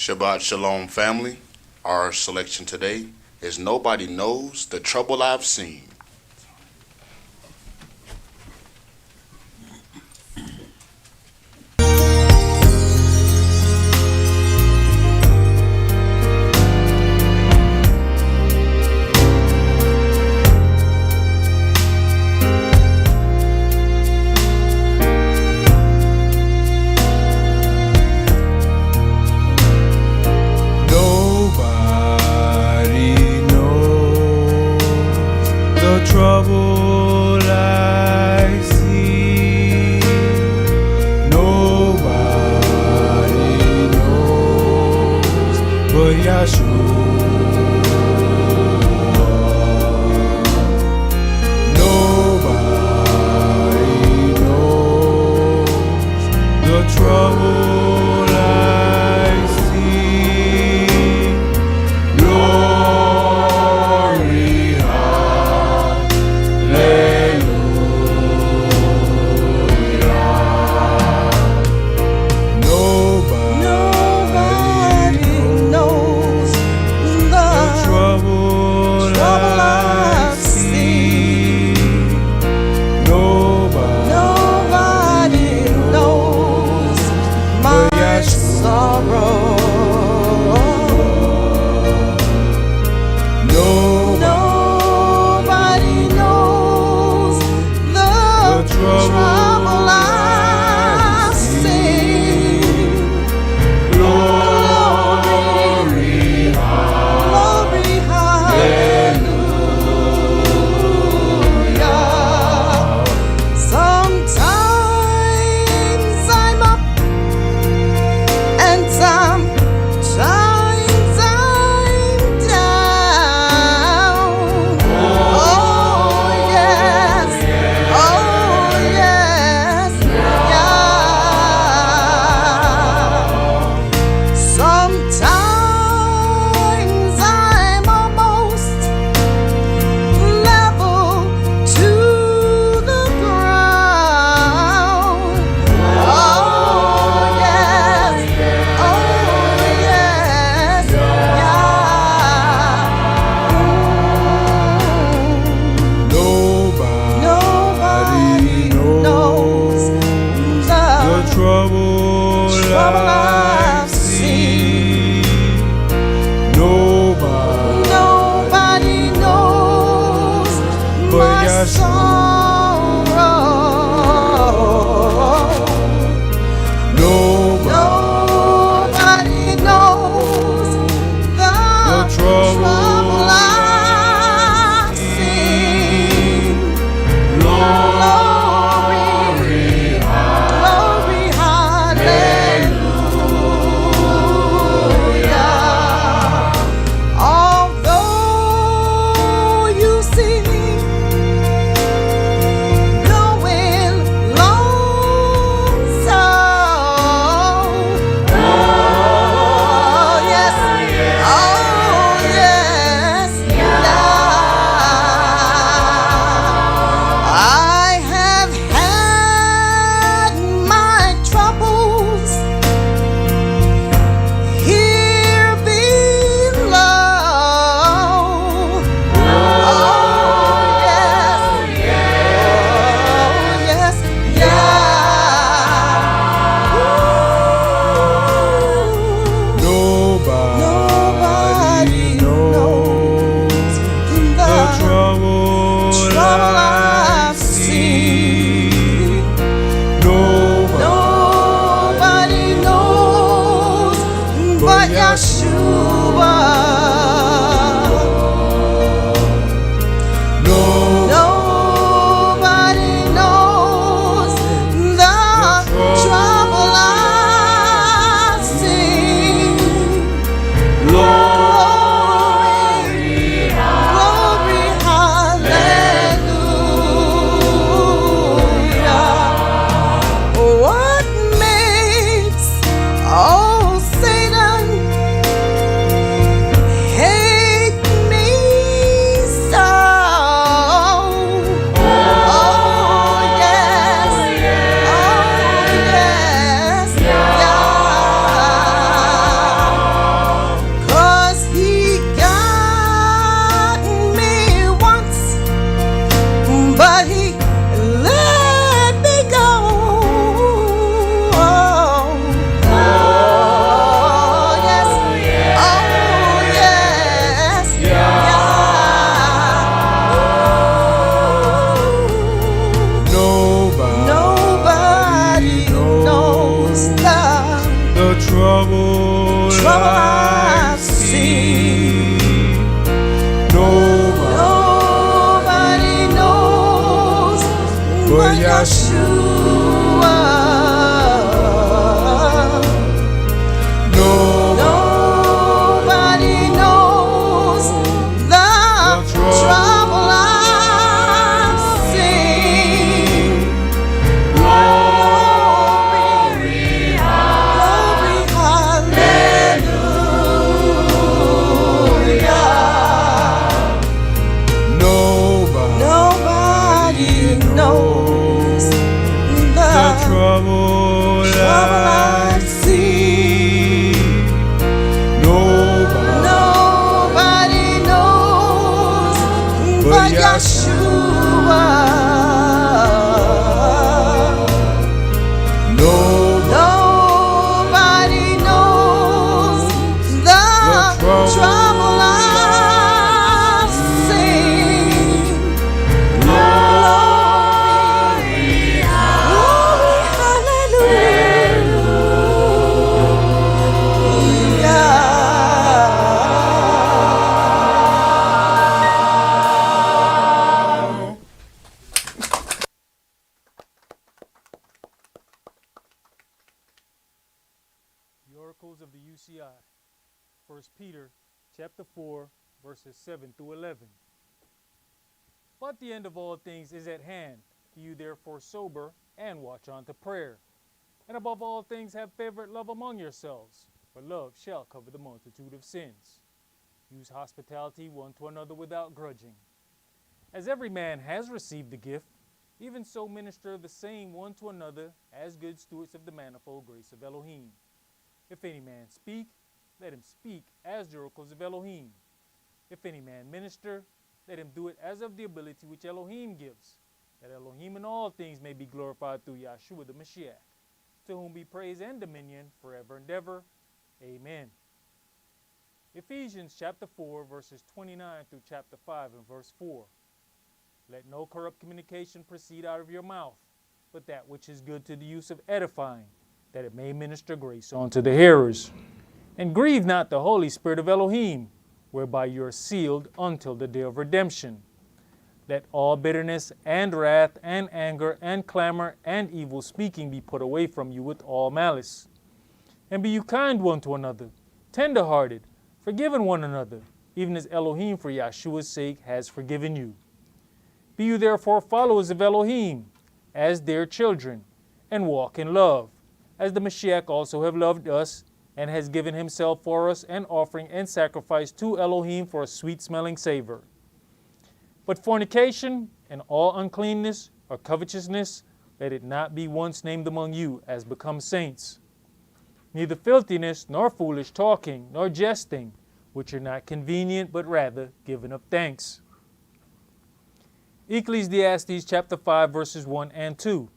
Shabbat Shalom, family. Our selection today is Nobody Knows the Trouble I've Seen. Trouble I see, nobody knows but Yahshua. Nobody knows the trouble I see. Glory. trouble I see. Nobody knows but Yeshua. Nobody knows the trouble I see. Glory, hallelujah. The oracles of the UCI. 1 Peter chapter 4, verses 7 through 11. But the end of all things is at hand. Be you therefore sober, and watch unto prayer. And above all things have favorite love among yourselves, for love shall cover the multitude of sins. Use hospitality one to another without grudging. As every man has received the gift, even so minister the same one to another as good stewards of the manifold grace of Elohim. If any man speak, let him speak as the oracles of Elohim. If any man minister, let him do it as of the ability which Elohim gives, that Elohim in all things may be glorified through Yahshua the Mashiach, to whom be praise and dominion forever and ever. Amen. Ephesians chapter 4, verses 29 through chapter 5 and verse 4. Let no corrupt communication proceed out of your mouth, but that which is good to the use of edifying, that it may minister grace unto the hearers. And grieve not the Holy Spirit of Elohim, whereby you are sealed until the day of redemption. Let all bitterness and wrath and anger and clamor and evil speaking be put away from you with all malice. And be you kind one to another, tender-hearted, forgiving one another, even as Elohim for Yahshua's sake has forgiven you. Be you therefore followers of Elohim, as dear children, and walk in love, as the Mashiach also have loved us, and has given himself for us an offering and sacrifice to Elohim for a sweet-smelling savor. But fornication and all uncleanness or covetousness, let it not be once named among you as becomes saints. Neither filthiness, nor foolish talking, nor jesting, which are not convenient, but rather giving of thanks. Ecclesiastes chapter 5, verses 1 and 2.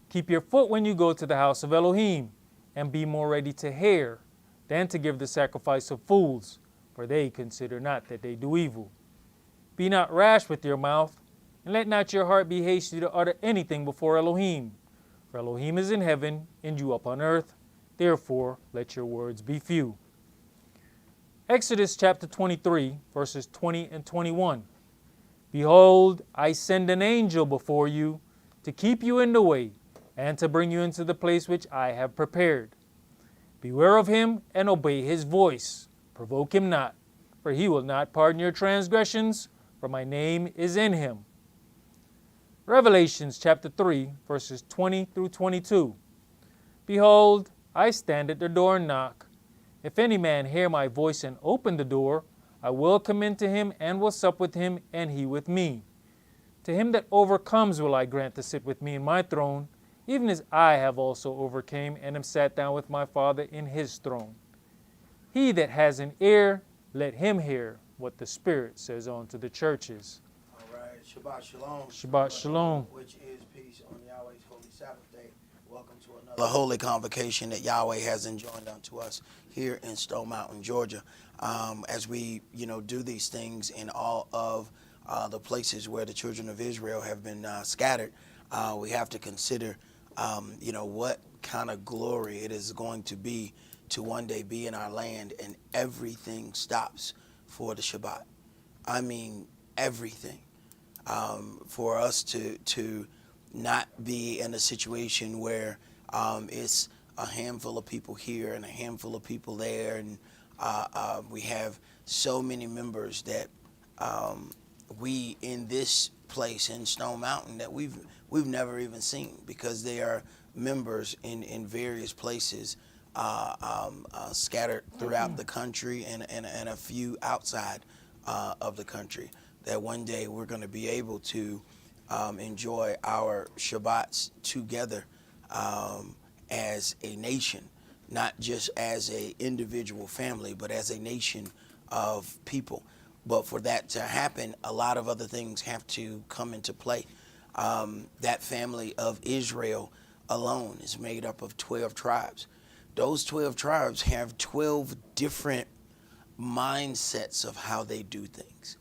Keep your foot when you go to the house of Elohim, and be more ready to hear than to give the sacrifice of fools, for they consider not that they do evil. Be not rash with your mouth, and let not your heart be hasty to utter anything before Elohim. For Elohim is in heaven, and you upon earth. Therefore, let your words be few. Exodus chapter 23, verses 20 and 21. Behold, I send an angel before you to keep you in the way, and to bring you into the place which I have prepared. Beware of him, and obey his voice. Provoke him not, for he will not pardon your transgressions, for my name is in him. Revelations chapter 3, verses 20 through 22. Behold, I stand at the door and knock. If any man hear my voice and open the door, I will come in to him and will sup with him, and he with me. To him that overcomes will I grant to sit with me in my throne, even as I have also overcame and am sat down with my Father in his throne. He that has an ear, let him hear what the Spirit says unto the churches. All right, Shabbat Shalom. Shabbat Shalom. Which is peace on Yahweh's holy Sabbath day. Welcome to another holy convocation that Yahweh has enjoined unto us here in Stone Mountain, Georgia. As we, do these things in all of the places where the children of Israel have been scattered, we have to consider, what kind of glory it is going to be to one day be in our land and everything stops for the Shabbat. I mean, everything. For us to not be in a situation where it's a handful of people here and a handful of people there, and we have so many members that we in this place in Stone Mountain that we've never even seen, because they are members in various places scattered throughout the country and a few outside of the country, that one day we're going to be able to enjoy our Shabbats together as a nation, not just as a individual family, but as a nation of people. But for that to happen, a lot of other things have to come into play. That family of Israel alone is made up of 12 tribes. Those 12 tribes have 12 different mindsets of how they do things.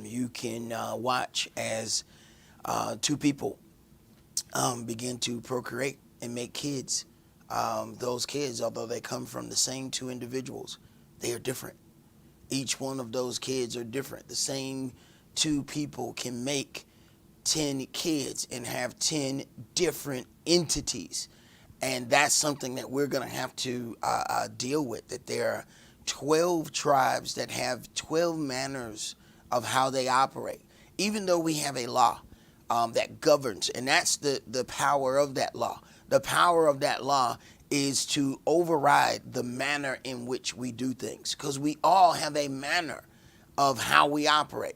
You can watch as two people begin to procreate and make kids. Those kids, although they come from the same two individuals, they are different. Each one of those kids are different. The same two people can make 10 kids and have 10 different entities. And that's something that we're going to have to deal with, that there are 12 tribes that have 12 manners of how they operate, even though we have a law that governs. And that's the power of that law. The power of that law is to override the manner in which we do things, because we all have a manner of how we operate.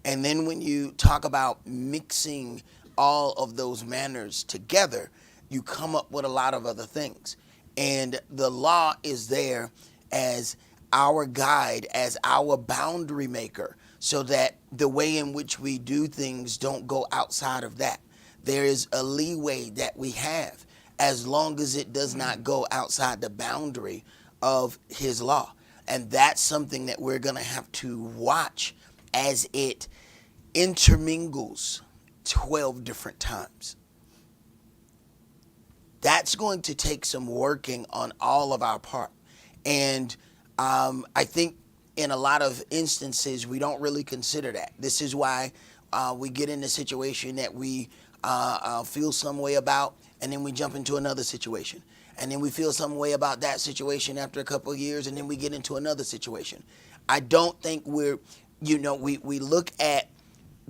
And then when you talk about mixing all of those manners together, you come up with a lot of other things. And the law is there as our guide, as our boundary maker, so that the way in which we do things don't go outside of that. There is a leeway that we have, as long as it does not go outside the boundary of his law. And that's something that we're going to have to watch as it intermingles 12 different times. That's going to take some working on all of our part. And I think in a lot of instances, we don't really consider that. This is why we get in a situation that we feel some way about, and then we jump into another situation. And then we feel some way about that situation after a couple of years, and then we get into another situation. I don't think we look at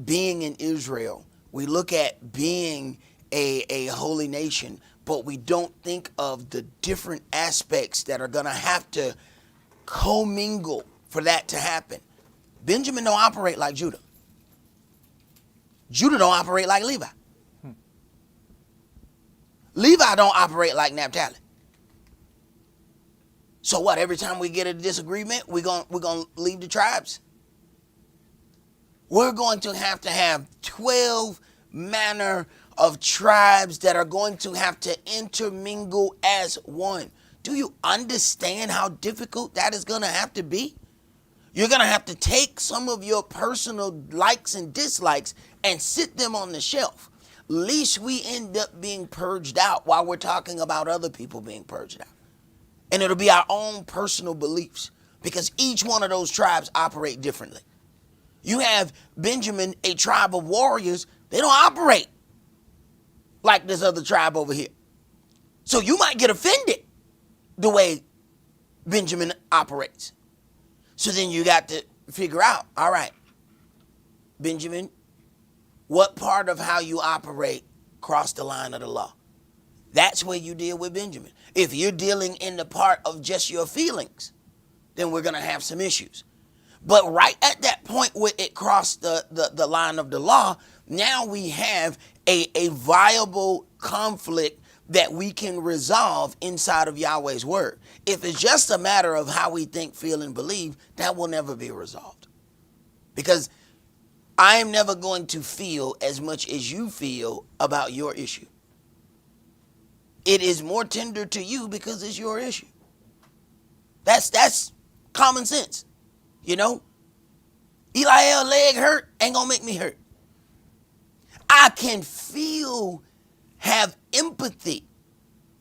being in Israel, we look at being a holy nation, but we don't think of the different aspects that are going to have to commingle for that to happen. Benjamin don't operate like Judah. Judah don't operate like Levi. Levi don't operate like Naphtali. So what? Every time we get a disagreement, we're gonna leave the tribes. We're going to have 12 manner of tribes that are going to have to intermingle as one. Do you understand how difficult that is going to have to be? You're going to have to take some of your personal likes and dislikes and sit them on the shelf. Least we end up being purged out while we're talking about other people being purged out. And it'll be our own personal beliefs, because each one of those tribes operate differently. You have Benjamin, a tribe of warriors. They don't operate like this other tribe over here. So you might get offended the way Benjamin operates. So then you got to figure out, all right, Benjamin, what part of how you operate crossed the line of the law? That's where you deal with Benjamin. If you're dealing in the part of just your feelings, then we're going to have some issues. But right at that point where it crossed the line of the law, now we have a viable conflict that we can resolve inside of Yahweh's word. If it's just a matter of how we think, feel, and believe, that will never be resolved. Because I am never going to feel as much as you feel about your issue. It is more tender to you because it's your issue. That's common sense. You know, Eliel's leg hurt, ain't gonna make me hurt. I can have empathy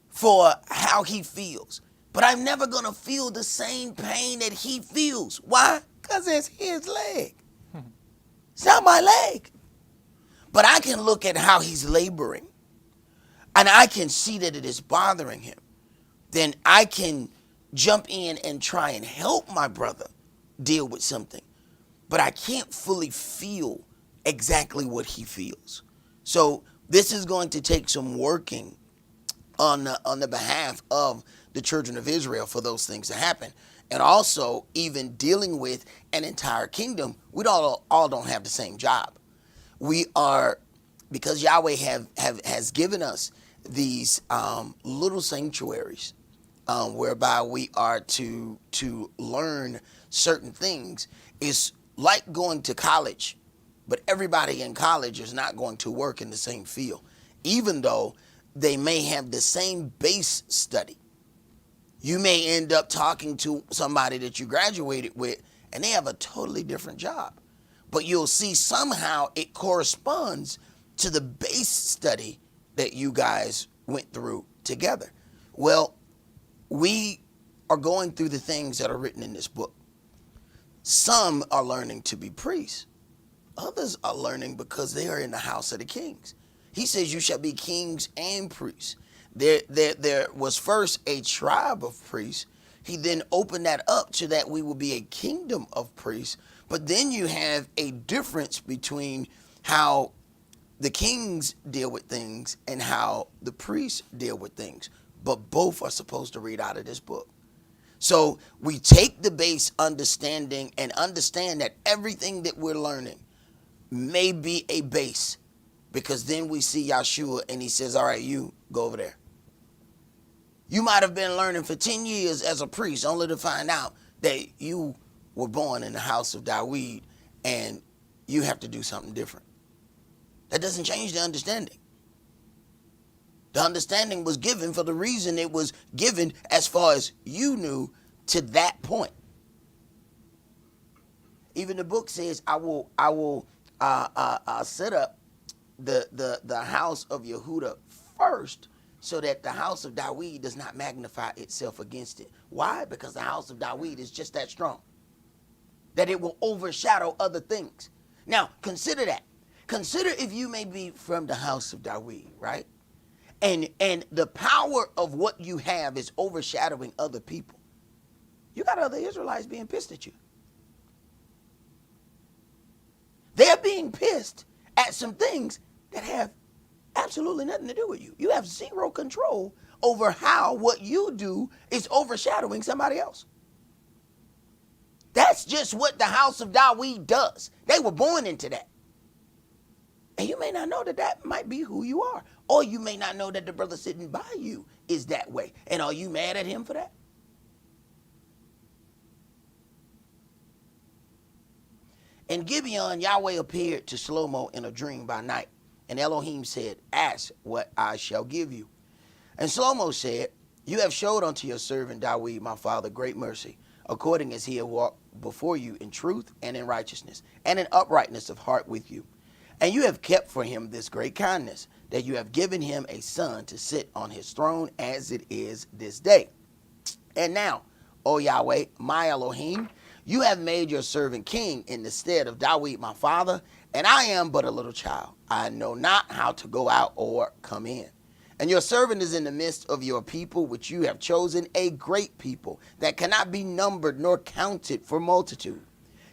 for how he feels, but I'm never gonna feel the same pain that he feels. Why? Because it's his leg. It's not my leg. But I can look at how he's laboring, and I can see that it is bothering him. Then I can jump in and try and help my brother deal with something. But I can't fully feel exactly what he feels. So this is going to take some working on the behalf of the children of Israel for those things to happen. And also even dealing with an entire kingdom. We all don't have the same job. We are, because Yahweh has given us these little sanctuaries whereby we are to learn certain things. Is like going to college, but everybody in college is not going to work in the same field, even though they may have the same base study. You may end up talking to somebody that you graduated with, and they have a totally different job. But you'll see somehow it corresponds to the base study that you guys went through together. Well, we are going through the things that are written in this book. Some are learning to be priests. Others are learning because they are in the house of the kings. He says, you shall be kings and priests. There was first a tribe of priests. He then opened that up to that we will be a kingdom of priests. But then you have a difference between how the kings deal with things and how the priests deal with things. But both are supposed to read out of this book. So we take the base understanding and understand that everything that we're learning may be a base, because then we see Yahshua and he says, all right, you go over there. You might have been learning for 10 years as a priest only to find out that you were born in the house of Dawid and you have to do something different. That doesn't change the understanding. The understanding was given for the reason it was given as far as you knew to that point. Even the book says, I will set up the house of Yehuda first, so that the house of Dawid does not magnify itself against it. Why? Because the house of Dawid is just that strong, that it will overshadow other things. Now, consider that. Consider if you may be from the house of Dawid, right? And the power of what you have is overshadowing other people. You got other Israelites being pissed at you. They're being pissed at some things that have absolutely nothing to do with you. You have zero control over how what you do is overshadowing somebody else. That's just what the house of Dawid does. They were born into that. And you may not know that that might be who you are. Or you may not know that the brother sitting by you is that way. And are you mad at him for that? In Gibeon, Yahweh appeared to Shlomo in a dream by night. And Elohim said, ask what I shall give you. And Shlomo said, you have showed unto your servant Dawid, my father, great mercy, according as he had walked before you in truth and in righteousness, and in uprightness of heart with you. And you have kept for him this great kindness, that you have given him a son to sit on his throne as it is this day. And now, O Yahweh, my Elohim, you have made your servant king in the stead of Dawid my father, and I am but a little child. I know not how to go out or come in. And your servant is in the midst of your people, which you have chosen, a great people, that cannot be numbered nor counted for multitude.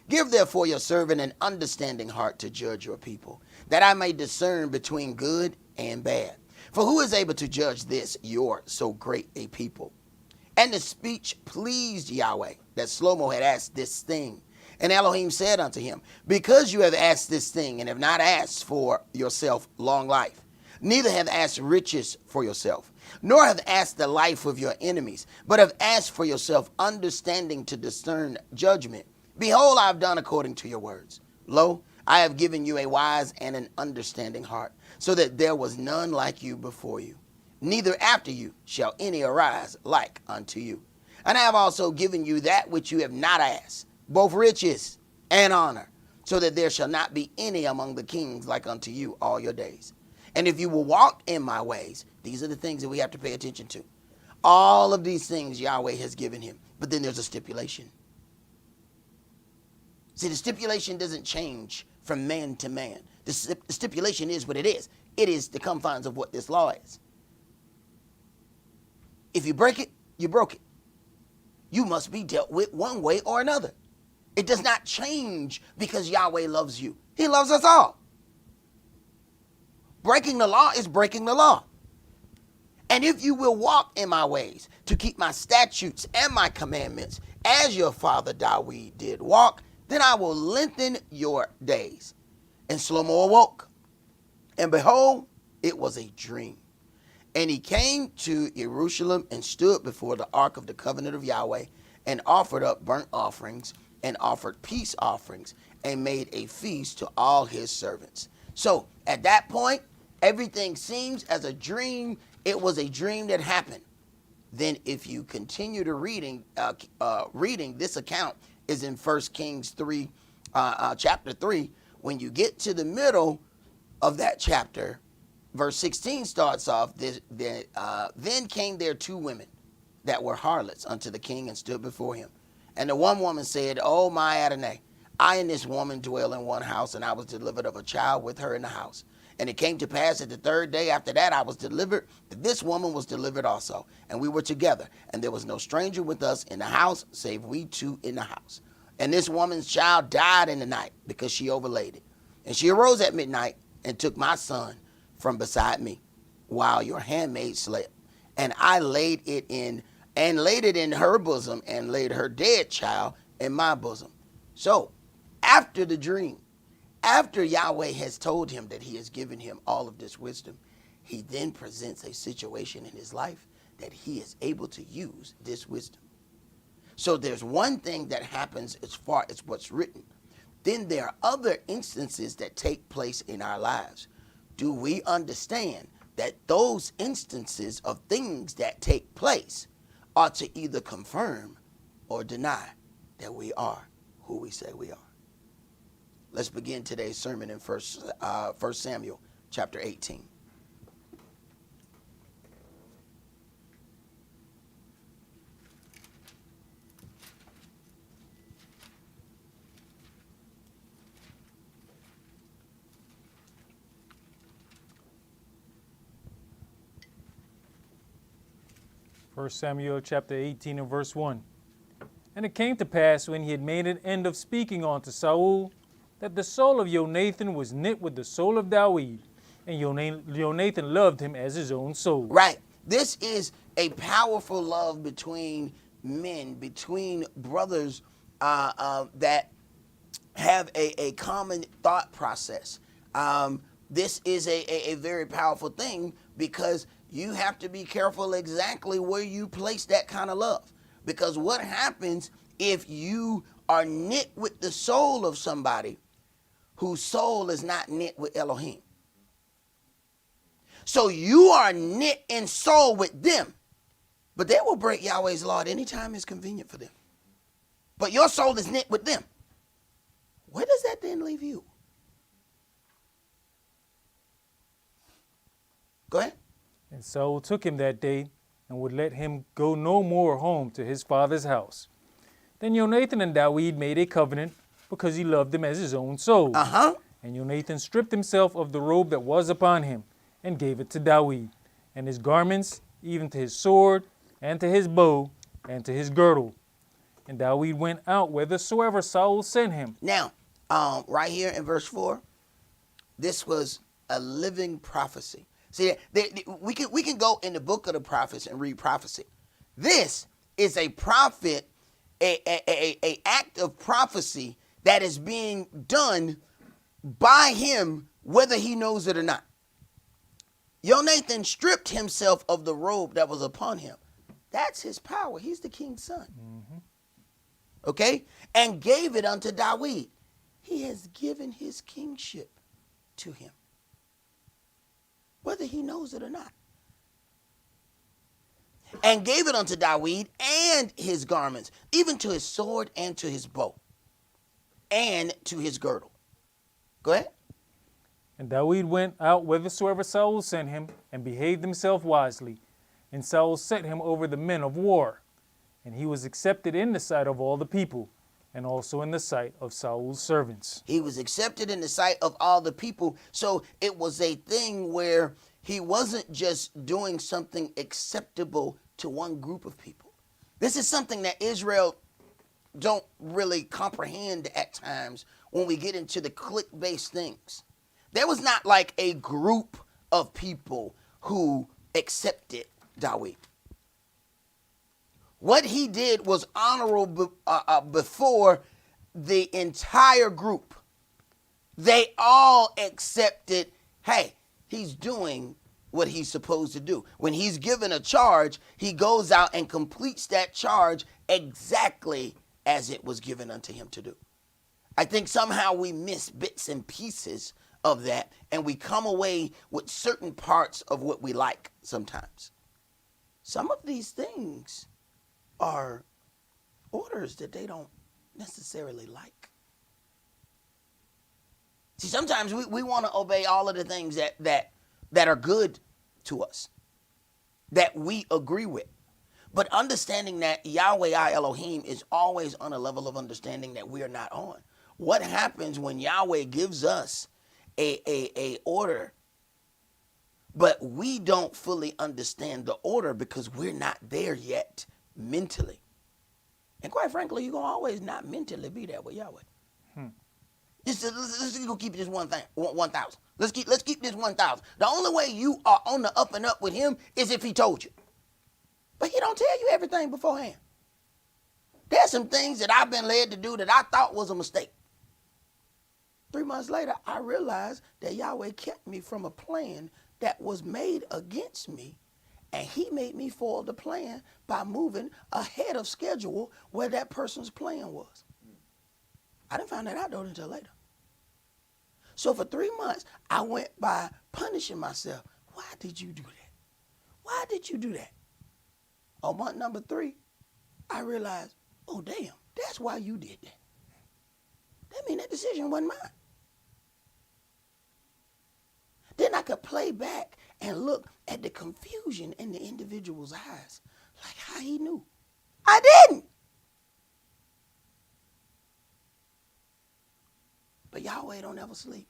Give therefore your servant an understanding heart to judge your people, that I may discern between good and bad. For who is able to judge this, your so great a people? And the speech pleased Yahweh, that Shlomo had asked this thing. And Elohim said unto him, because you have asked this thing, and have not asked for yourself long life, neither have asked riches for yourself, nor have asked the life of your enemies, but have asked for yourself understanding to discern judgment. Behold, I have done according to your words. Lo, I have given you a wise and an understanding heart, so that there was none like you before you. Neither after you shall any arise like unto you. And I have also given you that which you have not asked, both riches and honor, so that there shall not be any among the kings like unto you all your days. And if you will walk in my ways, these are the things that we have to pay attention to. All of these things Yahweh has given him. But then there's a stipulation. See, the stipulation doesn't change from man to man. The stipulation is what it is. It is the confines of what this law is. If you break it, you broke it. You must be dealt with one way or another. It does not change because Yahweh loves you. He loves us all. Breaking the law is breaking the law. And if you will walk in my ways to keep my statutes and my commandments, as your father Dawid did walk, then I will lengthen your days. And Shlomo awoke, and behold, it was a dream. And he came to Jerusalem and stood before the ark of the covenant of Yahweh and offered up burnt offerings and offered peace offerings and made a feast to all his servants. So at that point, everything seems as a dream. It was a dream that happened. Then if you continue to reading this account is in 1 Kings 3, chapter 3. When you get to the middle of that chapter, verse 16 starts off, then came there 2 women that were harlots unto the king and stood before him. And the one woman said, "Oh my Adonai, I and this woman dwell in one house, and I was delivered of a child with her in the house. And it came to pass that the 3rd day after that I was delivered, that this woman was delivered also. And we were together, and there was no stranger with us in the house, save we 2 in the house. And this woman's child died in the night, because she overlaid it. And she arose at midnight and took my son from beside me, while your handmaid slept. And I laid it in her bosom, and laid her dead child in my bosom." So after the dream, after Yahweh has told him that he has given him all of this wisdom, he then presents a situation in his life that he is able to use this wisdom. So there's one thing that happens as far as what's written. Then there are other instances that take place in our lives. Do we understand that those instances of things that take place are to either confirm or deny that we are who we say we are? Let's begin today's sermon in 1 Samuel chapter 18. First Samuel chapter 18 and verse 1. And it came to pass, when he had made an end of speaking unto Saul, that the soul of Jonathan was knit with the soul of David, and Jonathan loved him as his own soul. Right. This is a powerful love between men, between brothers that have a common thought process. This is a very powerful thing, because you have to be careful exactly where you place that kind of love. Because what happens if you are knit with the soul of somebody whose soul is not knit with Elohim? So you are knit in soul with them, but they will break Yahweh's law at any time it's convenient for them. But your soul is knit with them. Where does that then leave you? Go ahead. And Saul took him that day, and would let him go no more home to his father's house. Then Jonathan and David made a covenant, because he loved him as his own soul. And Jonathan stripped himself of the robe that was upon him, and gave it to David, and his garments, even to his sword, and to his bow, and to his girdle. And David went out whithersoever Saul sent him. Now, right here in verse 4, this was a living prophecy. See, we can go in the book of the prophets and read prophecy. This is a prophet, a act of prophecy that is being done by him, whether he knows it or not. Jonathan stripped himself of the robe that was upon him. That's his power. He's the king's son. Mm-hmm. Okay? And gave it unto David. He has given his kingship to him, whether he knows it or not. And gave it unto David and his garments, even to his sword and to his bow, and to his girdle. Go ahead. And David went out whithersoever Saul sent him, and behaved himself wisely. And Saul set him over the men of war. And he was accepted in the sight of all the people, and also in the sight of Saul's servants. He was accepted in the sight of all the people. So it was a thing where he wasn't just doing something acceptable to one group of people. This is something that Israel don't really comprehend at times when we get into the clique-based things. There was not like a group of people who accepted David. What he did was honorable before the entire group. They all accepted, hey, he's doing what he's supposed to do. When he's given a charge, he goes out and completes that charge exactly as it was given unto him to do. I think somehow we miss bits and pieces of that, and we come away with certain parts of what we like sometimes. Some of these things are orders that they don't necessarily like. See, sometimes we want to obey all of the things that are good to us, that we agree with. But understanding that Yahweh, our Elohim, is always on a level of understanding that we are not on. What happens when Yahweh gives us a order, but we don't fully understand the order because we're not there yet mentally? And quite frankly, you're going to always not mentally be there with Yahweh. Let's go keep this 1,000. Let's keep this 1,000. The only way you are on the up and up with him is if he told you. But he don't tell you everything beforehand. There's some things that I've been led to do that I thought was a mistake. 3 months later, I realized that Yahweh kept me from a plan that was made against me, and he made me foil the plan by moving ahead of schedule where that person's plan was. I didn't find that out though until later. So for 3 months, I went by punishing myself. Why did you do that? Why did you do that? On month number 3, I realized, oh, damn, that's why you did that. That means that decision wasn't mine. Then I could play back and look at the confusion in the individual's eyes, like how he knew. I didn't. But Yahweh don't ever sleep.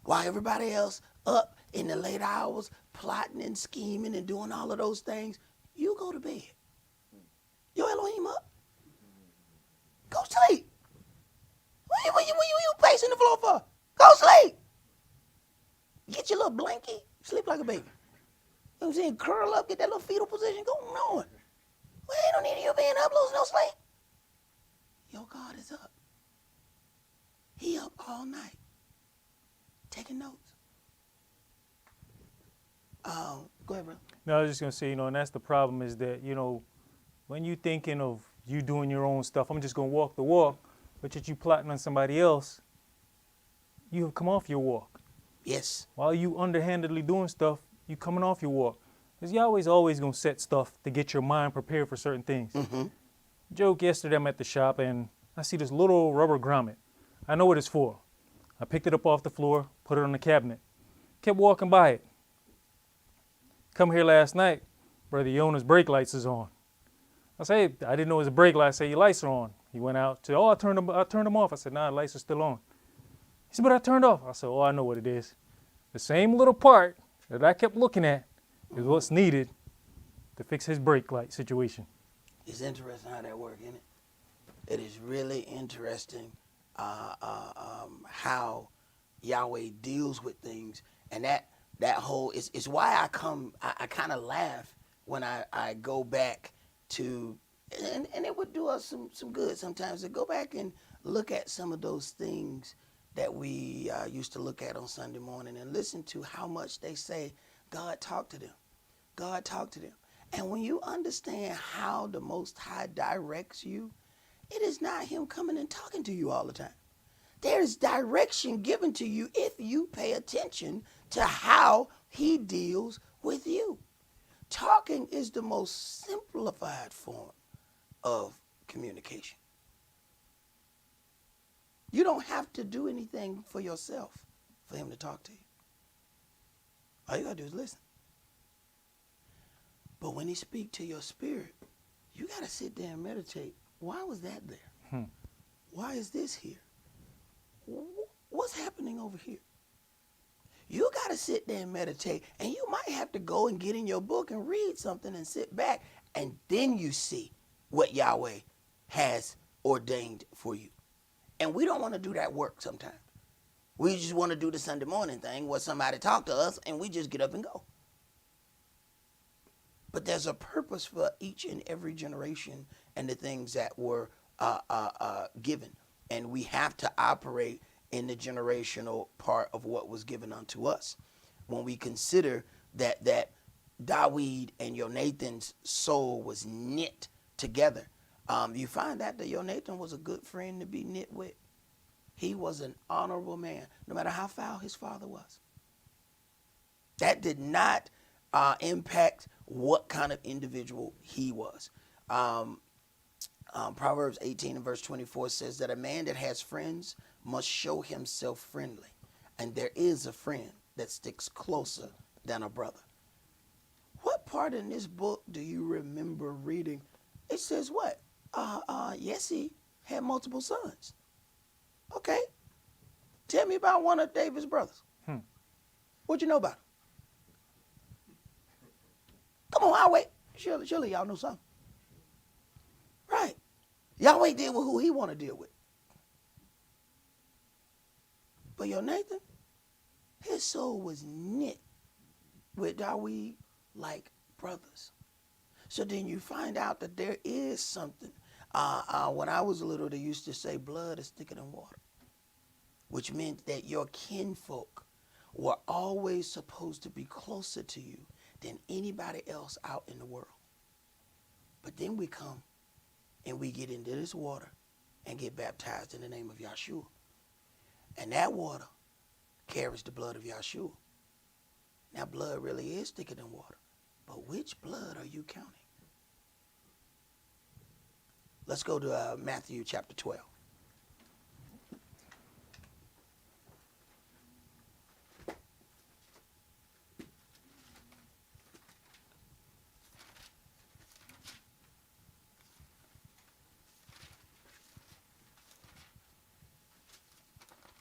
While everybody else up in the late hours, plotting and scheming and doing all of those things, you go to bed. Your Elohim up. Go sleep. What you pacing the floor for? Go sleep. Get your little blankie. Sleep like a baby. You know what I'm saying? Curl up, get that little fetal position going on. Well, ain't no need of you being up, losing no sleep. Your God is up. He up all night, taking notes. Go ahead, bro. No, I was just going to say, and that's the problem is that, when you thinking of you doing your own stuff, I'm just going to walk the walk, but yet you plotting on somebody else, you have come off your walk. Yes. While you underhandedly doing stuff, you coming off your walk. Because Yahweh's always going to set stuff to get your mind prepared for certain things. Mm-hmm. Joke, yesterday I'm at the shop and I see this little rubber grommet. I know what it's for. I picked it up off the floor, put it on the cabinet. Kept walking by it. Come here last night, Brother Yona's brake lights is on. I say, I didn't know it was a brake light. I say, your lights are on. He went out to, I turned them off. I said, nah, the lights are still on. He said, but I turned off. I said, I know what it is. The same little part that I kept looking at is what's needed to fix his brake light situation. It's interesting how that works, isn't it? It is really interesting how Yahweh deals with things, and that whole is why I kind of laugh when I go back to, and it would do us some good sometimes to go back and look at some of those things that we used to look at on Sunday morning and listen to how much they say God talked to them. God talked to them. And when you understand how the Most High directs you, it is not him coming and talking to you all the time. There is direction given to you if you pay attention to how he deals with you. Talking is the most simplified form of communication. You don't have to do anything for yourself for him to talk to you. All you got to do is listen. But when he speaks to your spirit, you got to sit there and meditate. Why was that there? Why is this here? What's happening over here? You got to sit there and meditate, and you might have to go and get in your book and read something and sit back, and then you see what Yahweh has ordained for you. And we don't want to do that work sometimes. We just want to do the Sunday morning thing where somebody talk to us and we just get up and go. But there's a purpose for each and every generation and the things that were given. And we have to operate in the generational part of what was given unto us. when we consider that Dawid and Jonathan's soul was knit together, you find out that Jonathan was a good friend to be knit with. He was an honorable man, no matter how foul his father was. That did not impact what kind of individual he was. Proverbs 18 and verse 24 says that a man that has friends must show himself friendly. And there is a friend that sticks closer than a brother. What part in this book do you remember reading? It says what? Jesse had multiple sons. Okay. Tell me about one of David's brothers. What you know about him? Come on, I'll wait. Surely y'all know something. Right. Yahweh deal with who he want to deal with. But Jonathan, his soul was knit with Dawid like brothers. So then you find out that there is something. When I was little, they used to say blood is thicker than water, which meant that your kinfolk were always supposed to be closer to you than anybody else out in the world. But then we come and we get into this water and get baptized in the name of Yahshua. And that water carries the blood of Yahshua. Now, blood really is thicker than water. But which blood are you counting? Let's go to Matthew chapter 12.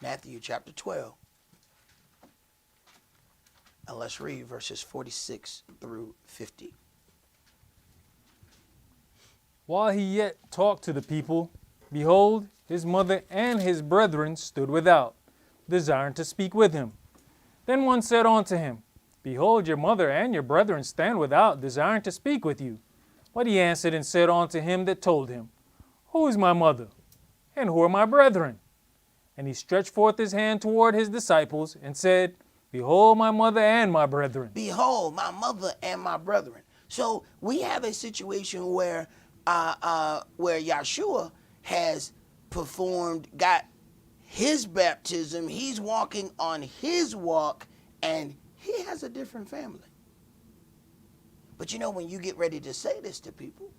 Matthew chapter 12. And let's read verses 46 through 50. While he yet talked to the people, behold, his mother and his brethren stood without, desiring to speak with him. Then one said unto him, Behold, your mother and your brethren stand without, desiring to speak with you. But he answered and said unto him that told him, Who is my mother, and who are my brethren? And he stretched forth his hand toward his disciples and said, Behold my mother and my brethren. Behold my mother and my brethren. So we have a situation where Yahshua has performed, got his baptism, he's walking on his walk, and he has a different family. But you know, when you get ready to say this to people,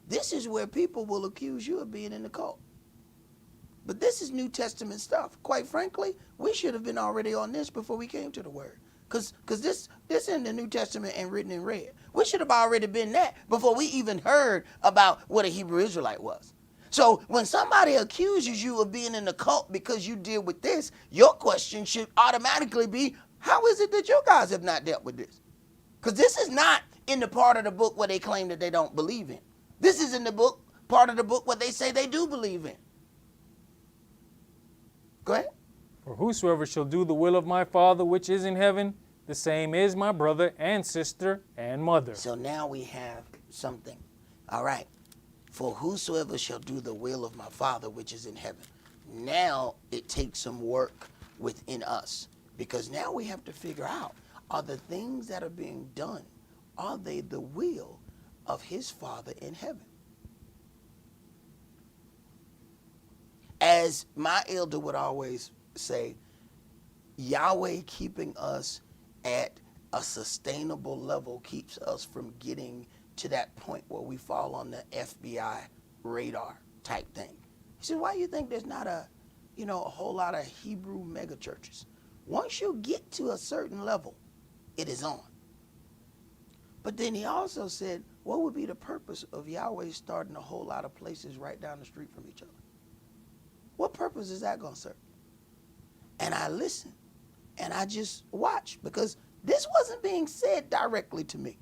this is where people will accuse you of being in the cult. But this is New Testament stuff. Quite frankly, we should have been already on this before we came to the Word. Because this in the New Testament and written in red. We should have already been that before we even heard about what a Hebrew Israelite was. So when somebody accuses you of being in the cult because you deal with this, your question should automatically be, how is it that you guys have not dealt with this? Because this is not in the part of the book where they claim that they don't believe in. This is in the book, part of the book where they say they do believe in. Go ahead. For whosoever shall do the will of my Father which is in heaven, the same is my brother and sister and mother. So now we have something. All right. For whosoever shall do the will of my Father which is in heaven. Now it takes some work within us. Because now we have to figure out, are the things that are being done, are they the will of his Father in heaven? As my elder would always say, Yahweh keeping us at a sustainable level keeps us from getting to that point where we fall on the FBI radar type thing. He said, why do you think there's not a whole lot of Hebrew mega churches? Once you get to a certain level, it is on. But then he also said, what would be the purpose of Yahweh starting a whole lot of places right down the street from each other? What purpose is that going to serve? And I listened and I just watched, because this wasn't being said directly to me.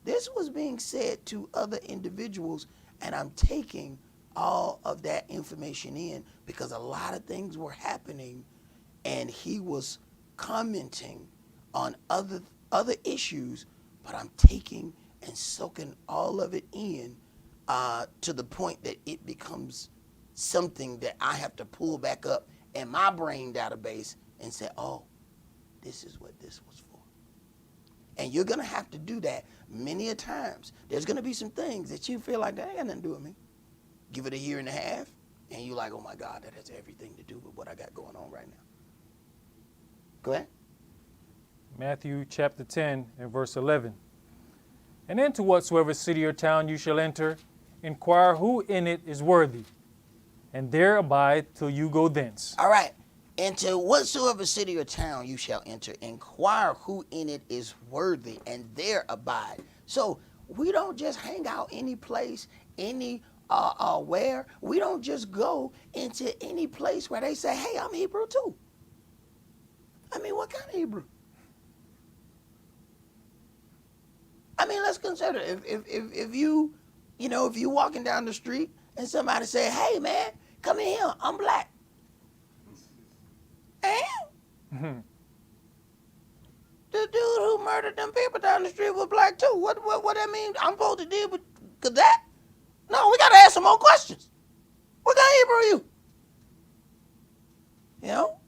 This was being said to other individuals, and I'm taking all of that information in because a lot of things were happening and he was commenting on other issues, but I'm taking and soaking all of it in to the point that it becomes something that I have to pull back up in my brain database and say, oh, this is what this was for. And you're going to have to do that many a times. There's going to be some things that you feel like that ain't got nothing to do with me. Give it a year and a half, and you're like, oh my God, that has everything to do with what I got going on right now. Go ahead. Matthew chapter 10 and verse 11. And into whatsoever city or town you shall enter, inquire who in it is worthy, and there abide till you go thence. All right. Into whatsoever city or town you shall enter, inquire who in it is worthy, and there abide. So we don't just hang out any place, where. We don't just go into any place where they say, hey, I'm Hebrew too. I mean, what kind of Hebrew? I mean, let's consider if you walking down the street and somebody say, hey man, come in here, I'm black. And the dude who murdered them people down the street was black too. What that mean? I'm supposed to deal with that? No, we gotta ask some more questions. What kind of Hebrew are you? You know?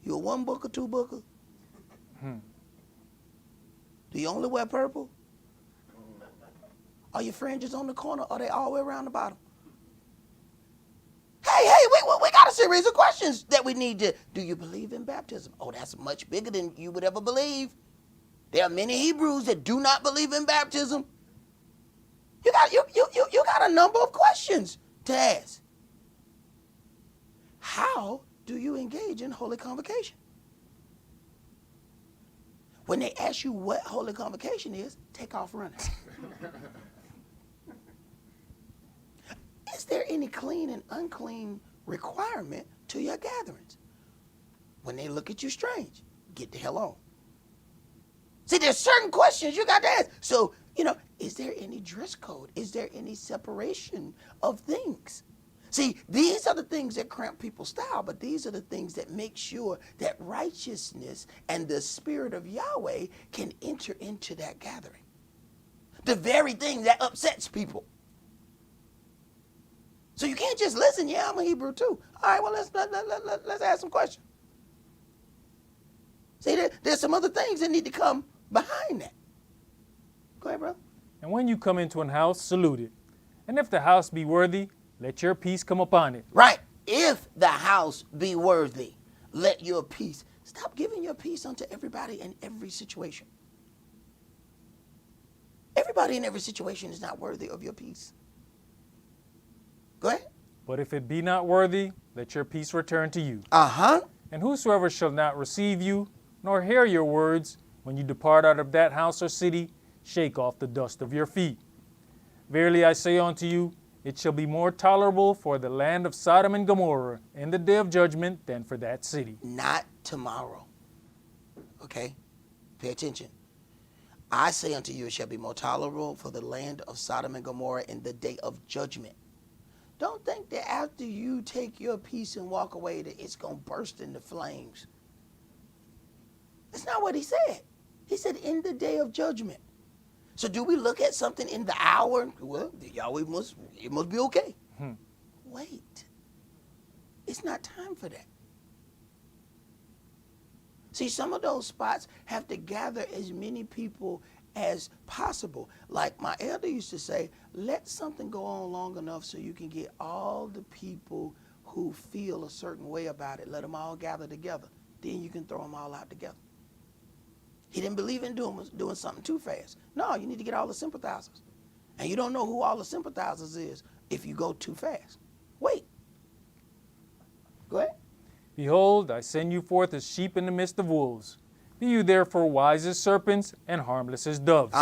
You a one booker, two booker? Do you only wear purple? Are your fringes on the corner or are they all the way around the bottom? Hey, we got a series of questions that we need to. Do you believe in baptism? Oh, that's much bigger than you would ever believe. There are many Hebrews that do not believe in baptism. You got a number of questions to ask. How do you engage in holy convocation? When they ask you what holy convocation is, take off running. Is there any clean and unclean requirement to your gatherings? When they look at you strange, get the hell on. See, there's certain questions you got to ask. So, is there any dress code? Is there any separation of things? See, these are the things that cramp people's style, but these are the things that make sure that righteousness and the spirit of Yahweh can enter into that gathering. The very thing that upsets people. So you can't just listen, yeah, I'm a Hebrew too. All right, well, let's ask some questions. See, there's some other things that need to come behind that. Go ahead, bro. And when you come into an house, salute it. And if the house be worthy, let your peace come upon it. Right. If the house be worthy, let your peace. Stop giving your peace unto everybody in every situation. Everybody in every situation is not worthy of your peace. Go ahead. But if it be not worthy, let your peace return to you. Uh-huh. And whosoever shall not receive you, nor hear your words, when you depart out of that house or city, shake off the dust of your feet. Verily I say unto you, it shall be more tolerable for the land of Sodom and Gomorrah in the day of judgment than for that city. Not tomorrow. Okay? Pay attention. I say unto you, it shall be more tolerable for the land of Sodom and Gomorrah in the day of judgment. Don't think that after you take your peace and walk away that it's going to burst into flames. That's not what he said. He said in the day of judgment. So do we look at something in the hour? Well, Yahweh it must be okay. Wait. It's not time for that. See, some of those spots have to gather as many people as possible. Like my elder used to say, let something go on long enough so you can get all the people who feel a certain way about it. Let them all gather together. Then you can throw them all out together. He didn't believe in doing something too fast. No, you need to get all the sympathizers. And you don't know who all the sympathizers is if you go too fast. Wait. Go ahead. Behold, I send you forth as sheep in the midst of wolves. Be you therefore wise as serpents and harmless as doves.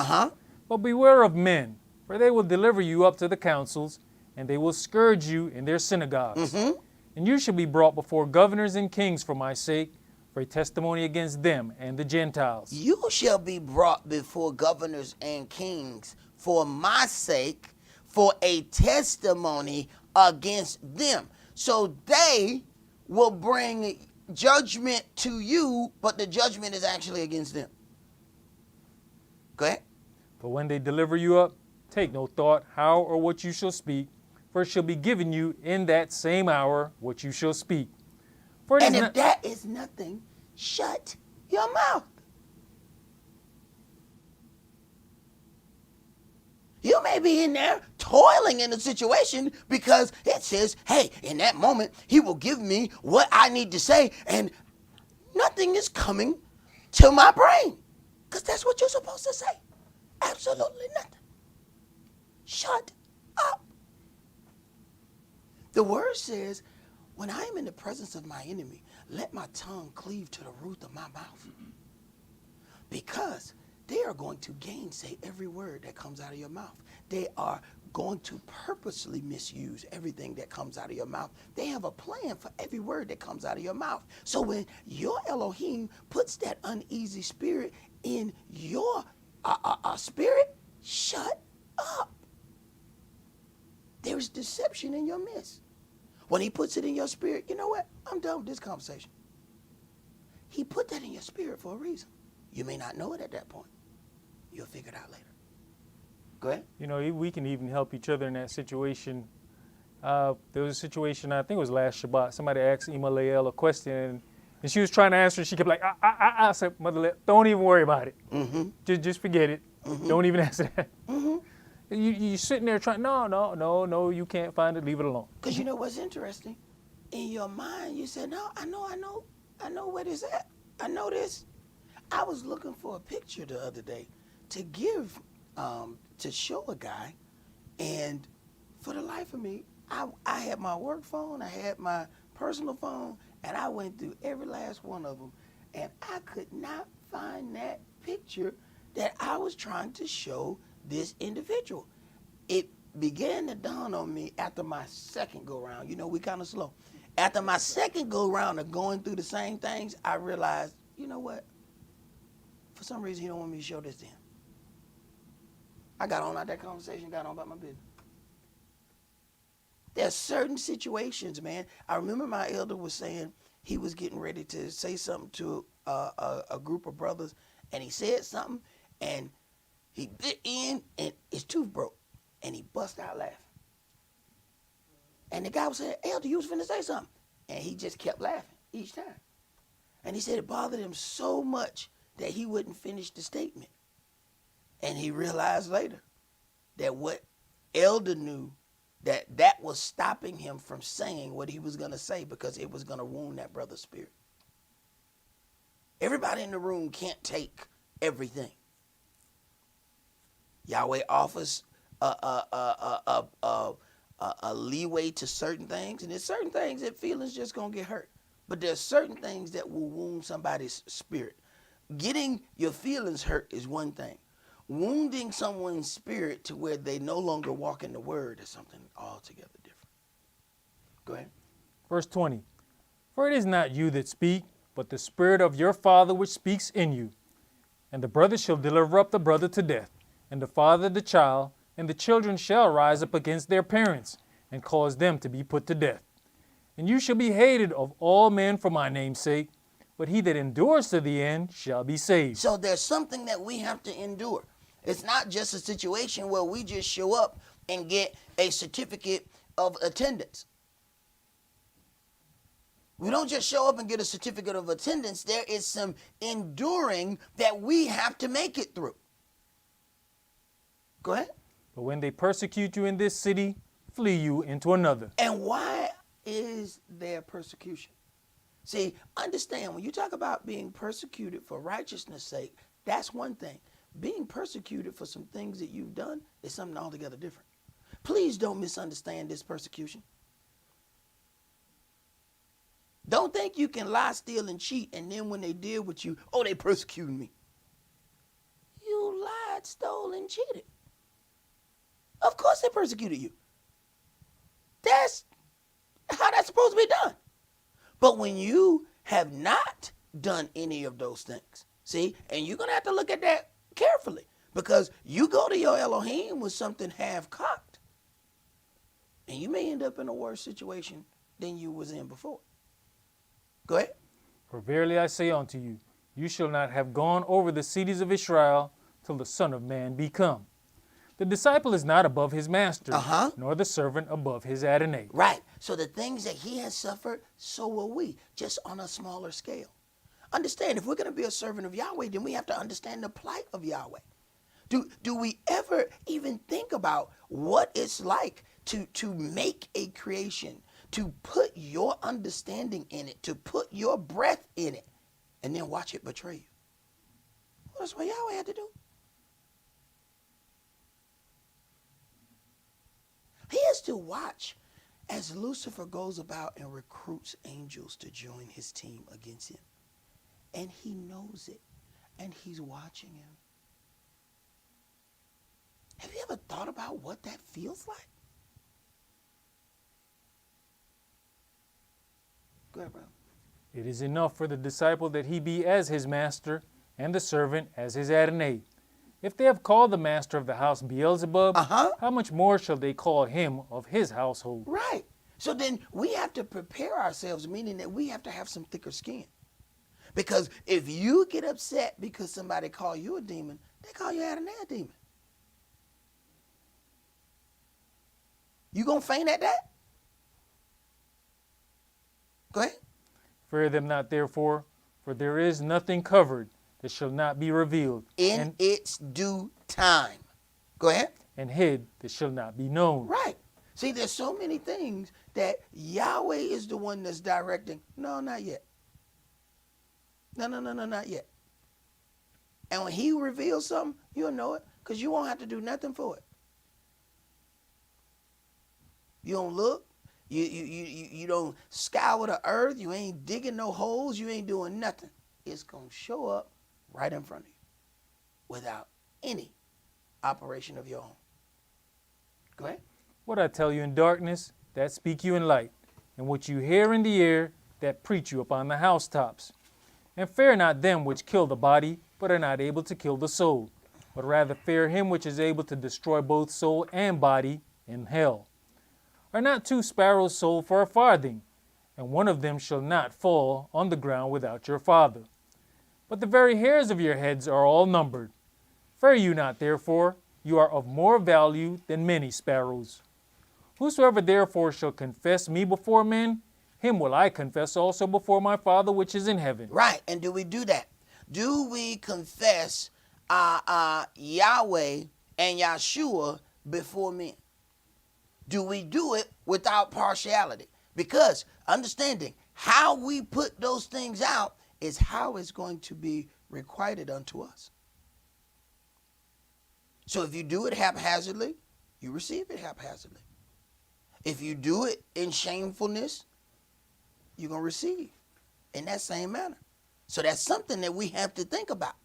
But beware of men, for they will deliver you up to the councils, and they will scourge you in their synagogues. And you shall be brought before governors and kings for my sake, for a testimony against them and the Gentiles. You shall be brought before governors and kings for my sake, for a testimony against them. So they will bring judgment to you, but the judgment is actually against them. Go ahead. But when they deliver you up, take no thought how or what you shall speak, for it shall be given you in that same hour what you shall speak. For And if that is nothing, shut your mouth. You may be in there toiling in a situation because it says, hey, in that moment, he will give me what I need to say, and nothing is coming to my brain. Because that's what you're supposed to say. Absolutely nothing. Shut up. The word says, when I am in the presence of my enemy, let my tongue cleave to the roof of my mouth. Because they are going to gainsay every word that comes out of your mouth. They are going to purposely misuse everything that comes out of your mouth. They have a plan for every word that comes out of your mouth. So when your Elohim puts that uneasy spirit in your spirit, shut up. There is deception in your midst. When he puts it in your spirit, you know what? I'm done with this conversation. He put that in your spirit for a reason. You may not know it at that point. You'll figure it out later. Go ahead. You know, we can even help each other in that situation. There was a situation, I think it was last Shabbat, somebody asked Ima Lael a question, and she was trying to answer, she kept like, I said, Mother Lael, don't even worry about it. Mm-hmm. Just forget it. Mm-hmm. Don't even answer that. Mm-hmm. You're sitting there trying, no, you can't find it, leave it alone. Because you know what's interesting? In your mind, you said, no, I know where this at. I know this. I was looking for a picture the other day to give, to show a guy, and for the life of me, I had my work phone, I had my personal phone, and I went through every last one of them, and I could not find that picture that I was trying to show this individual. It began to dawn on me after my second go round. You know, we kind of slow. After my second go round of going through the same things, I realized, you know what? For some reason, he don't want me to show this to him. I got on out that conversation, got on about my business. There's certain situations, man. I remember my elder was saying he was getting ready to say something to a group of brothers, and he said something, and he bit in, and his tooth broke, and he bust out laughing. And the guy was saying, Elder, you was finna say something. And he just kept laughing each time. And he said it bothered him so much that he wouldn't finish the statement. And he realized later that what Elder knew, that was stopping him from saying what he was going to say because it was going to wound that brother's spirit. Everybody in the room can't take everything. Yahweh offers a leeway to certain things, and there's certain things that feelings just gonna get hurt. But there's certain things that will wound somebody's spirit. Getting your feelings hurt is one thing. Wounding someone's spirit to where they no longer walk in the word is something altogether different. Go ahead. Verse 20. For it is not you that speak, but the Spirit of your Father which speaks in you. And the brother shall deliver up the brother to death, and the father the child, and the children shall rise up against their parents, and cause them to be put to death. And you shall be hated of all men for my name's sake, but he that endures to the end shall be saved. So there's something that we have to endure. It's not just a situation where we just show up and get a certificate of attendance. We don't just show up and get a certificate of attendance. There is some enduring that we have to make it through. Go ahead. But when they persecute you in this city, flee you into another. And why is there persecution? See, understand, when you talk about being persecuted for righteousness' sake, that's one thing. Being persecuted for some things that you've done is something altogether different. Please don't misunderstand this persecution. Don't think you can lie, steal, and cheat, and then when they deal with you, oh, they persecuting me. You lied, stole, and cheated. Of course they persecuted you. That's how that's supposed to be done. But when you have not done any of those things, see, and you're going to have to look at that carefully, because you go to your Elohim with something half-cocked, and you may end up in a worse situation than you was in before. Go ahead. For verily I say unto you, you shall not have gone over the cities of Israel till the Son of Man be come. The disciple is not above his master, nor the servant above his Adonijah. Right. So the things that he has suffered, so will we, just on a smaller scale. Understand, if we're going to be a servant of Yahweh, then we have to understand the plight of Yahweh. Do we ever even think about what it's like to make a creation, to put your understanding in it, to put your breath in it, and then watch it betray you? Well, that's what Yahweh had to do. He has to watch as Lucifer goes about and recruits angels to join his team against him. And he knows it. And he's watching him. Have you ever thought about what that feels like? Go ahead, bro. It is enough for the disciple that he be as his master, and the servant as his Adonijah. If they have called the master of the house Beelzebub, how much more shall they call him of his household? Right. So then we have to prepare ourselves, meaning that we have to have some thicker skin. Because if you get upset because somebody call you a demon, they call you Adonijah a demon. You gonna faint at that? Go ahead. Fear them not therefore, for there is nothing covered that shall not be revealed, in its due time. Go ahead. And hid that shall not be known. Right. See, there's so many things that Yahweh is the one that's directing. No, not yet. No, not yet. And when he reveals something, you'll know it because you won't have to do nothing for it. You don't look. You don't scour the earth. You ain't digging no holes. You ain't doing nothing. It's going to show up right in front of you without any operation of your own. Go ahead. What I tell you in darkness, that speak you in light, and what you hear in the air, that preach you upon the housetops. And fear not them which kill the body, but are not able to kill the soul, but rather fear him which is able to destroy both soul and body in hell. Are not 2 sparrows sold for a farthing, and one of them shall not fall on the ground without your Father? But the very hairs of your heads are all numbered. Fear you not, therefore, you are of more value than many sparrows. Whosoever therefore shall confess me before men, him will I confess also before my Father which is in heaven. Right, and do we do that? Do we confess Yahweh and Yahshua before men? Do we do it without partiality? Because understanding how we put those things out is how it's going to be requited unto us. So if you do it haphazardly, you receive it haphazardly. If you do it in shamefulness, you're going to receive in that same manner. So that's something that we have to think about.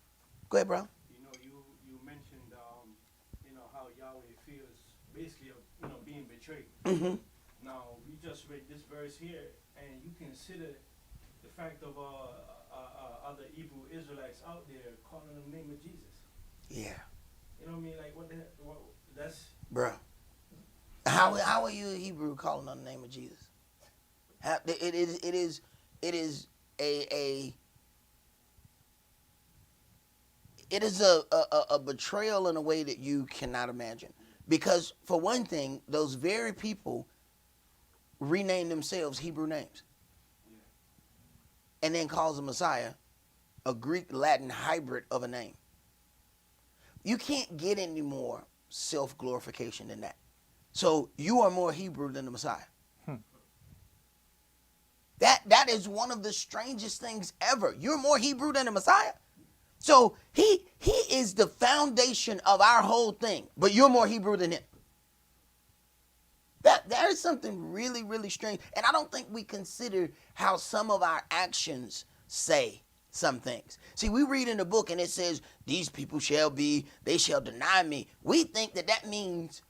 Go ahead, bro. You know, you mentioned, how Yahweh feels basically of, being betrayed. Mm-hmm. Now, we just read this verse here, and you consider the fact of other Hebrew Israelites out there calling the name of Jesus. Yeah. You know what I mean? Like, what the heck? That's... Bro. How are you a Hebrew calling on the name of Jesus? It is a betrayal in a way that you cannot imagine. Because for one thing, those very people rename themselves Hebrew names. And then calls the Messiah a Greek-Latin hybrid of a name. You can't get any more self-glorification than that. So you are more Hebrew than the Messiah. That is one of the strangest things ever. You're more Hebrew than the Messiah. So he is the foundation of our whole thing, but you're more Hebrew than him. That is something really, really strange. And I don't think we consider how some of our actions say some things. See, we read in the book and it says, these people they shall deny me. We think that means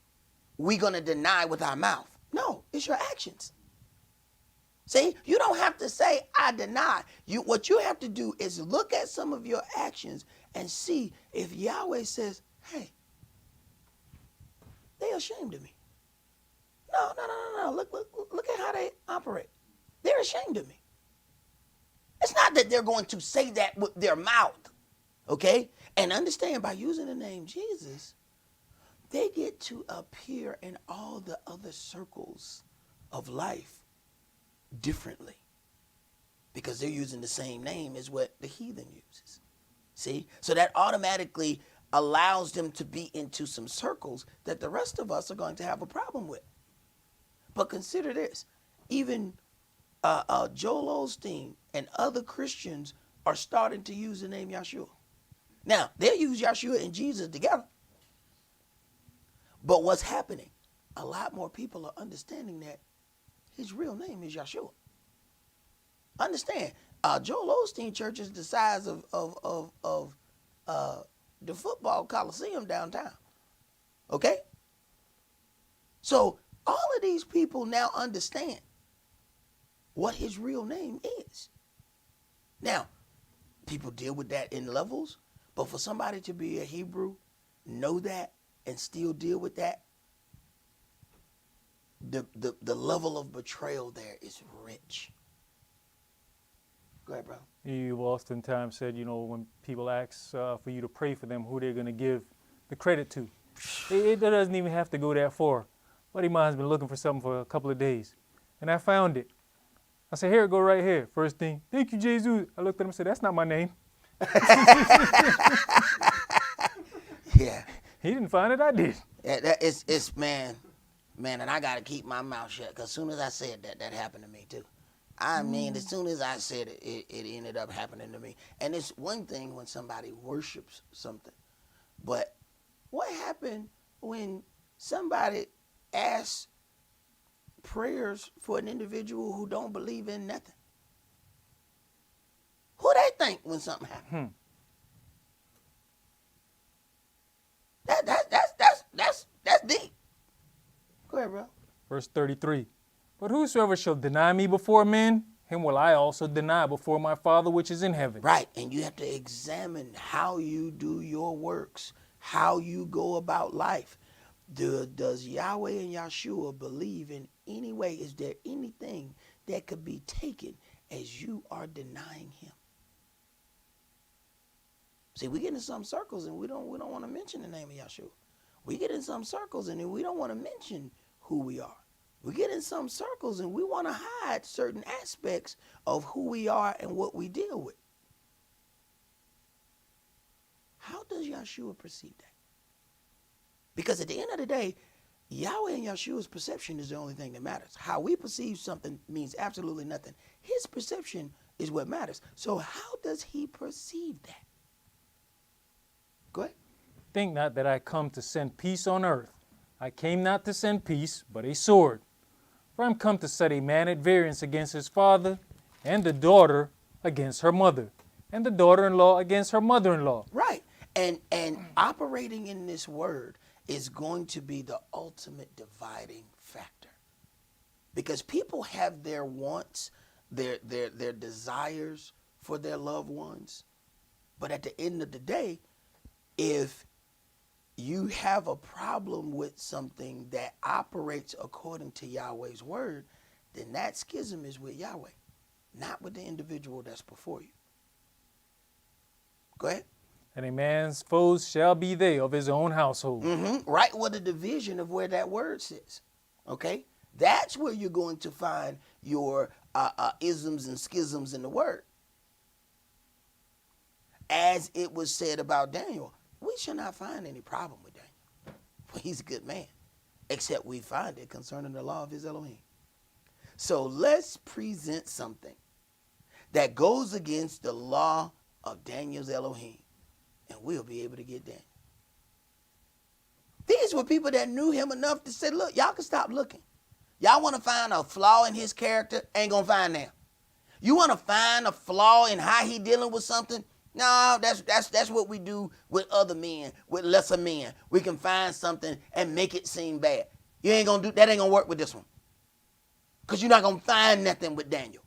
we're going to deny with our mouth. No, it's your actions. See, you don't have to say, I deny. What you have to do is look at some of your actions and see if Yahweh says, hey, they're ashamed of me. No. Look at how they operate. They're ashamed of me. It's not that they're going to say that with their mouth, okay? And understand, by using the name Jesus, they get to appear in all the other circles of life differently because they're using the same name as what the heathen uses. See? So that automatically allows them to be into some circles that the rest of us are going to have a problem with. But consider this, even Joel Osteen and other Christians are starting to use the name Yahshua. Now, they'll use Yahshua and Jesus together. But what's happening? A lot more people are understanding that his real name is Yahshua. Understand, Joel Osteen Church is the size of the football coliseum downtown. Okay? So all of these people now understand what his real name is. Now, people deal with that in levels, but for somebody to be a Hebrew, know that, and still deal with that, the level of betrayal there is rich. Go ahead, bro. You've oftentimes said, when people ask for you to pray for them, who they're going to give the credit to. It doesn't even have to go that far. Buddy of mine's been looking for something for a couple of days, and I found it. I said, here it go right here. First thing, thank you, Jesus. I looked at him and said, that's not my name. Yeah. He didn't find it, I did. Yeah, it's man, and I got to keep my mouth shut, because as soon as I said that happened to me too. I mean, as soon as I said it, it ended up happening to me. And it's one thing when somebody worships something, but what happened when somebody asks prayers for an individual who don't believe in nothing? Who they think when something happens? That's deep. Go ahead, bro. Verse 33. But whosoever shall deny me before men, him will I also deny before my Father which is in heaven. Right, and you have to examine how you do your works, how you go about life. Does Yahweh and Yahshua believe in any way? Is there anything that could be taken as you are denying him? See, we get in some circles and we don't want to mention the name of Yahshua. We get in some circles and we don't want to mention who we are. We get in some circles and we want to hide certain aspects of who we are and what we deal with. How does Yahshua perceive that? Because at the end of the day, Yahweh and Yahshua's perception is the only thing that matters. How we perceive something means absolutely nothing. His perception is what matters. So how does he perceive that? Go ahead. Think not that I come to send peace on earth. I came not to send peace, but a sword. For I am come to set a man at variance against his father, and the daughter against her mother, and the daughter-in-law against her mother-in-law. Right. And operating in this word is going to be the ultimate dividing factor. Because people have their wants, their desires for their loved ones. But at the end of the day, if you have a problem with something that operates according to Yahweh's word, then that schism is with Yahweh, not with the individual that's before you. Go ahead. And a man's foes shall be they of his own household. Right where the division of where that word sits. Okay? That's where you're going to find your isms and schisms in the word. As it was said about Daniel, we shall not find any problem with Daniel, for he's a good man, except we find it concerning the law of his Elohim. So let's present something that goes against the law of Daniel's Elohim, and we'll be able to get Daniel. These were people that knew him enough to say, look, y'all can stop looking. Y'all want to find a flaw in his character? Ain't going to find that. You want to find a flaw in how he dealing with something? No, that's what we do with other men, with lesser men. We can find something and make it seem bad. You ain't gonna do that. Ain't gonna work with this one, because you're not gonna find nothing with Daniel.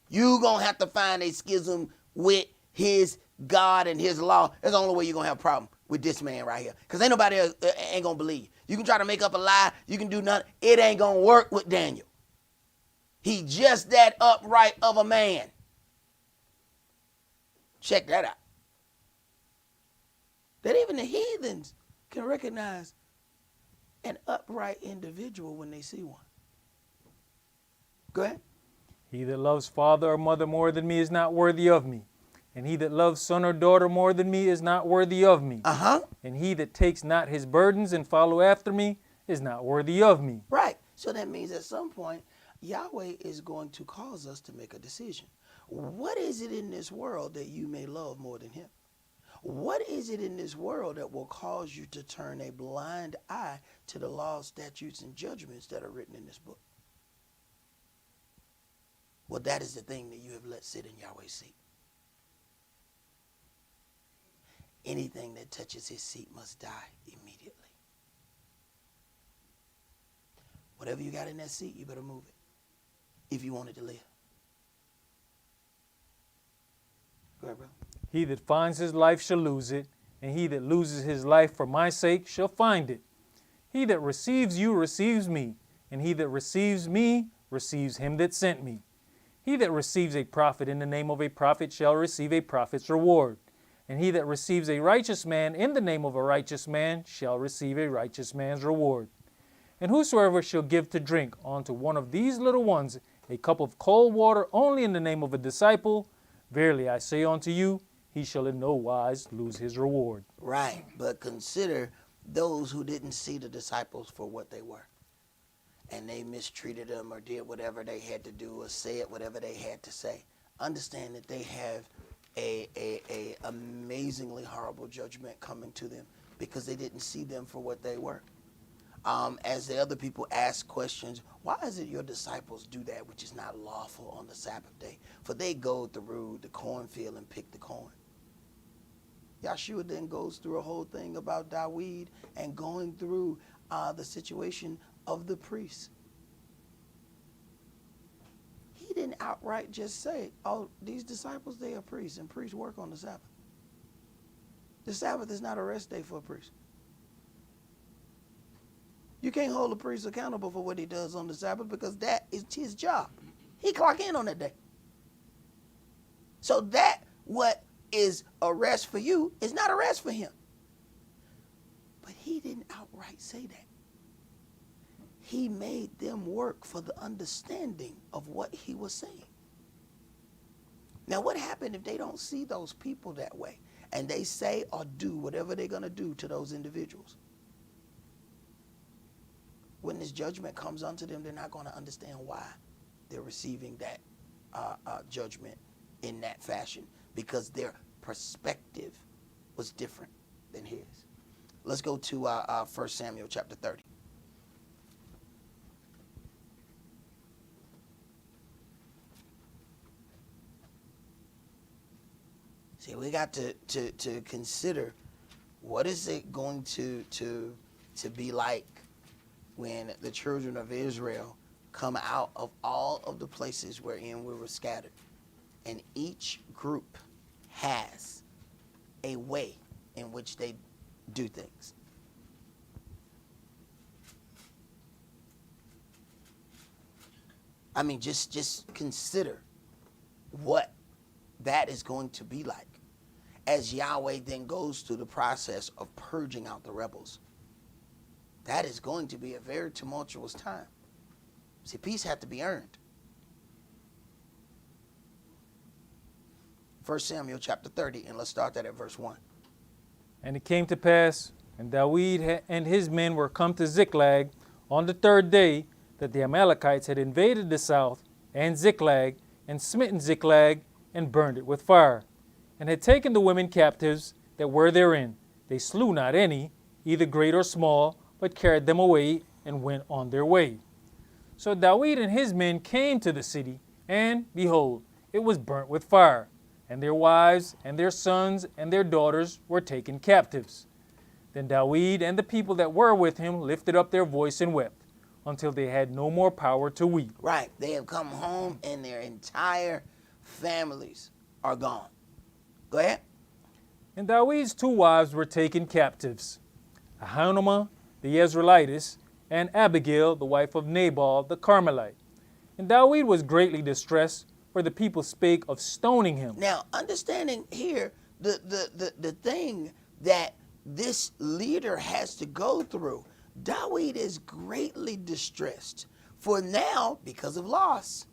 You gonna have to find a schism with his God and his law. That's the only way you're gonna have a problem with this man right here, because ain't nobody else ain't gonna believe. You can try to make up a lie. You can do nothing. It ain't gonna work with Daniel. He just that upright of a man. Check that out. That even the heathens can recognize an upright individual when they see one. Go ahead. He that loves father or mother more than me is not worthy of me. And he that loves son or daughter more than me is not worthy of me. Uh-huh. And he that takes not his burdens and follow after me is not worthy of me. Right. So that means at some point, Yahweh is going to cause us to make a decision. What is it in this world that you may love more than him? What is it in this world that will cause you to turn a blind eye to the laws, statutes, and judgments that are written in this book? Well, that is the thing that you have let sit in Yahweh's seat. Anything that touches his seat must die immediately. Whatever you got in that seat, you better move it if you want it to live. Go ahead, bro. He that finds his life shall lose it, and he that loses his life for my sake shall find it. He that receives you receives me, and he that receives me receives him that sent me. He that receives a prophet in the name of a prophet shall receive a prophet's reward. And he that receives a righteous man in the name of a righteous man shall receive a righteous man's reward. And whosoever shall give to drink unto one of these little ones a cup of cold water only in the name of a disciple, verily I say unto you, he shall in no wise lose his reward. Right, but consider those who didn't see the disciples for what they were. And they mistreated them or did whatever they had to do or said whatever they had to say. Understand that they have a amazingly horrible judgment coming to them because they didn't see them for what they were. As the other people ask questions, why is it your disciples do that which is not lawful on the Sabbath day? For they go through the cornfield and pick the corn. Yahshua then goes through a whole thing about Dawid and going through the situation of the priests. He didn't outright just say, oh, these disciples, they are priests, and priests work on the Sabbath. The Sabbath is not a rest day for a priest. You can't hold a priest accountable for what he does on the Sabbath because that is his job. He clock in on that day. So that what is a rest for you is not a rest for him. But he didn't outright say that. He made them work for the understanding of what he was saying. Now, what happened if they don't see those people that way and they say or do whatever they're going to do to those individuals? When this judgment comes unto them, they're not going to understand why they're receiving that judgment in that fashion because their perspective was different than his. Let's go to 1 Samuel chapter 30. See, we got to consider what is it going to be like when the children of Israel come out of all of the places wherein we were scattered. And each group has a way in which they do things. I mean, just consider what that is going to be like as Yahweh then goes through the process of purging out the rebels. That is going to be a very tumultuous time. See, peace had to be earned. 1 Samuel chapter 30, and let's start that at verse 1. And it came to pass, and Dawid and his men were come to Ziklag on the third day, that the Amalekites had invaded the south and Ziklag, and smitten Ziklag, and burned it with fire, and had taken the women captives that were therein. They slew not any, either great or small, but carried them away, and went on their way. So Dawid and his men came to the city, and, behold, it was burnt with fire, and their wives, and their sons, and their daughters were taken captives. Then Dawid and the people that were with him lifted up their voice and wept, until they had no more power to weep. Right. They have come home, and their entire families are gone. Go ahead. And Dawid's 2 wives were taken captives, Ahinoam the Jezreelitess, and Abigail, the wife of Nabal the Carmelite. And Dawid was greatly distressed, for the people spake of stoning him. Now, understanding here the thing that this leader has to go through, Dawid is greatly distressed. For now, because of loss,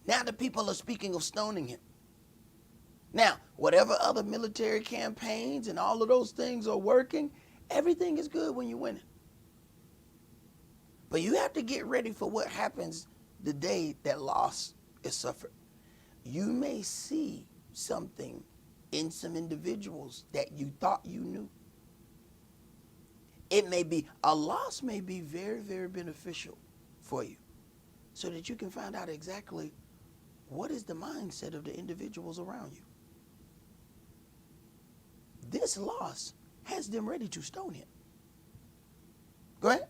now the people are speaking of stoning him. Now, whatever other military campaigns and all of those things are working, everything is good when you're winning. But you have to get ready for what happens the day that loss is suffered. You may see something in some individuals that you thought you knew. It may be, a loss may be very, very beneficial for you so that you can find out exactly what is the mindset of the individuals around you. This loss has them ready to stone him. Go ahead.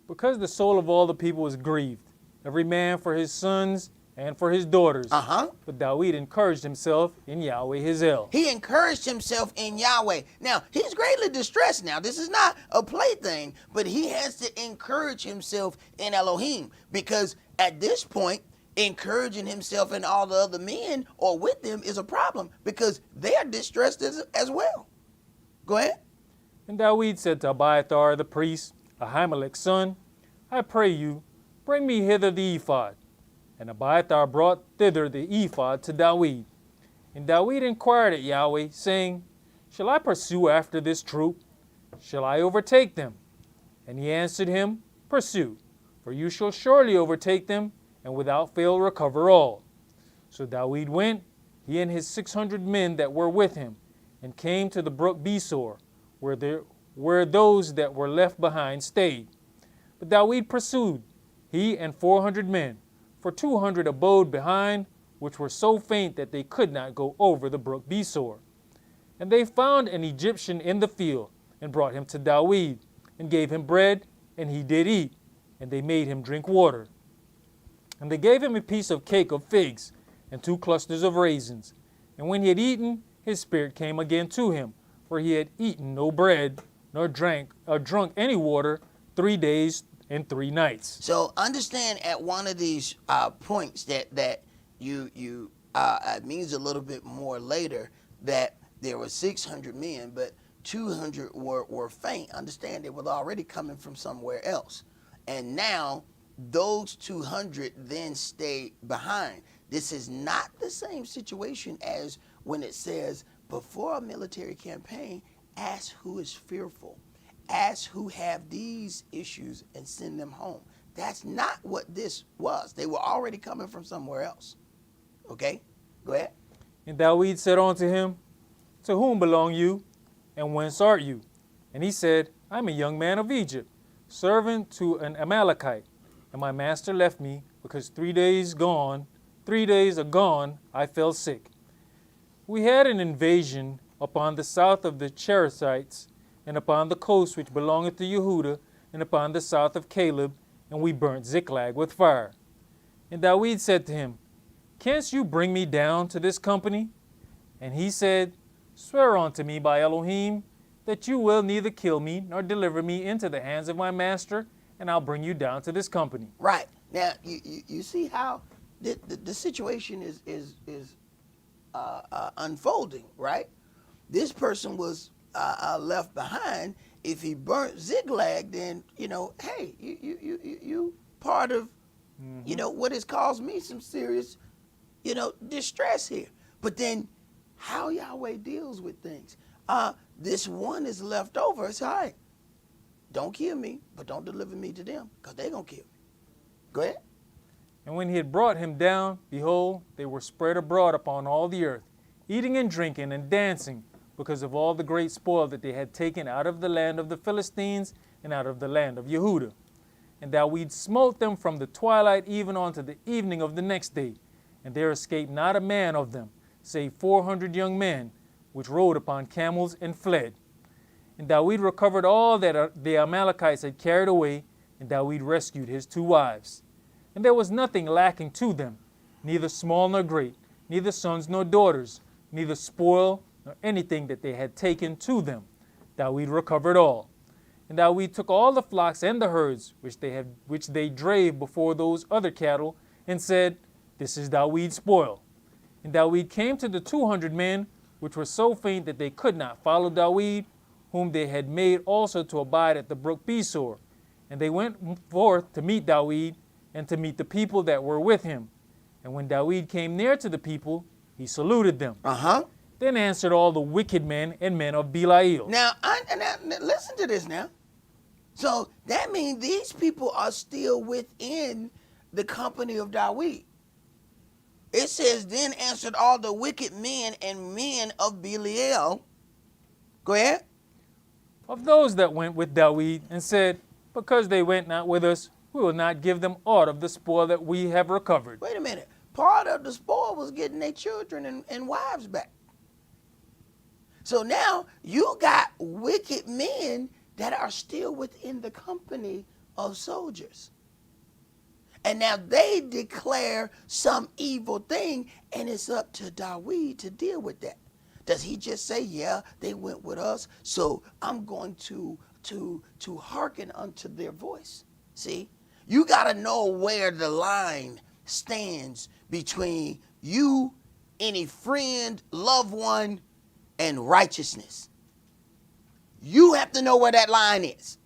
Because the soul of all the people was grieved, every man for his sons and for his daughters. But David encouraged himself in Yahweh his El. He encouraged himself in Yahweh. Now, he's greatly distressed now. This is not a plaything, but he has to encourage himself in Elohim, because at this point, encouraging himself and all the other men or with them is a problem, because they are distressed as well. Go ahead. And David said to Abiathar the priest, Ahimelech's son, I pray you, bring me hither the ephod. And Abiathar brought thither the ephod to David. And David inquired at Yahweh, saying, Shall I pursue after this troop? Shall I overtake them? And he answered him, Pursue, for you shall surely overtake them, and without fail recover all. So David went, he and his 600 men that were with him, and came to the brook Besor, where those that were left behind stayed. But David pursued, he and 400 men, for 200 abode behind, which were so faint that they could not go over the brook Besor. And they found an Egyptian in the field, and brought him to David, and gave him bread, and he did eat, and they made him drink water. And they gave him a piece of cake of figs, and 2 clusters of raisins. And when he had eaten, his spirit came again to him, for he had eaten no bread, nor drunk any water 3 days and 3 nights. So understand at one of these points that you it means a little bit more later that there were 600 men, but 200 were faint. Understand, they were already coming from somewhere else. And now those 200 then stay behind. This is not the same situation as when it says before a military campaign, ask who is fearful. Ask who have these issues and send them home. That's not what this was. They were already coming from somewhere else. Okay? Go ahead. And David said unto him, To whom belong you, and whence art you? And he said, I am a young man of Egypt, servant to an Amalekite. And my master left me, because 3 days agone, I fell sick. We had an invasion upon the south of the Cherethites, and upon the coast which belongeth to Yehudah, and upon the south of Caleb, and we burnt Ziklag with fire. And David said to him, Canst you bring me down to this company? And he said, Swear unto me by Elohim, that you will neither kill me, nor deliver me into the hands of my master, and I'll bring you down to this company. Right. Now, you see how the situation is unfolding, right? This person was left behind. If he burnt Ziklag, then, hey, you part of, what has caused me some serious, distress here. But then how Yahweh deals with things. This one is left over. It's all right. Don't kill me, but don't deliver me to them, because they're going to kill me. Go ahead. And when he had brought him down, behold, they were spread abroad upon all the earth, eating and drinking and dancing, because of all the great spoil that they had taken out of the land of the Philistines and out of the land of Yehudah. And David smote them from the twilight even unto the evening of the next day, and there escaped not a man of them, save 400 young men, which rode upon camels and fled. And David recovered all that the Amalekites had carried away, and David rescued his 2 wives. And there was nothing lacking to them, neither small nor great, neither sons nor daughters, neither spoil nor anything that they had taken to them. David recovered all. And David took all the flocks and the herds which they drave before those other cattle, and said, This is David's spoil. And David came to the 200 men, which were so faint that they could not follow David, whom they had made also to abide at the brook Besor. And they went forth to meet David, and to meet the people that were with him. And when David came near to the people, he saluted them. Then answered all the wicked men and men of Belial. Now, listen to this now. So that means these people are still within the company of David. It says, then answered all the wicked men and men of Belial. Go ahead. Of those that went with David, and said, because they went not with us, we will not give them aught of the spoil that we have recovered. Wait a minute. Part of the spoil was getting their children and wives back. So now you got wicked men that are still within the company of soldiers. And now they declare some evil thing, and it's up to David to deal with that. Does he just say, yeah, they went with us, so I'm going to hearken unto their voice? See, you got to know where the line stands between you, any friend, loved one, and righteousness. You have to know where that line is.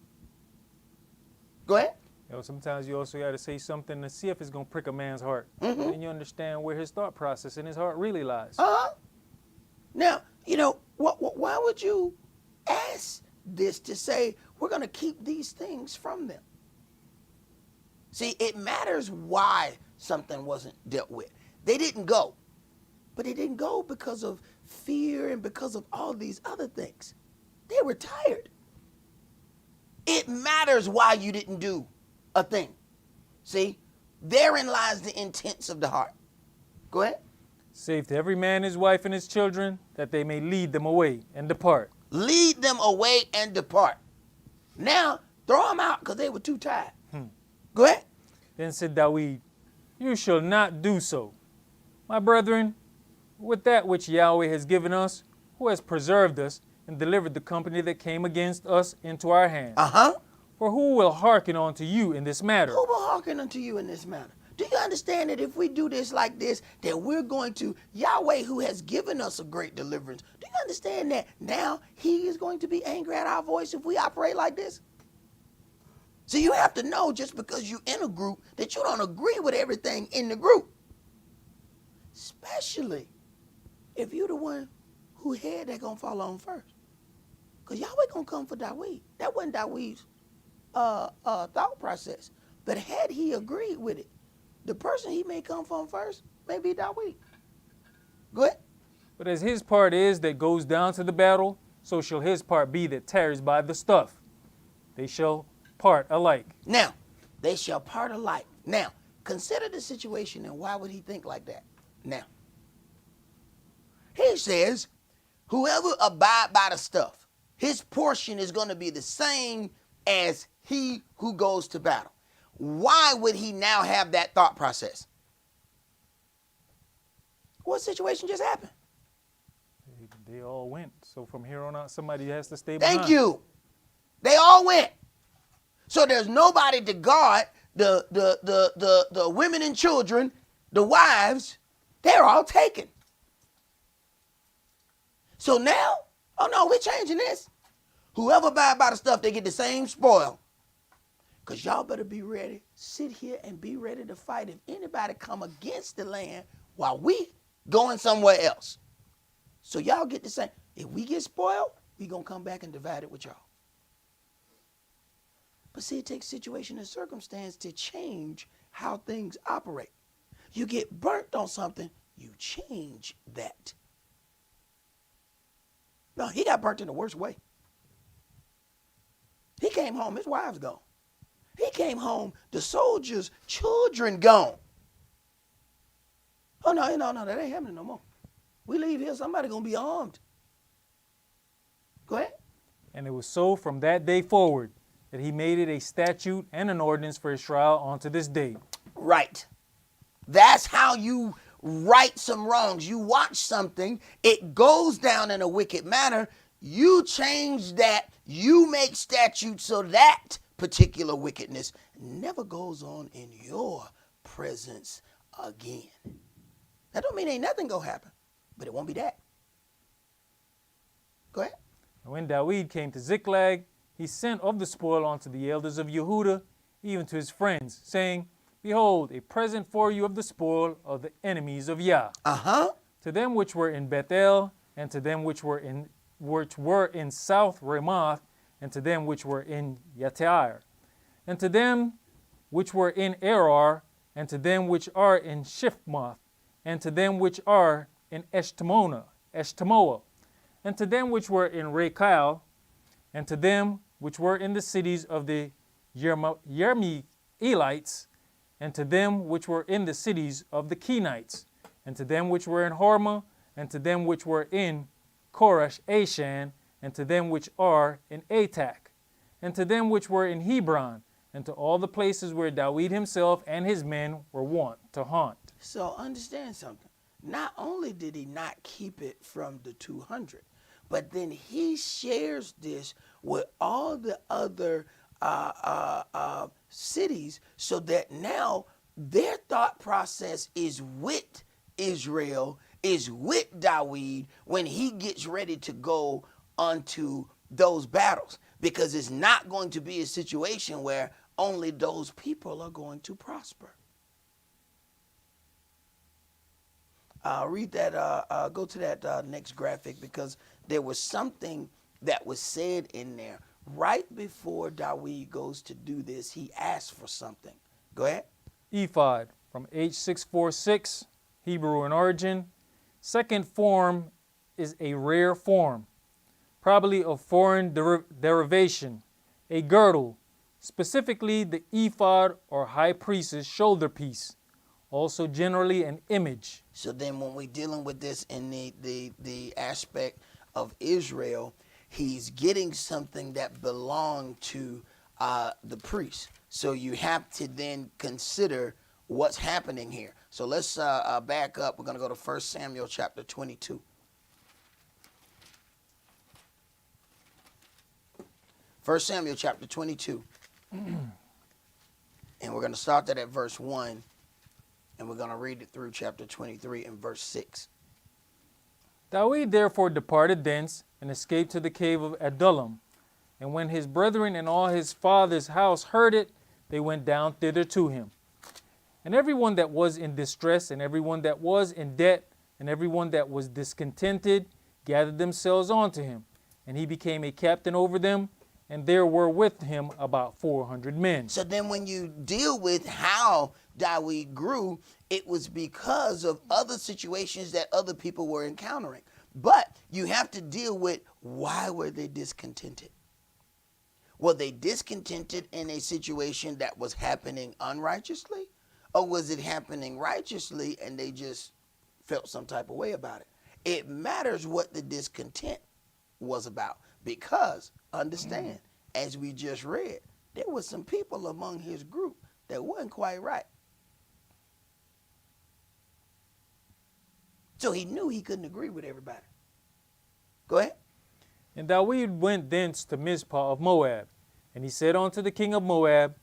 Go ahead. You know, sometimes you also got to say something to see if it's going to prick a man's heart. Then you understand where his thought process in his heart really lies. Now, you know, why would you ask this to say, we're going to keep these things from them? See, it matters why something wasn't dealt with. They didn't go. But they didn't go because of fear and because of all these other things. They were tired. It matters why you didn't do a thing. See, therein lies the intents of the heart. Go ahead. Save to every man his wife and his children, that they may lead them away and depart. Lead them away and depart. Now, throw them out because they were too tired. Go ahead. Then said David, you shall not do so. My brethren, with that which Yahweh has given us, who has preserved us and delivered the company that came against us into our hand. For who will hearken unto you in this matter? Who will hearken unto you in this matter? Do you understand that if we do this like this, that we're going to, Yahweh who has given us a great deliverance, do you understand that now he is going to be angry at our voice if we operate like this? So you have to know, just because you're in a group, that you don't agree with everything in the group. Especially if you're the one who head that gonna fall on first. Because Yahweh gonna come for David. That wasn't David's thought process. But had he agreed with it, the person he may come from first may be David. Go ahead. But as his part is that goes down to the battle, so shall his part be that tarries by the stuff. They shall part alike. Now, they shall part alike. Now, consider the situation, and why would he think like that? Now, he says, whoever abide by the stuff, his portion is going to be the same as he who goes to battle. Why would he now have that thought process? What situation just happened? They all went. So from here on out, somebody has to stay behind. Thank you. They all went. So there's nobody to guard the women and children, the wives. They're all taken. So now, oh no, we're changing this. Whoever buy by the stuff, they get the same spoil. Because y'all better be ready. Sit here and be ready to fight if anybody come against the land while we going somewhere else. So y'all get the same. If we get spoiled, we going to come back and divide it with y'all. But see, it takes situation and circumstance to change how things operate. You get burnt on something, you change that. No, he got burnt in the worst way. He came home, his wife's gone. He came home, the soldiers' children gone. Oh, no, that ain't happening no more. We leave here, somebody going to be armed. Go ahead. And it was so from that day forward that he made it a statute and an ordinance for his trial unto this day. Right. That's how you right some wrongs. You watch something, it goes down in a wicked manner, you change that, you make statutes so that particular wickedness never goes on in your presence again. That don't mean ain't nothing gonna happen, but it won't be that. Go ahead. And when David came to Ziklag, he sent of the spoil unto the elders of Yehudah, even to his friends, saying, Behold, a present for you of the spoil of the enemies of Yah. To to them which were in Bethel, and to them which were in South Ramoth, and to them which were in Yatir, and to them which were in Arar, and to them which are in Shiphmoth, and to them which are in Eshtemoa, and to them which were in Rechal, and to them which were in the cities of the Yermielites, and to them which were in the cities of the Kenites, and to them which were in Hormah, and to them which were in Koresh Ashan, and to them which are in Atac, and to them which were in Hebron, and to all the places where David himself and his men were wont to haunt. So understand something. Not only did he not keep it from the 200, but then he shares this with all the other cities, so that now their thought process is with Israel, is with David when he gets ready to go onto those battles, because it's not going to be a situation where only those people are going to prosper. Read that, go to that next graphic, because there was something that was said in there. Right before David goes to do this, he asks for something. Go ahead. Ephod from H646, Hebrew in origin. Second form is a rare form, probably of foreign derivation, a girdle, specifically the ephod or high priest's shoulder piece, also generally an image. So then when we're dealing with this in the aspect of Israel, he's getting something that belonged to the priest. So you have to then consider what's happening here. So let's back up. We're going to go to 1 Samuel chapter 22. 1 Samuel chapter 22. And we're going to start that at verse 1. And we're going to read it through chapter 23 and verse 6. David therefore departed thence and escaped to the cave of Adullam. And when his brethren and all his father's house heard it, they went down thither to him. And everyone that was in distress, and everyone that was in debt, and everyone that was discontented, gathered themselves unto him. And he became a captain over them, and there were with him about 400 men. So then when you deal with how David grew, it was because of other situations that other people were encountering. But you have to deal with, why were they discontented? Were they discontented in a situation that was happening unrighteously? Or was it happening righteously and they just felt some type of way about it? It matters what the discontent was about, because, understand, as we just read, there were some people among his group that wasn't quite right. So he knew he couldn't agree with everybody. Go ahead. And David went thence to Mizpah of Moab. And he said unto the king of Moab,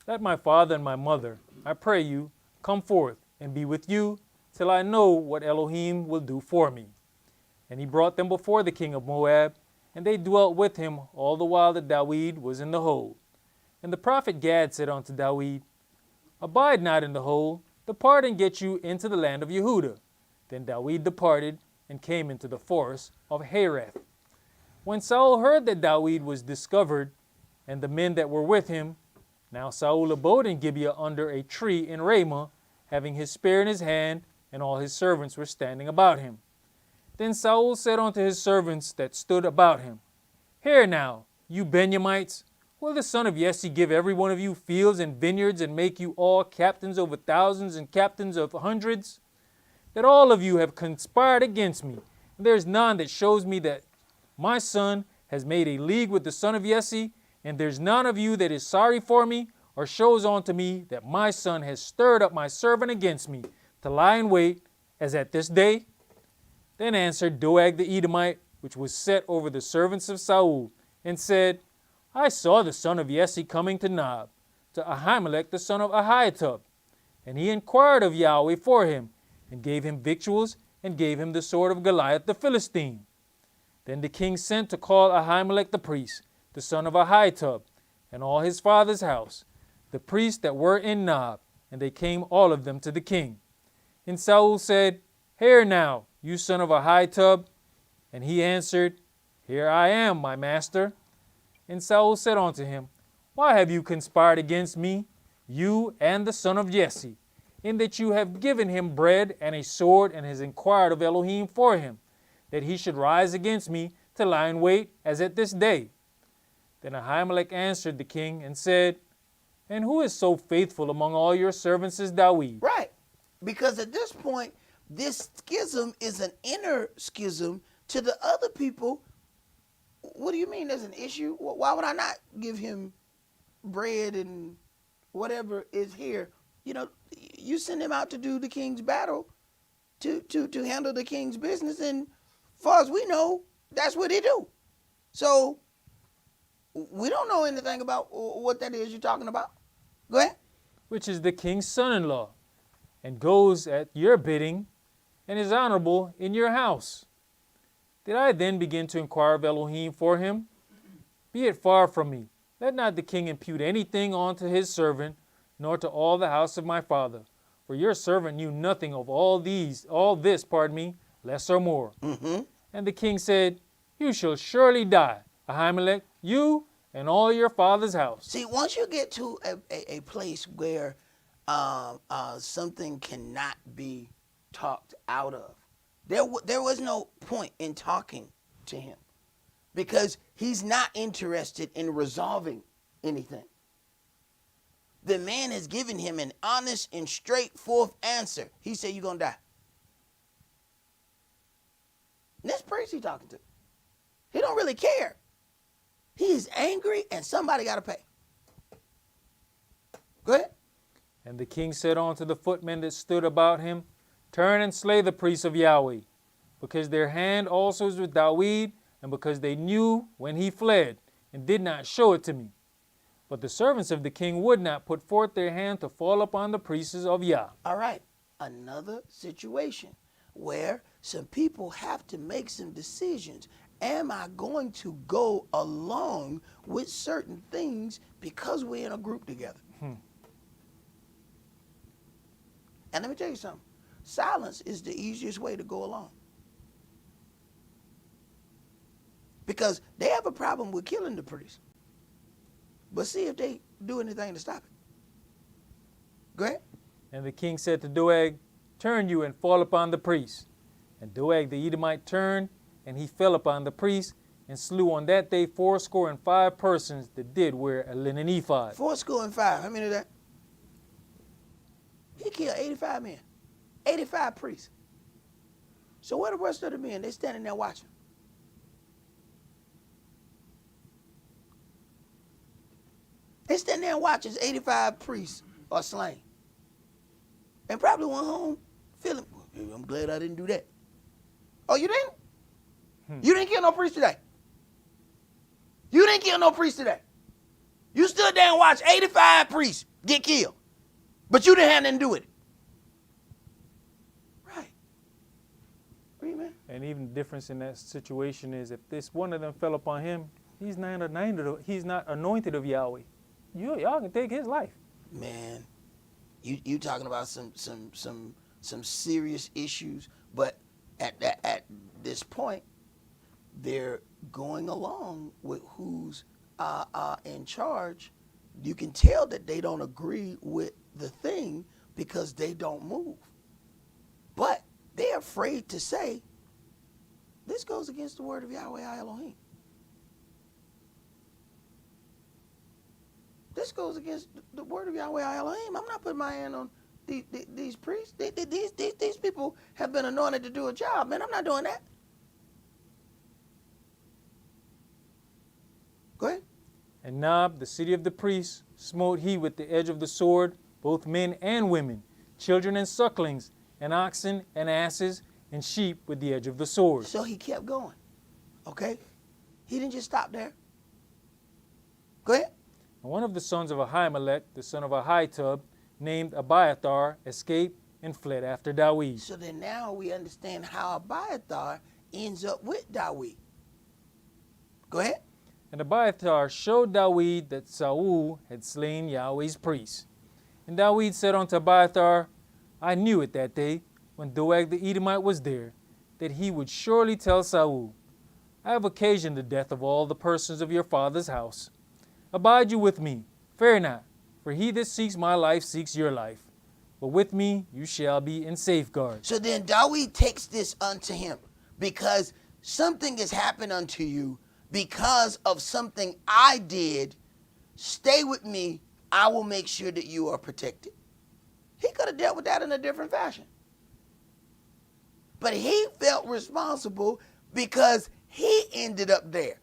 Let my father and my mother, I pray you, come forth and be with you, till I know what Elohim will do for me. And he brought them before the king of Moab, and they dwelt with him all the while that David was in the hold. And the prophet Gad said unto David, Abide not in the hold, depart and get you into the land of Yehudah. Then David departed and came into the forest of Hereth. When Saul heard that David was discovered, and the men that were with him, now Saul abode in Gibeon under a tree in Ramah, having his spear in his hand, and all his servants were standing about him. Then Saul said unto his servants that stood about him, Hear now, you Benjamites, will the son of Jesse give every one of you fields and vineyards, and make you all captains over thousands and captains of hundreds? That all of you have conspired against me, and there is none that shows me that my son has made a league with the son of Jesse, and there's none of you that is sorry for me, or shows unto me that my son has stirred up my servant against me, to lie in wait, as at this day? Then answered Doeg the Edomite, which was set over the servants of Saul, and said, I saw the son of Jesse coming to Nob, to Ahimelech the son of Ahitub. And he inquired of Yahweh for him, and gave him victuals, and gave him the sword of Goliath the Philistine. Then the king sent to call Ahimelech the priest, the son of Ahitub, and all his father's house, the priests that were in Nob, and they came all of them to the king. And Saul said, Hear now, you son of Ahitub? And he answered, Here I am, my master. And Saul said unto him, Why have you conspired against me, you and the son of Jesse, in that you have given him bread and a sword, and has inquired of Elohim for him, that he should rise against me to lie in wait, as at this day? Then Ahimelech answered the king and said, And who is so faithful among all your servants as Dawid? Right. Because at this point, this schism is an inner schism to the other people. What do you mean there's an issue? Why would I not give him bread and whatever is here? You know, you send him out to do the king's battle, to handle the king's business, and far as we know, that's what they do. So we don't know anything about what that is you're talking about. Go ahead. Which is the king's son-in-law, and goes at your bidding, and is honorable in your house. Did I then begin to inquire of Elohim for him? Be it far from me. Let not the king impute anything unto his servant, nor to all the house of my father. For your servant knew nothing of all this, less or more. Mm-hmm. And the king said, You shall surely die, Ahimelech, you and all your father's house. See, once you get to a place where something cannot be talked out of, there was no point in talking to him, because he's not interested in resolving anything. The man has given him an honest and straightforward answer. He said, You're going to die. And this priest he's talking to, he don't really care. He is angry, and somebody got to pay. Go ahead. And the king said unto the footmen that stood about him, Turn and slay the priests of Yahweh, because their hand also is with Dawid, and because they knew when he fled, and did not show it to me. But the servants of the king would not put forth their hand to fall upon the priests of Yah. All right. Another situation where some people have to make some decisions. Am I going to go along with certain things because we're in a group together? And let me tell you something. Silence is the easiest way to go along. Because they have a problem with killing the priest. But see if they do anything to stop it. Go ahead. And the king said to Doeg, Turn you and fall upon the priest. And Doeg the Edomite turned, and he fell upon the priest, and slew on that day 75 persons that did wear a linen ephod. 75. How many of that? He killed 85 men. 85 priests. So where the rest of the men? They standing there watching. They standing there watching 85 priests are slain. And probably went home feeling, I'm glad I didn't do that. Oh, you didn't? You didn't kill no priest today. You didn't kill no priest today. You stood there and watched 85 priests get killed. But you didn't have nothing to do with it. Right. Amen. And even the difference in that situation is if this one of them fell upon him, he's not anointed of Yahweh. Y'all can take his life. Man, you talking about some serious issues, but at this point, they're going along with who's in charge. You can tell that they don't agree with the thing because they don't move. But they're afraid to say, this goes against the word of Yahweh Elohim. This goes against the word of Yahweh Elohim. I'm not putting my hand on these priests. These people have been anointed to do a job. Man, I'm not doing that. Go ahead. And Nob, the city of the priests, smote he with the edge of the sword, both men and women, children and sucklings, and oxen and asses, and sheep with the edge of the sword. So he kept going. Okay? He didn't just stop there. Go ahead. And one of the sons of Ahimelech, the son of Ahitub, named Abiathar, escaped and fled after Dawid. So then now we understand how Abiathar ends up with Dawid. Go ahead. And Abiathar showed Dawid that Saul had slain Yahweh's priests. And Dawid said unto Abiathar, I knew it that day, when Doeg the Edomite was there, that he would surely tell Saul, I have occasioned the death of all the persons of your father's house. Abide you with me, fear not, for he that seeks my life seeks your life. But with me you shall be in safeguard. So then David takes this unto him, because something has happened unto you because of something I did. Stay with me. I will make sure that you are protected. He could have dealt with that in a different fashion. But he felt responsible because he ended up there.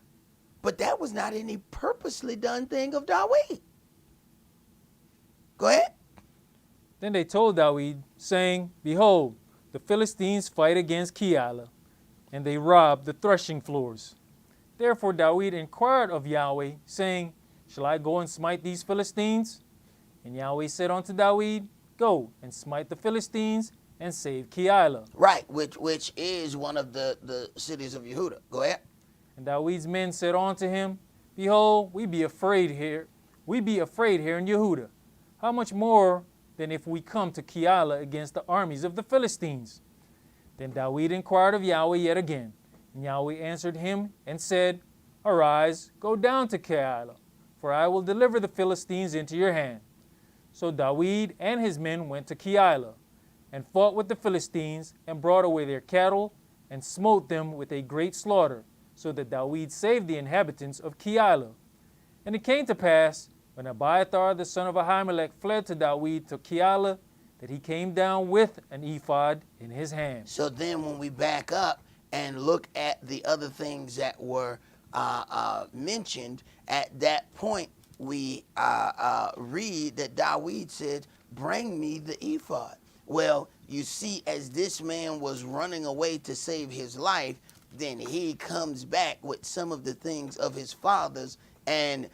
But that was not any purposely done thing of David. Go ahead. Then they told David, saying, Behold, the Philistines fight against Keilah, and they rob the threshing floors. Therefore David inquired of Yahweh, saying, Shall I go and smite these Philistines? And Yahweh said unto David, Go and smite the Philistines and save Keilah. Right, which is one of the cities of Yehuda. Go ahead. And David's men said unto him, Behold, we be afraid here in Yehuda. How much more than if we come to Keilah against the armies of the Philistines? Then David inquired of Yahweh yet again. And Yahweh answered him and said, Arise, go down to Keilah, for I will deliver the Philistines into your hand. So David and his men went to Keilah, and fought with the Philistines, and brought away their cattle, and smote them with a great slaughter, so that David saved the inhabitants of Keilah. And it came to pass, when Abiathar the son of Ahimelech fled to David to Keilah, that he came down with an ephod in his hand. So then when we back up and look at the other things that were mentioned, at that point we read that David said, bring me the ephod. Well, you see, as this man was running away to save his life, then he comes back with some of the things of his fathers and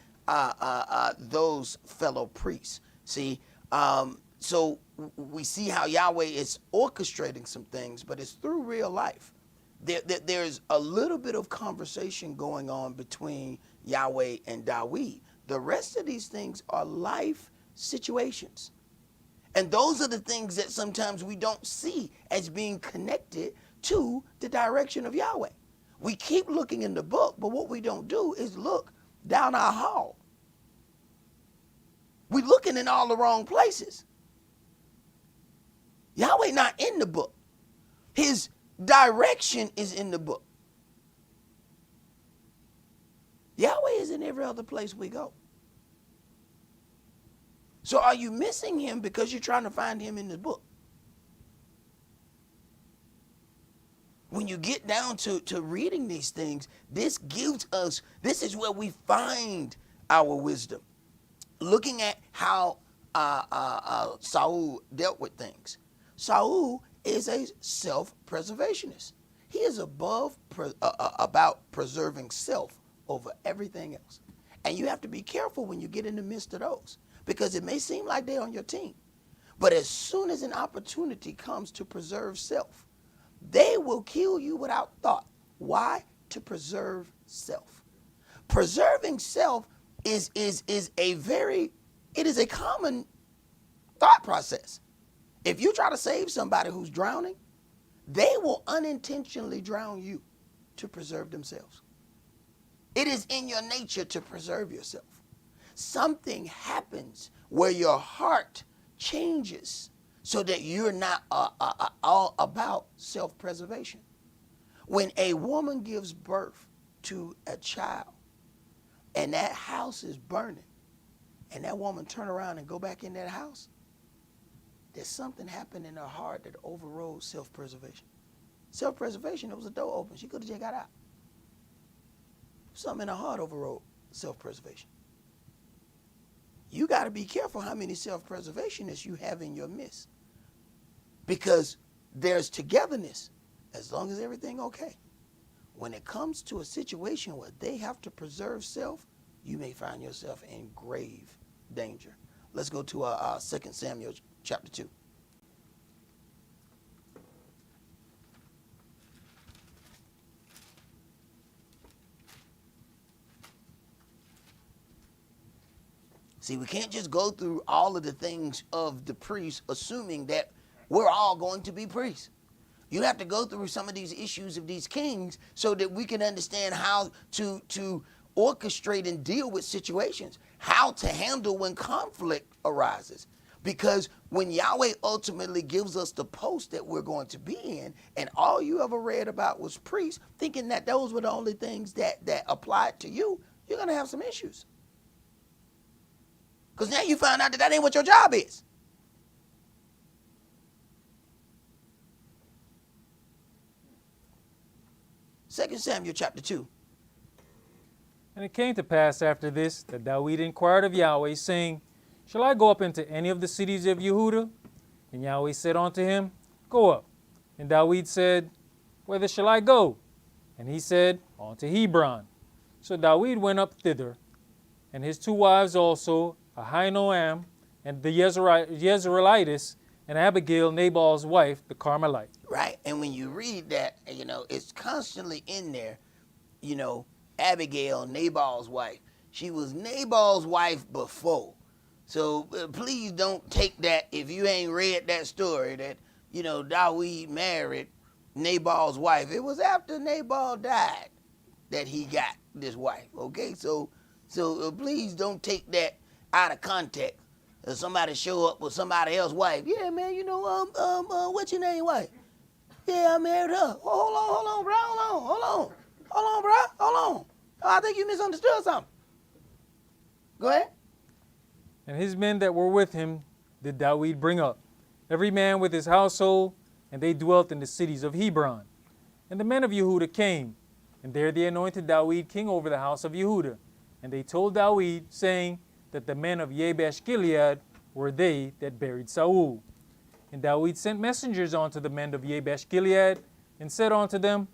those fellow priests. See, so we see how Yahweh is orchestrating some things, but it's through real life. There's a little bit of conversation going on between Yahweh and David. The rest of these things are life situations. And those are the things that sometimes we don't see as being connected to the direction of Yahweh. We keep looking in the book, but what we don't do is look down our hall. We're looking in all the wrong places. Yahweh not in the book. His direction is in the book. Yahweh is in every other place we go. So are you missing him because you're trying to find him in the book? When you get down to reading these things, this gives us, this is where we find our wisdom. Looking at how Saul dealt with things. Saul is a self-preservationist. He is about preserving self over everything else. And you have to be careful when you get in the midst of those, because it may seem like they're on your team. But as soon as an opportunity comes to preserve self, they will kill you without thought. Why? To preserve self. Preserving self is a common thought process. If you try to save somebody who's drowning, they will unintentionally drown you to preserve themselves. It is in your nature to preserve yourself. Something happens where your heart changes so that you're not all about self-preservation. When a woman gives birth to a child and that house is burning and that woman turn around and go back in that house, there's something happened in her heart that overrode self-preservation. Self-preservation, there was a door open. She could have just got out. Something in her heart overrode self-preservation. You got to be careful how many self-preservationists you have in your midst, because there's togetherness as long as everything okay. When it comes to a situation where they have to preserve self, you may find yourself in grave danger. Let's go to 2 Samuel chapter 2. See, we can't just go through all of the things of the priests assuming that we're all going to be priests. You have to go through some of these issues of these kings so that we can understand how to orchestrate and deal with situations, how to handle when conflict arises. Because when Yahweh ultimately gives us the post that we're going to be in, and all you ever read about was priests, thinking that those were the only things that applied to you, you're going to have some issues. Because now you find out that ain't what your job is. Second Samuel chapter 2. And it came to pass after this that David inquired of Yahweh, saying, Shall I go up into any of the cities of Yehuda? And Yahweh said unto him, Go up. And David said, Whither shall I go? And he said, Unto Hebron. So David went up thither, and his 2 wives also, Ahinoam, and the Jezreelitess, and Abigail, Nabal's wife, the Carmelite. Right, and when you read that, it's constantly in there, Abigail, Nabal's wife. She was Nabal's wife before. So please don't take that, if you ain't read that story, that, David married Nabal's wife. It was after Nabal died that he got this wife, okay? So please don't take that out of context. If somebody show up with somebody else's wife, yeah, man, what's your name, wife? Yeah, I married her. Oh, hold on, bro, hold on, bro, hold on. Oh, I think you misunderstood something. Go ahead. And his men that were with him did David bring up, every man with his household, and they dwelt in the cities of Hebron. And the men of Yehuda came, and there they anointed David king over the house of Yehuda. And they told David, saying that the men of Jabesh Gilead were they that buried Saul. And David sent messengers unto the men of Jabesh Gilead, and said unto them,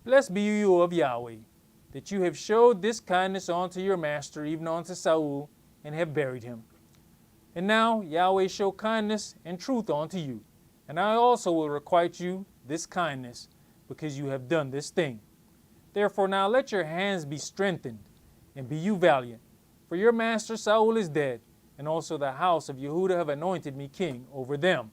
Blessed be you of Yahweh, that you have showed this kindness unto your master, even unto Saul, and have buried him. And now Yahweh show kindness and truth unto you, and I also will requite you this kindness, because you have done this thing. Therefore now let your hands be strengthened, and be you valiant, for your master Saul is dead, and also the house of Yehuda have anointed me king over them.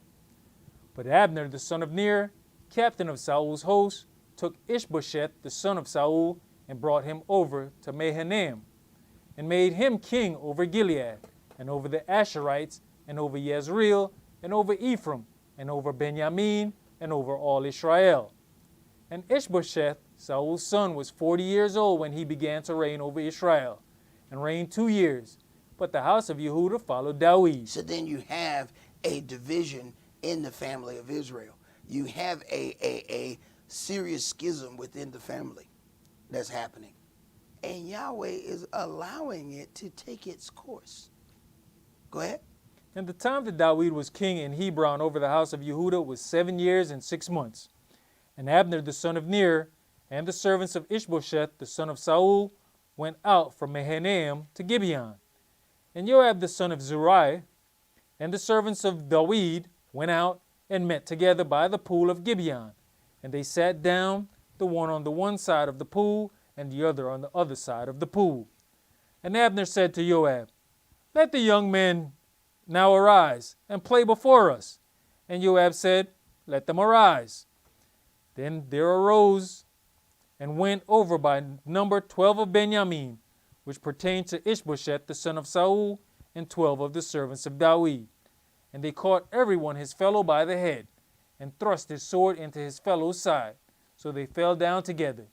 But Abner the son of Ner, captain of Saul's host, took Ishbosheth the son of Saul, and brought him over to Mahanaim, and made him king over Gilead, and over the Asherites, and over Jezreel, and over Ephraim, and over Benjamin, and over all Israel. And Ishbosheth, Saul's son, was 40 years old when he began to reign over Israel, and reigned 2 years. But the house of Yehuda followed David. So then you have a division in the family of Israel. You have a serious schism within the family that's happening. And Yahweh is allowing it to take its course. Go ahead. And the time that David was king in Hebron over the house of Yehuda was 7 years and 6 months. And Abner the son of Ner, and the servants of Ishbosheth the son of Saul, went out from Mahanaim to Gibeon. And Joab the son of Zeruiah, and the servants of David, went out and met together by the pool of Gibeon. And they sat down, the one on the one side of the pool, and the other on the other side of the pool. And Abner said to Joab, Let the young men now arise, and play before us. And Joab said, Let them arise. Then there arose and went over by number 12 of Benjamin, which pertained to Ishbosheth the son of Saul, and 12 of the servants of David. And they caught everyone his fellow by the head, and thrust his sword into his fellow's side. So they fell down together.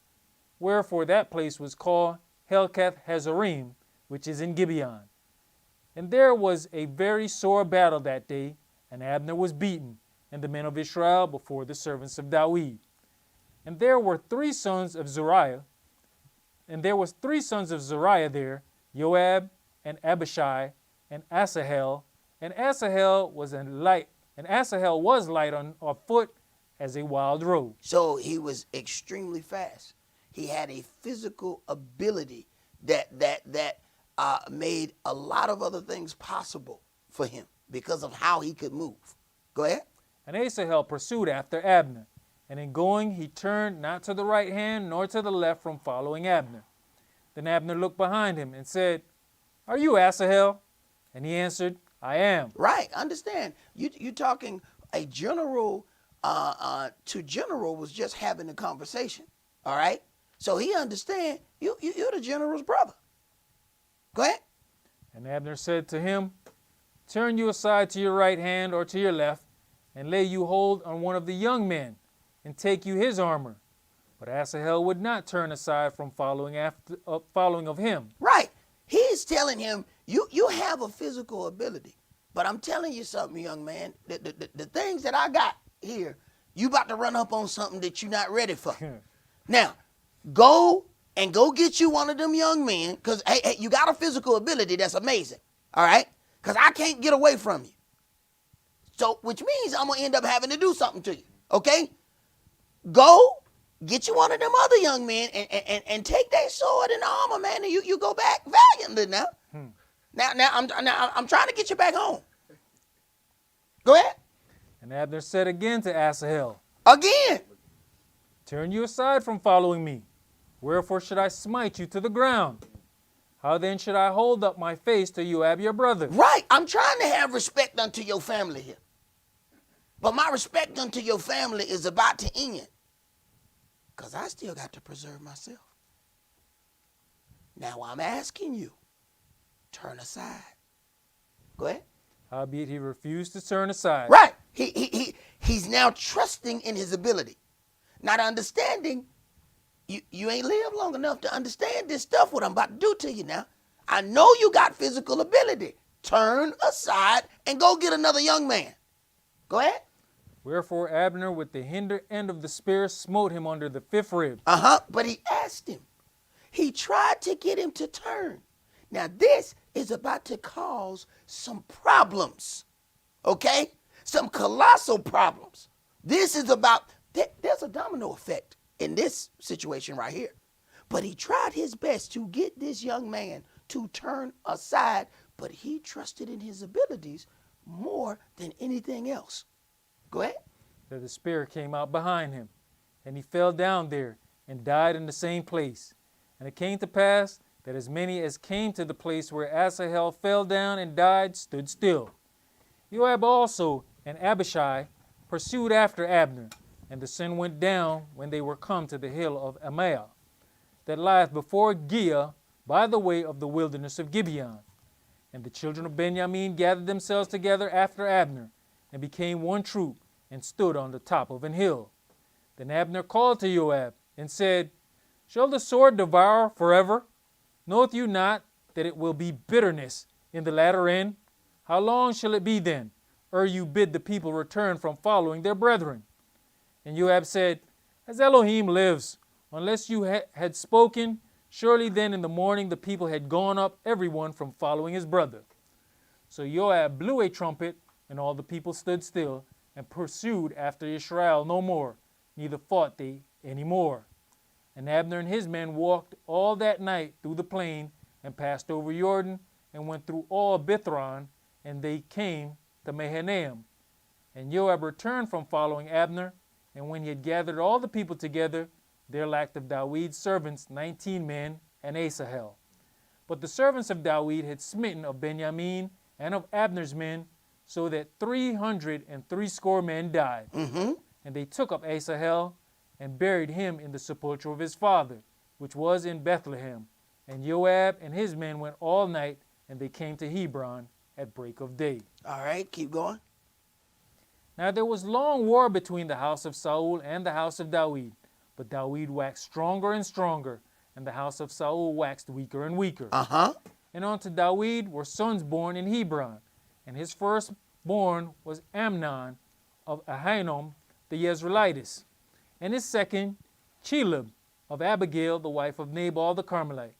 Wherefore that place was called Helkath Hazarim, which is in Gibeon. And there was a very sore battle that day, and Abner was beaten, and the men of Israel before the servants of David. And there were 3 sons of Zeruiah, and there was 3 sons of Zeruiah there, Joab, and Abishai, and Asahel. And Asahel was light on foot as a wild roe. So he was extremely fast. He had a physical ability that made a lot of other things possible for him because of how he could move. Go ahead. And Asahel pursued after Abner, and in going he turned not to the right hand nor to the left from following Abner. Then Abner looked behind him and said, Are you Asahel? And he answered, I am. Right, understand. You're talking a general to general was just having a conversation. All right. So he understand you're the general's brother. Go ahead. And Abner said to him, turn you aside to your right hand or to your left, and lay you hold on one of the young men, and take you his armor. But Asahel would not turn aside from following of him. Right. He's telling him, you have a physical ability, but I'm telling you something, young man. The things that I got here, you about to run up on something that you're not ready for. Now, go get you one of them young men, because hey, you got a physical ability that's amazing. All right? Because I can't get away from you. So, which means I'm going to end up having to do something to you. Okay? Go get you one of them other young men and take that sword and armor, man, and you go back valiantly now. Now I'm trying to get you back home. Go ahead. And Abner said again to Asahel, Again. turn you aside from following me. Wherefore should I smite you to the ground? How then should I hold up my face to Joab your brother? Right. I'm trying to have respect unto your family here. But my respect unto your family is about to end. Because I still got to preserve myself. Now I'm asking you, turn aside. Go ahead. Howbeit he refused to turn aside. Right. He's now trusting in his ability. Not understanding, you ain't lived long enough to understand this stuff, what I'm about to do to you now. I know you got physical ability. Turn aside and go get another young man. Go ahead. Wherefore Abner with the hinder end of the spear smote him under the fifth rib. But he asked him. He tried to get him to turn. Now this is about to cause some problems. Okay? Some colossal problems. This is about, there's a domino effect in this situation right here. But he tried his best to get this young man to turn aside, but he trusted in his abilities more than anything else. Go ahead. That the spear came out behind him, and he fell down there and died in the same place. And it came to pass that as many as came to the place where Asahel fell down and died stood still. Joab also and Abishai pursued after Abner, and the sun went down when they were come to the hill of Amah, that lieth before Giah by the way of the wilderness of Gibeon. And the children of Benjamin gathered themselves together after Abner, and became one troop, and stood on the top of an hill. Then Abner called to Joab, and said, Shall the sword devour forever? Knoweth you not that it will be bitterness in the latter end? How long shall it be then, ere you bid the people return from following their brethren? And Joab said, As Elohim lives, unless you had spoken, surely then in the morning the people had gone up every one from following his brother. So Joab blew a trumpet, and all the people stood still, and pursued after Israel no more, neither fought they any more. And Abner and his men walked all that night through the plain, and passed over Jordan, and went through all Bithron, and they came to Mahanaim. And Joab returned from following Abner, and when he had gathered all the people together, there lacked of David's servants 19 men, and Asahel. But the servants of David had smitten of Benjamin and of Abner's men, so that 360 men died. And they took up Asahel, and buried him in the sepulchre of his father, which was in Bethlehem. And Joab and his men went all night, and they came to Hebron at break of day. All right, keep going. Now there was long war between the house of Saul and the house of David, but David waxed stronger and stronger, and the house of Saul waxed weaker and weaker. And unto David were sons born in Hebron, and his firstborn was Amnon of Ahinoam the Jezreelitess, and his second Chelub of Abigail the wife of Nabal the Carmelite,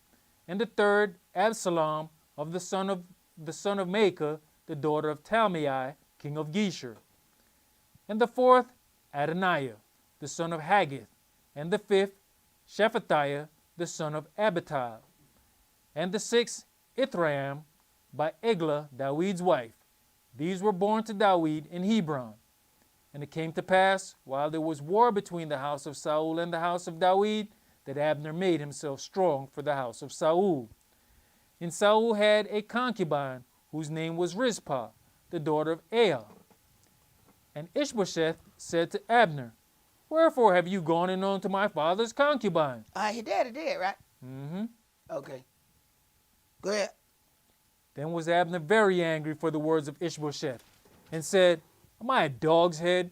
and the third Absalom of the son of Maacah, the daughter of Talmai, king of Geshur, and the fourth Adonijah, the son of Haggith, and the fifth Shephatiah, the son of Abital, and the sixth Ithraim by Eglah, David's wife. These were born to David in Hebron. And it came to pass, while there was war between the house of Saul and the house of David, that Abner made himself strong for the house of Saul. And Saul had a concubine, whose name was Rizpah, the daughter of Aiah. And Ishbosheth said to Abner, Wherefore have you gone in unto my father's concubine? Your daddy dead, right? Mm-hmm. Okay. Go ahead. Then was Abner very angry for the words of Ishbosheth, and said, Am I a dog's head,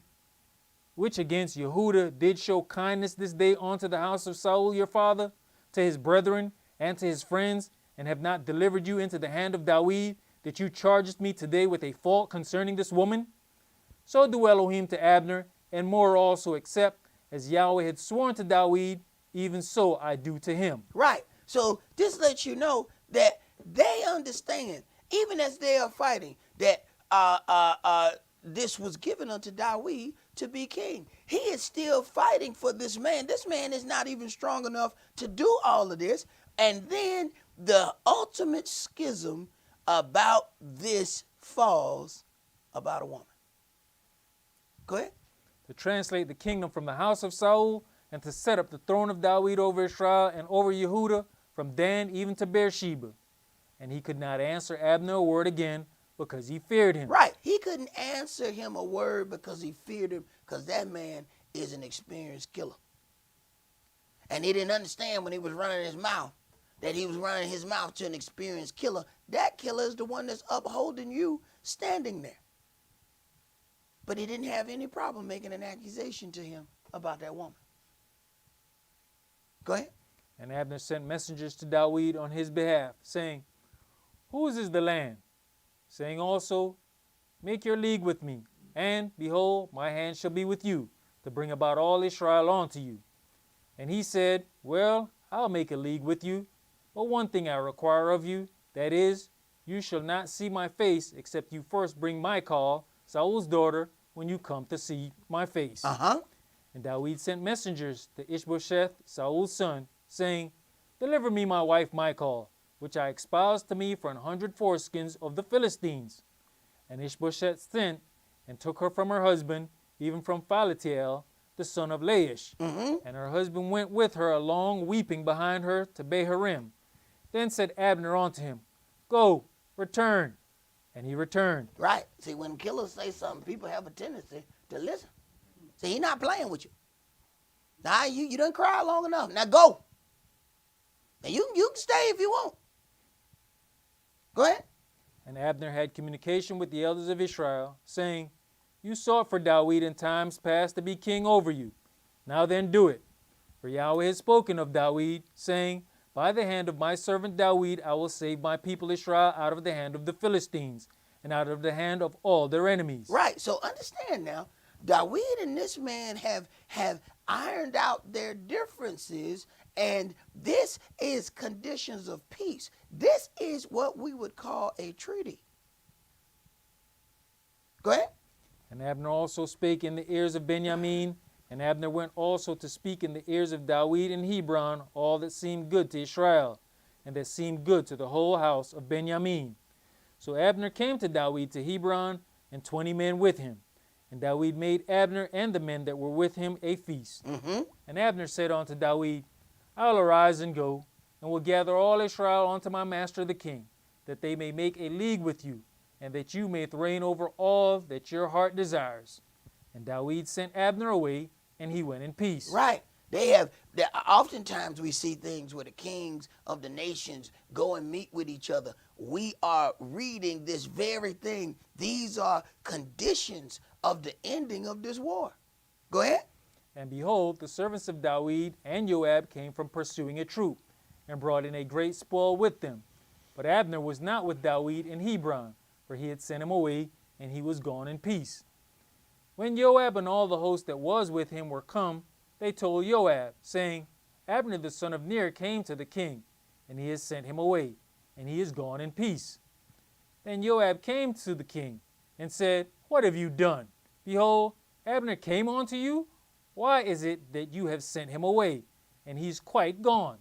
which against Yehuda did show kindness this day unto the house of Saul your father, to his brethren, and to his friends, and have not delivered you into the hand of Dawid, that you chargest me today with a fault concerning this woman? So do Elohim to Abner, and more also, except as Yahweh had sworn to Dawid, even so I do to him. Right. So this lets you know that they understand, even as they are fighting, that this was given unto Dawid to be king. He is still fighting for this man. This man is not even strong enough to do all of this. And then the ultimate schism about this falls about a woman. Go ahead. To translate the kingdom from the house of Saul, and to set up the throne of Dawid over Israel and over Yehuda, from Dan even to Beersheba. And he could not answer Abner a word again, because he feared him. Right. He couldn't answer him a word because he feared him, because that man is an experienced killer. And he didn't understand when he was running his mouth that he was running his mouth to an experienced killer. That killer is the one that's upholding you standing there. But he didn't have any problem making an accusation to him about that woman. Go ahead. And Abner sent messengers to Dawid on his behalf, saying, Whose is the land? Saying also, Make your league with me, and, behold, my hand shall be with you, to bring about all Israel unto you. And he said, Well, I'll make a league with you, but one thing I require of you, that is, you shall not see my face, except you first bring Michal, Saul's daughter, when you come to see my face. And Dawid sent messengers to Ishbosheth, Saul's son, saying, Deliver me my wife Michal, which I espoused to me for 100 foreskins of the Philistines. And Ishbosheth sent, and took her from her husband, even from Philatiel, the son of Laish. And her husband went with her along, weeping behind her, to Bahurim. Then said Abner unto him, Go, return. And he returned. Right. See, when killers say something, people have a tendency to listen. See, he's not playing with you. Now, you done cried long enough. Now go. Now, you can stay if you want. Go ahead. And Abner had communication with the elders of Israel, saying, You sought for Dawid in times past to be king over you. Now then do it. For Yahweh has spoken of Dawid, saying, By the hand of my servant Dawid I will save my people Israel out of the hand of the Philistines, and out of the hand of all their enemies. Right. So understand now, Dawid and this man have ironed out their differences, and this is conditions of peace. This is what we would call a treaty. Go ahead. And Abner also spake in the ears of Benjamin, and Abner went also to speak in the ears of Dawid in Hebron all that seemed good to Israel, and that seemed good to the whole house of Benjamin. So Abner came to Dawid to Hebron, and 20 men with him. And Dawid made Abner and the men that were with him a feast. And Abner said unto Dawid, I will arise and go, and will gather all Israel unto my master the king, that they may make a league with you, and that you may reign over all that your heart desires. And Dawid sent Abner away, and he went in peace. Right. Oftentimes we see things where the kings of the nations go and meet with each other. We are reading this very thing. These are conditions of the ending of this war. Go ahead. And behold, the servants of Dawid and Joab came from pursuing a troop, and brought in a great spoil with them. But Abner was not with Dawid in Hebron, for he had sent him away, and he was gone in peace. When Joab and all the host that was with him were come, they told Joab, saying, Abner the son of Ner came to the king, and he has sent him away, and he is gone in peace. Then Joab came to the king, and said, What have you done? Behold, Abner came unto you? Why is it that you have sent him away, and he is quite gone?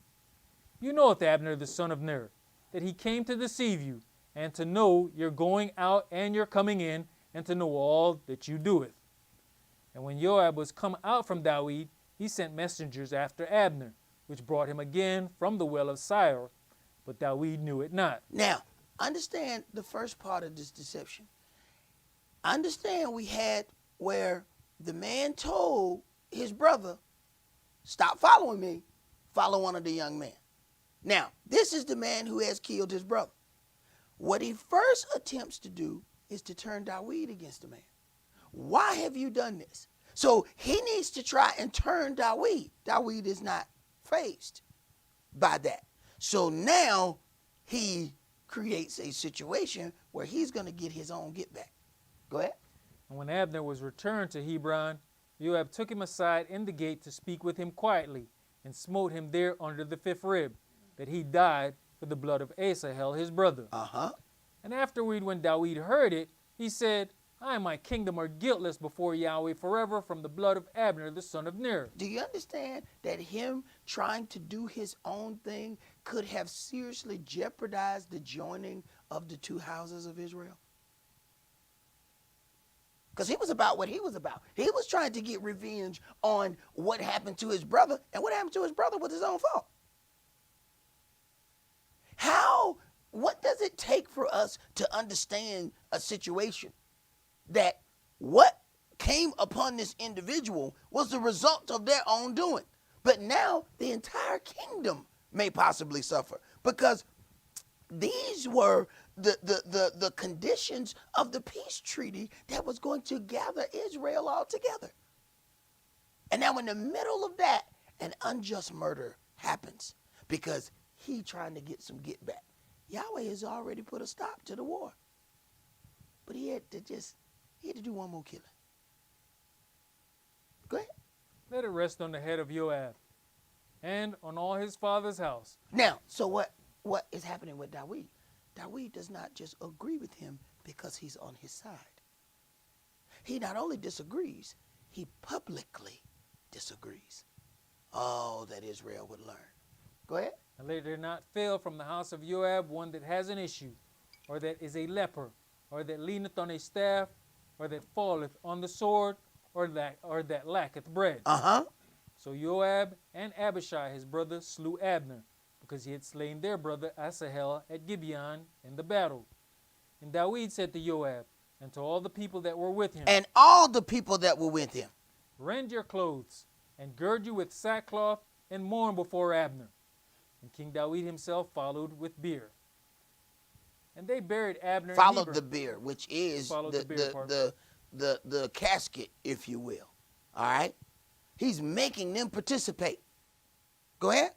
You knoweth Abner the son of Ner, that he came to deceive you, and to know your going out and your coming in, and to know all that you doeth. And when Joab was come out from Dawid, he sent messengers after Abner, which brought him again from the well of Sire, but Dawid knew it not. Now, understand the first part of this deception. Understand we had where the man told his brother, stop following me, follow one of the young men. Now, this is the man who has killed his brother. What he first attempts to do is to turn Dawid against the man. Why have you done this? So he needs to try and turn Dawid. Dawid is not fazed by that. So now he creates a situation where he's going to get his own get back. Go ahead. And when Abner was returned to Hebron, Joab took him aside in the gate to speak with him quietly, and smote him there under the fifth rib, that he died for the blood of Asahel his brother. And afterward, when Dawid heard it, he said, I and my kingdom are guiltless before Yahweh forever from the blood of Abner the son of Ner. Do you understand that him trying to do his own thing could have seriously jeopardized the joining of the two houses of Israel? Because he was about what he was about. He was trying to get revenge on what happened to his brother, and what happened to his brother was his own fault. What does it take for us to understand a situation that what came upon this individual was the result of their own doing? But now the entire kingdom may possibly suffer, because these were the conditions of the peace treaty that was going to gather Israel all together. And now in the middle of that, an unjust murder happens because he trying to get some get back. Yahweh has already put a stop to the war. But he had to do one more killing. Go ahead. Let it rest on the head of Joab, and on all his father's house. Now, so what is happening with Dawid? Dawid does not just agree with him because he's on his side. He not only disagrees, he publicly disagrees. Oh, that Israel would learn. Go ahead. And let there not fail from the house of Joab one that has an issue, or that is a leper, or that leaneth on a staff, or that falleth on the sword, or that lacketh bread. So Joab and Abishai his brother slew Abner, because he had slain their brother Asahel at Gibeon in the battle. And Dawid said to Joab, and to all the people that were with him, and all the people that were with him, rend your clothes, and gird you with sackcloth, and mourn before Abner. And King Dawid himself followed with bier. And they buried Abner. Followed the bier, which is the casket, if you will. All right? He's making them participate. Go ahead.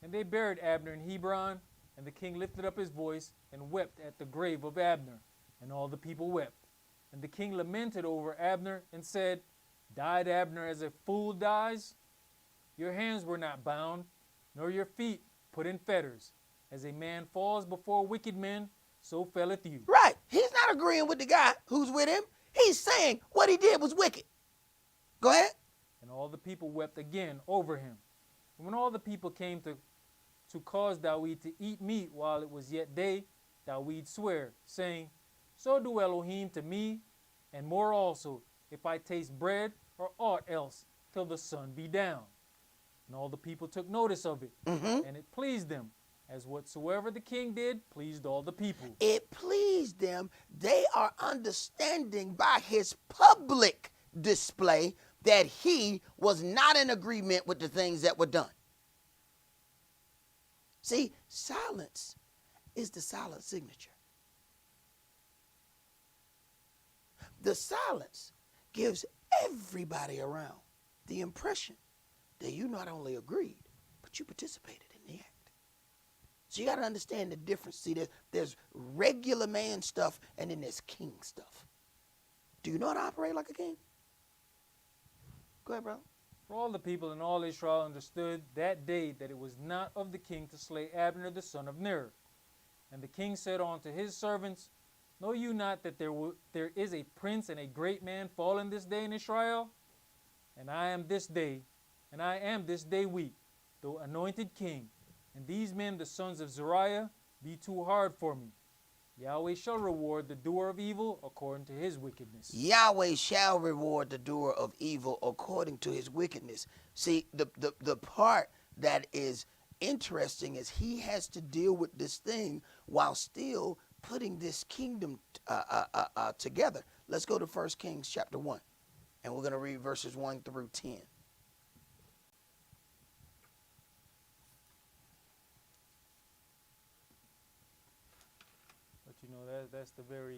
And they buried Abner in Hebron, and the king lifted up his voice and wept at the grave of Abner, and all the people wept. And the king lamented over Abner and said, Died Abner as a fool dies? Your hands were not bound, nor your feet put in fetters. As a man falls before wicked men, so felleth you. Right. He's not agreeing with the guy who's with him. He's saying what he did was wicked. Go ahead. And all the people wept again over him. And when all the people came to cause Dawid to eat meat while it was yet day, Dawid sware, saying, So do Elohim to me, and more also, if I taste bread or aught else, till the sun be down. And all the people took notice of it, and it pleased them, as whatsoever the king did pleased all the people. It pleased them. They are understanding by his public display that he was not in agreement with the things that were done. See, silence is the silent signature. The silence gives everybody around the impression that you not only agreed, but you participated in the act. So you got to understand the difference. See, there's regular man stuff, and then there's king stuff. Do you know how to operate like a king? Go ahead, brother. For all the people and all Israel understood that day that it was not of the king to slay Abner the son of Ner. And the king said unto his servants, Know you not that there is a prince and a great man fallen this day in Israel? And I am this day weak, though anointed king. And these men, the sons of Zeruiah, be too hard for me. Yahweh shall reward the doer of evil according to his wickedness. Yahweh shall reward the doer of evil according to his wickedness. See, the part that is interesting is he has to deal with this thing while still putting this kingdom together. Let's go to 1 Kings chapter 1. And we're going to read verses 1 through 10. But you know, that's the very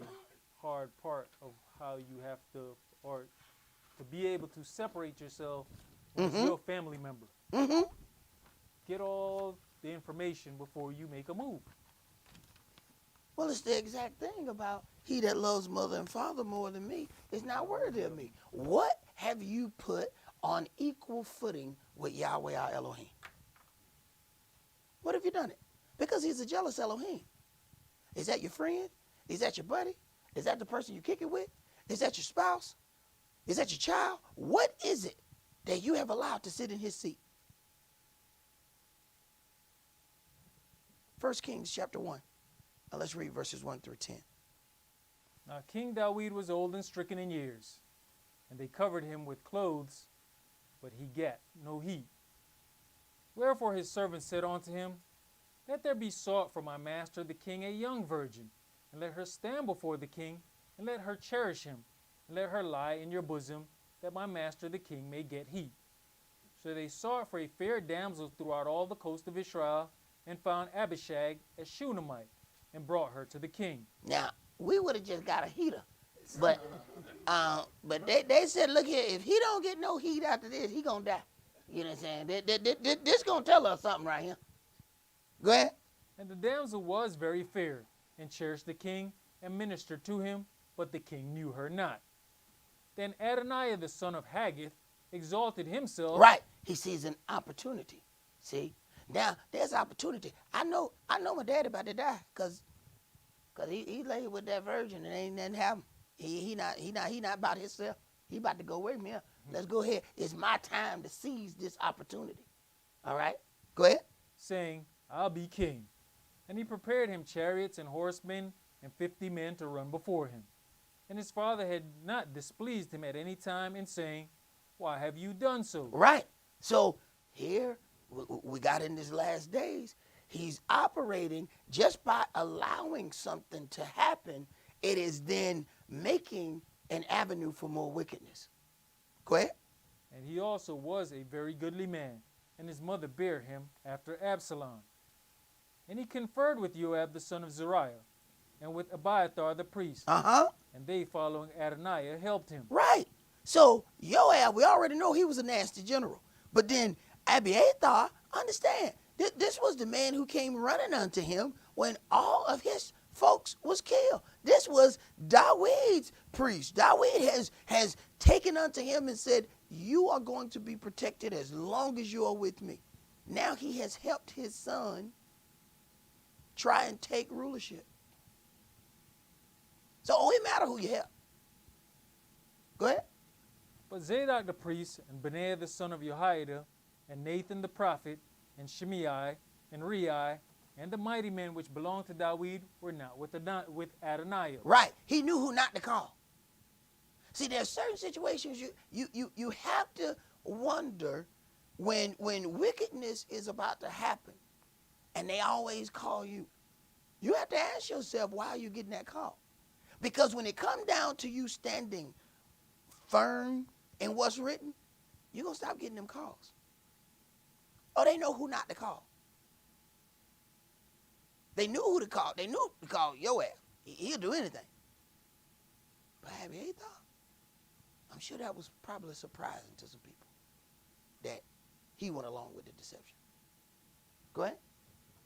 hard part of how you have to, or to be able to separate yourself with your family member. Mm-hmm. Get all the information before you make a move. Well, it's the exact thing about he that loves mother and father more than me is not worthy of me. What have you put on equal footing with Yahweh our Elohim? What have you done it? Because he's a jealous Elohim. Is that your friend? Is that your buddy? Is that the person you kick it with? Is that your spouse? Is that your child? What is it that you have allowed to sit in his seat? 1 Kings chapter 1. Now let's read verses 1 through 10. Now King Dawid was old and stricken in years, and they covered him with clothes, but he gat no heed. Wherefore his servants said unto him, Let there be sought for my master the king a young virgin, and let her stand before the king, and let her cherish him, and let her lie in your bosom, that my master the king may get heat. So they sought for a fair damsel throughout all the coast of Israel, and found Abishag a Shunammite, and brought her to the king. Now, we would have just got a heater. But they said, look here, if he don't get no heat after this, he going to die. You know what I'm saying? This going to tell us something right here. Go ahead. And the damsel was very fair, and cherished the king, and ministered to him, but the king knew her not. Then Adonijah the son of Haggith exalted himself. Right. He sees an opportunity. See? Now, there's opportunity. I know my daddy about to die because he laid with that virgin and ain't nothing happen. He not about himself. He about to go away from here. Let's go ahead. It's my time to seize this opportunity. All right? Go ahead. Saying, I'll be king. And he prepared him chariots and horsemen and 50 men to run before him. And his father had not displeased him at any time in saying, Why have you done so? Right. So here we got in these last days. He's operating just by allowing something to happen. It is then making an avenue for more wickedness. Go ahead. And he also was a very goodly man, and his mother bare him after Absalom. And he conferred with Joab the son of Zeruiah, and with Abiathar the priest. And they, following Adonijah, helped him. Right. So Joab, we already know he was a nasty general. But then Abiathar, understand, this was the man who came running unto him when all of his folks was killed. This was David's priest. David has taken unto him and said, you are going to be protected as long as you are with me. Now he has helped his son try and take rulership. So it don't matter who you help. Go ahead. But Zadok the priest, and Benaiah the son of Jehoiada, and Nathan the prophet, and Shimei, and Rei, and the mighty men which belonged to David were not with Adonijah. Right. He knew who not to call. See, there's certain situations you have to wonder when wickedness is about to happen, and they always call you. You have to ask yourself, why are you getting that call? Because when it comes down to you standing firm in what's written, you're going to stop getting them calls. Oh, they know who not to call. They knew who to call. They knew to call Joab. He'll do anything. But Abiathar, I'm sure that was probably surprising to some people that he went along with the deception. Go ahead.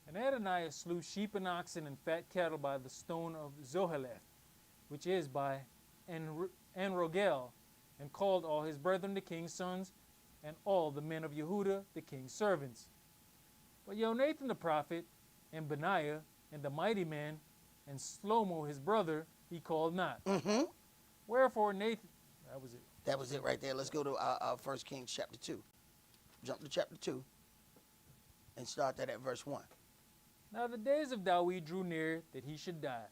And Adonijah slew sheep and oxen and fat cattle by the stone of Zoheleth, which is by Enrogel, and called all his brethren the king's sons, and all the men of Yehudah the king's servants. But Jonathan the prophet, and Benaiah, and the mighty men, and Shlomo his brother, he called not. Wherefore Nathan, that was it. That was it right there. Let's go to 1 Kings chapter 2. Jump to chapter 2 and start that at verse 1. Now the days of Dawid drew near that he should die.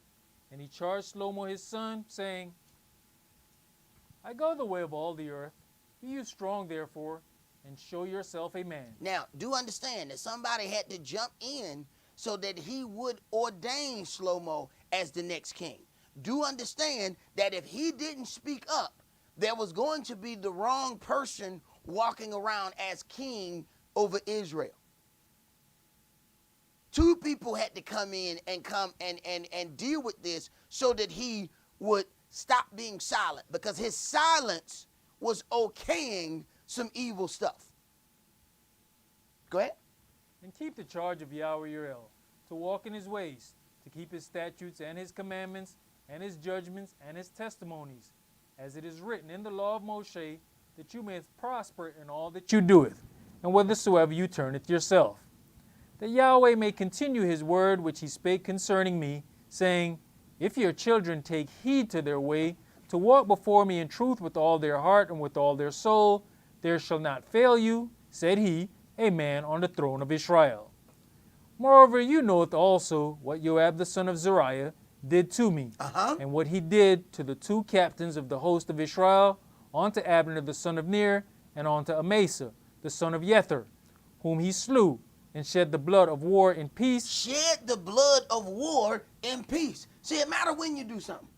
And he charged Shlomo his son, saying, I go the way of all the earth. Be you strong, therefore, and show yourself a man. Now, do understand that somebody had to jump in so that he would ordain Shlomo as the next king. do understand that if he didn't speak up, there was going to be the wrong person walking around as king over Israel. Two people had to come in and deal with this so that he would stop being silent, because his silence was okaying some evil stuff. Go ahead. And keep the charge of Yahweh your El, to walk in his ways, to keep his statutes and his commandments and his judgments and his testimonies, as it is written in the law of Moshe, that you may prosper in all that you doeth, and whithersoever you turneth yourself. That Yahweh may continue his word which he spake concerning me, saying, if your children take heed to their way, to walk before me in truth with all their heart and with all their soul, there shall not fail you, said he, a man on the throne of Israel. Moreover, you knoweth also what Joab the son of Zeruiah did to me, and what he did to the two captains of the host of Israel, unto Abner the son of Ner, and unto Amasa the son of Jether, whom he slew, and shed the blood of war in peace. Shed the blood of war in peace. See, it matters when you do something.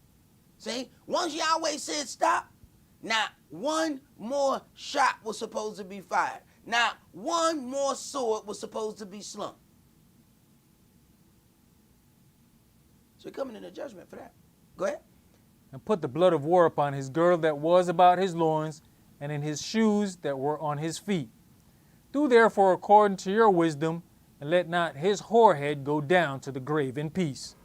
See, once Yahweh said stop, not one more shot was supposed to be fired. Not one more sword was supposed to be slung. So we're coming into judgment for that. Go ahead. And put the blood of war upon his girdle that was about his loins, and in his shoes that were on his feet. Do therefore according to your wisdom, and let not his whorehead go down to the grave in peace.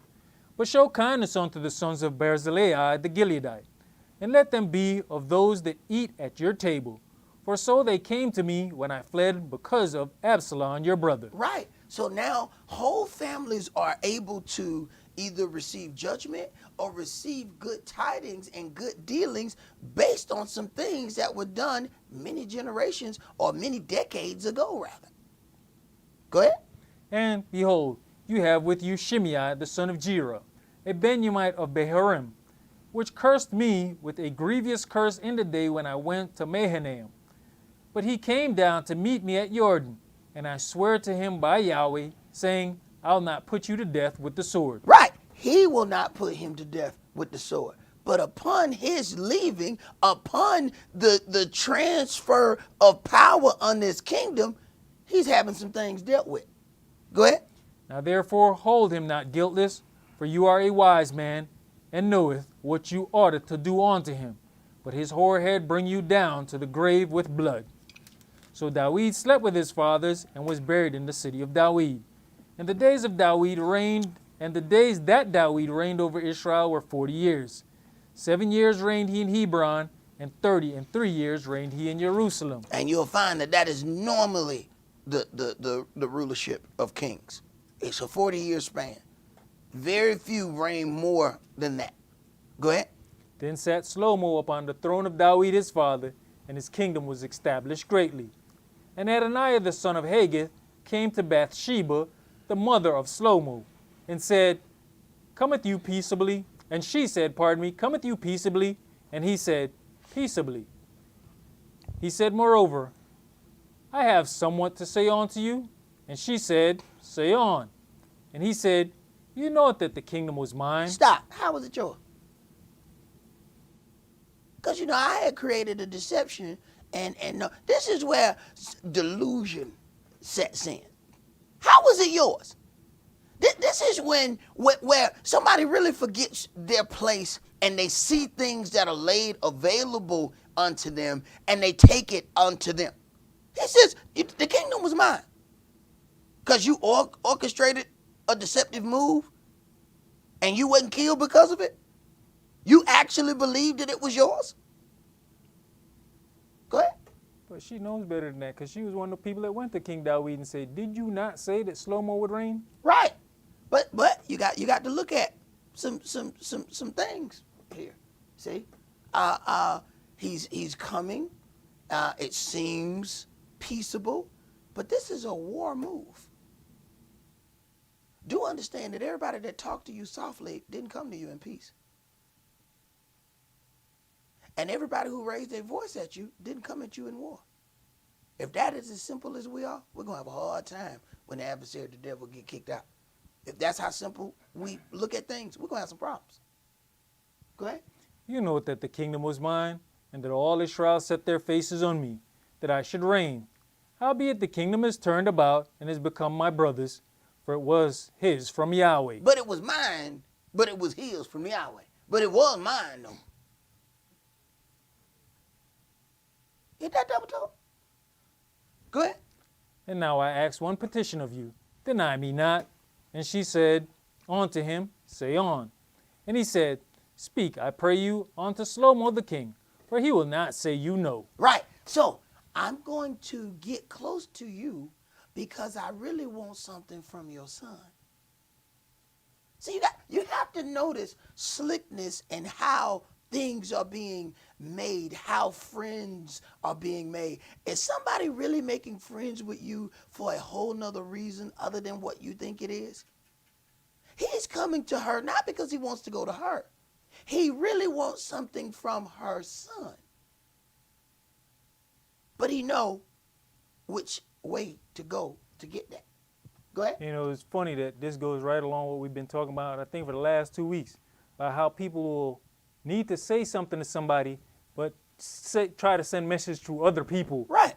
But show kindness unto the sons of Barzillai the Gileadite, and let them be of those that eat at your table. For so they came to me when I fled because of Absalom your brother. Right. So now whole families are able to either receive judgment or receive good tidings and good dealings based on some things that were done many generations or many decades ago, rather. Go ahead. And behold, you have with you Shimei the son of Gera, a Benjamite of Beharim, which cursed me with a grievous curse in the day when I went to Mahanaim. But he came down to meet me at Jordan, and I swear to him by Yahweh, saying, I'll not put you to death with the sword. Right. He will not put him to death with the sword. But upon his leaving, upon the transfer of power on this kingdom, he's having some things dealt with. Go ahead. Now therefore hold him not guiltless, for you are a wise man, and knoweth what you ought to do unto him. But his whorehead bring you down to the grave with blood. So David slept with his fathers, and was buried in the city of David. And the days of David reigned, and the days that David reigned over Israel were 40 years. 7 years reigned he in Hebron, and 33 years reigned he in Jerusalem. And you'll find that is normally the rulership of kings. It's a 40-year span. Very few reign more than that. Go ahead. Then sat Shlomo upon the throne of David his father, and his kingdom was established greatly. And Adonijah the son of Haggith came to Bathsheba, the mother of Shlomo, and said, Cometh you peaceably? And she said, Cometh you peaceably? And he said, Peaceably. He said, Moreover, I have somewhat to say unto you. And she said, Say on. And he said, You know that the kingdom was mine. Stop. How was it yours? Because, I had created a deception, and no, this is where delusion sets in. How was it yours? This is where somebody really forgets their place, and they see things that are laid available unto them, and they take it unto them. He says, the kingdom was mine. Because you orchestrated a deceptive move, and you wasn't killed because of it? You actually believed that it was yours? Go ahead. But she knows better than that, because she was one of the people that went to King David and said, Did you not say that Shlomo would reign? Right. But you got to look at some things here. See? He's coming. It seems peaceable, but this is a war move. Do understand that everybody that talked to you softly didn't come to you in peace. And everybody who raised their voice at you didn't come at you in war. If that is as simple as we are, we're going to have a hard time when the adversary, the devil, get kicked out. If that's how simple we look at things, we're going to have some problems. Go ahead. You know that the kingdom was mine, and that all Israel set their faces on me, that I should reign. Howbeit the kingdom is turned about, and is become my brother's, for it was his from Yahweh. But it was mine, but it was his from Yahweh. But it was mine, though. Ain't that double talk? Go ahead. And now I ask one petition of you, deny me not. And she said unto him, say on. And he said, speak, I pray you, unto Shlomo the king, for he will not say you no. Right. So I'm going to get close to you because I really want something from your son. See, you have to notice slickness and how things are being made, how friends are being made. Is somebody really making friends with you for a whole nother reason other than what you think it is? He's coming to her not because he wants to go to her. He really wants something from her son. But he know which way to go to get that. Go ahead. You know, it's funny that this goes right along what we've been talking about, I think, for the last 2 weeks, about how people will need to say something to somebody, but try to send message to other people. Right.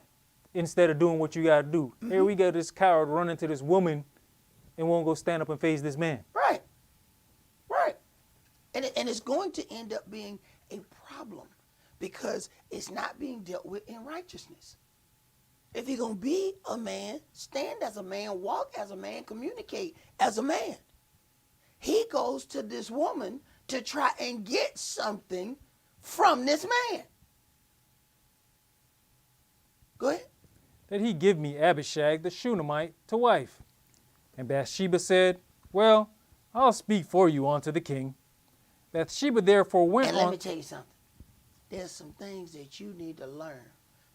Instead of doing what you got to do. Mm-hmm. Here we got this coward running to this woman and won't go stand up and face this man. Right. Right. And it's going to end up being a problem because it's not being dealt with in righteousness. If you're going to be a man, stand as a man, walk as a man, communicate as a man. He goes to this woman to try and get something from this man. Go ahead. That he give me Abishag the Shunammite to wife. And Bathsheba said, well, I'll speak for you unto the king. Bathsheba therefore went on. And let me tell you something. There's some things that you need to learn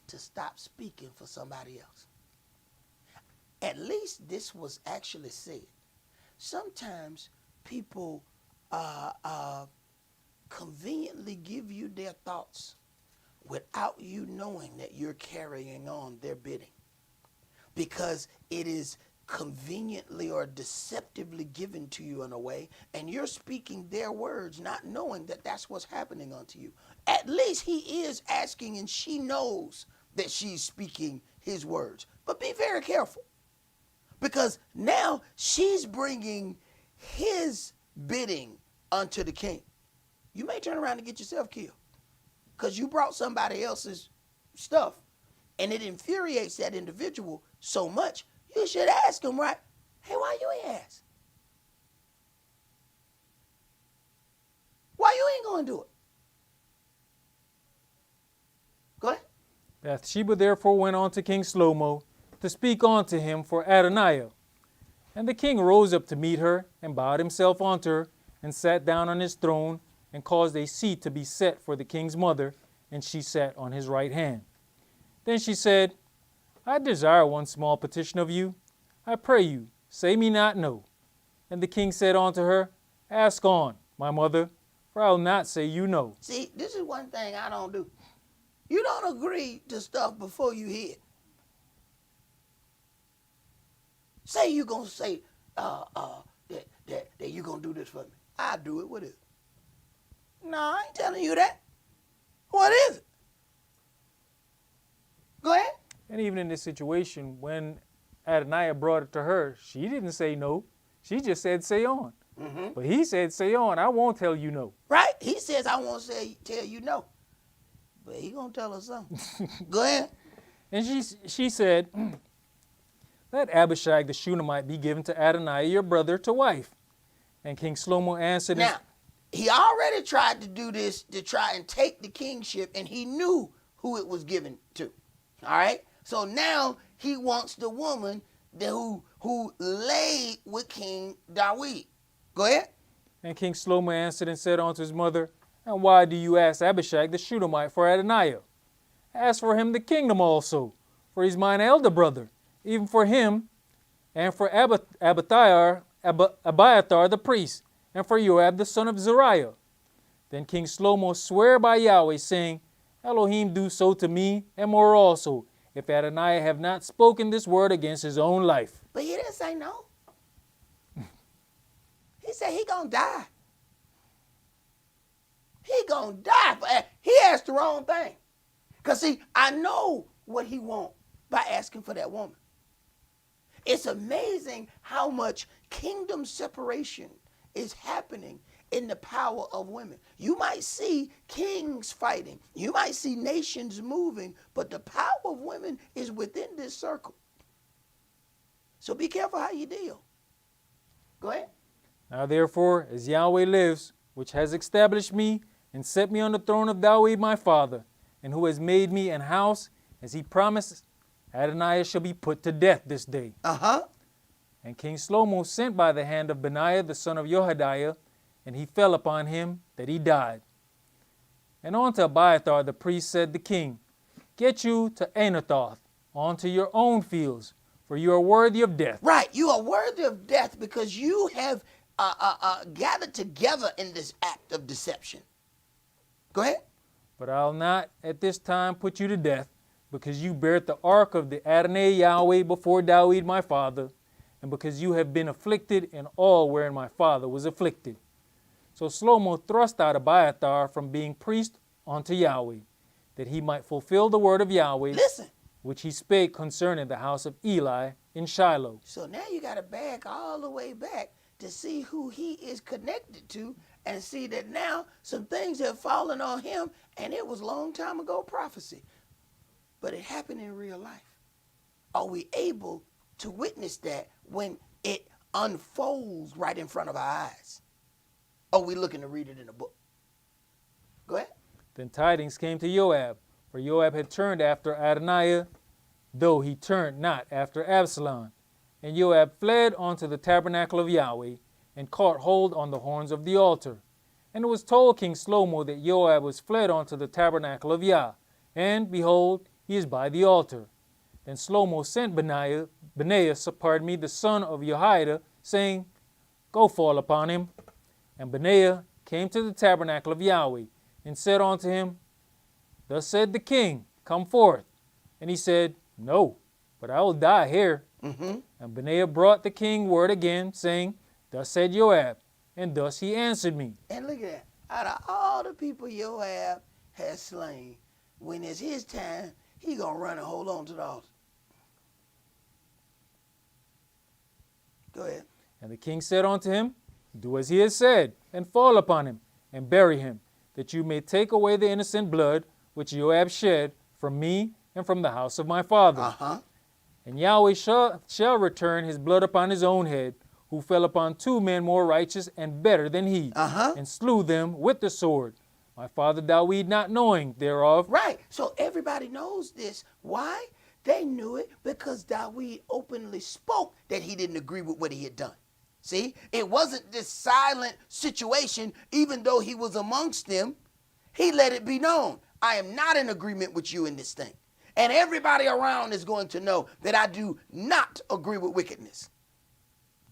to stop speaking for somebody else. At least this was actually said. Sometimes people conveniently give you their thoughts without you knowing that you're carrying on their bidding, because it is conveniently or deceptively given to you in a way, and you're speaking their words not knowing that that's what's happening unto you. At least he is asking, and she knows that she's speaking his words. But be very careful, because now she's bringing his bidding unto the king. You may turn around and get yourself killed because you brought somebody else's stuff, and it infuriates that individual so much. You should ask him, right? Hey, why you ain't ask? Why you ain't going to do it? Go ahead. Bathsheba therefore went on to King Shlomo to speak unto him for Adonijah. And the king rose up to meet her, and bowed himself unto her, and sat down on his throne, and caused a seat to be set for the king's mother, and she sat on his right hand. Then she said, I desire one small petition of you. I pray you, say me not no. And the king said unto her, ask on, my mother, for I will not say you no. See, this is one thing I don't do. You don't agree to stuff before you hear it. Say you're going to say that you're going to do this for me. I'll do it. What is it? No, I ain't telling you that. What is it? Go ahead. And even in this situation, when Adonijah brought it to her, she didn't say no. She just said, say on. Mm-hmm. But he said, say on. I won't tell you no. Right. He says, I won't tell you no. But he going to tell us something. Go ahead. And she said, let Abishag the Shunammite be given to Adonijah your brother to wife. And King Shlomo answered. Now, he already tried to do this to try and take the kingship, and he knew who it was given to. All right? So now he wants the woman who laid with King Dawid. Go ahead. And King Shlomo answered and said unto his mother, and why do you ask Abishag the Shunammite for Adonijah? Ask for him the kingdom also, for he's mine elder brother, even for him, and for Abiathar the priest, and for Joab the son of Zeruiah. Then King Shlomo sware by Yahweh, saying, Elohim do so to me, and more also, if Adonijah have not spoken this word against his own life. But he didn't say no. He said he gonna die. going to die. He asked the wrong thing. Because, see, I know what he wants by asking for that woman. It's amazing how much kingdom separation is happening in the power of women. You might see kings fighting. You might see nations moving, but the power of women is within this circle. So be careful how you deal. Go ahead. Now therefore, as Yahweh lives, which has established me and set me on the throne of David my father, and who has made me an house, as he promised, Adonijah shall be put to death this day. And King Shlomo sent by the hand of Benaiah the son of Jehoiada, and he fell upon him that he died. And unto Abiathar the priest said the king, Get you to Anathoth, unto your own fields, for you are worthy of death. Right, you are worthy of death because you have gathered together in this act of deception. Go ahead. But I'll not at this time put you to death, because you bear the ark of the Adonai Yahweh before David my father, and because you have been afflicted in all wherein my father was afflicted. So Shlomo thrust out Abiathar from being priest unto Yahweh, that he might fulfill the word of Yahweh, Listen. which he spake concerning the house of Eli in Shiloh. So now you got to back all the way back to see who he is connected to and see that now some things have fallen on him, and it was a long time ago prophecy. But it happened in real life. Are we able to witness that when it unfolds right in front of our eyes? Or are we looking to read it in a book? Go ahead. Then tidings came to Joab, for Joab had turned after Adonijah, though he turned not after Absalom. And Joab fled unto the tabernacle of Yahweh, and caught hold on the horns of the altar. And it was told King Shlomo that Joab was fled unto the tabernacle of Yah, and behold, he is by the altar. Then Shlomo sent Benaiah, the son of Jehoiada, saying, Go fall upon him. And Benaiah came to the tabernacle of Yahweh, and said unto him, Thus said the king, Come forth. And he said, No, but I will die here. And Benaiah brought the king word again, saying, Thus said Joab, and thus he answered me. And look at that. Out of all the people Joab has slain, when it's his time, he going to run and hold on to the altar. Go ahead. And the king said unto him, Do as he has said, and fall upon him, and bury him, that you may take away the innocent blood which Joab shed from me and from the house of my father. And Yahweh shall return his blood upon his own head, who fell upon 2 men more righteous and better than he, and slew them with the sword. My father David not knowing thereof. Right. So everybody knows this. Why? They knew it because David openly spoke that he didn't agree with what he had done. See, it wasn't this silent situation, even though he was amongst them. He let it be known. I am not in agreement with you in this thing. And everybody around is going to know that I do not agree with wickedness.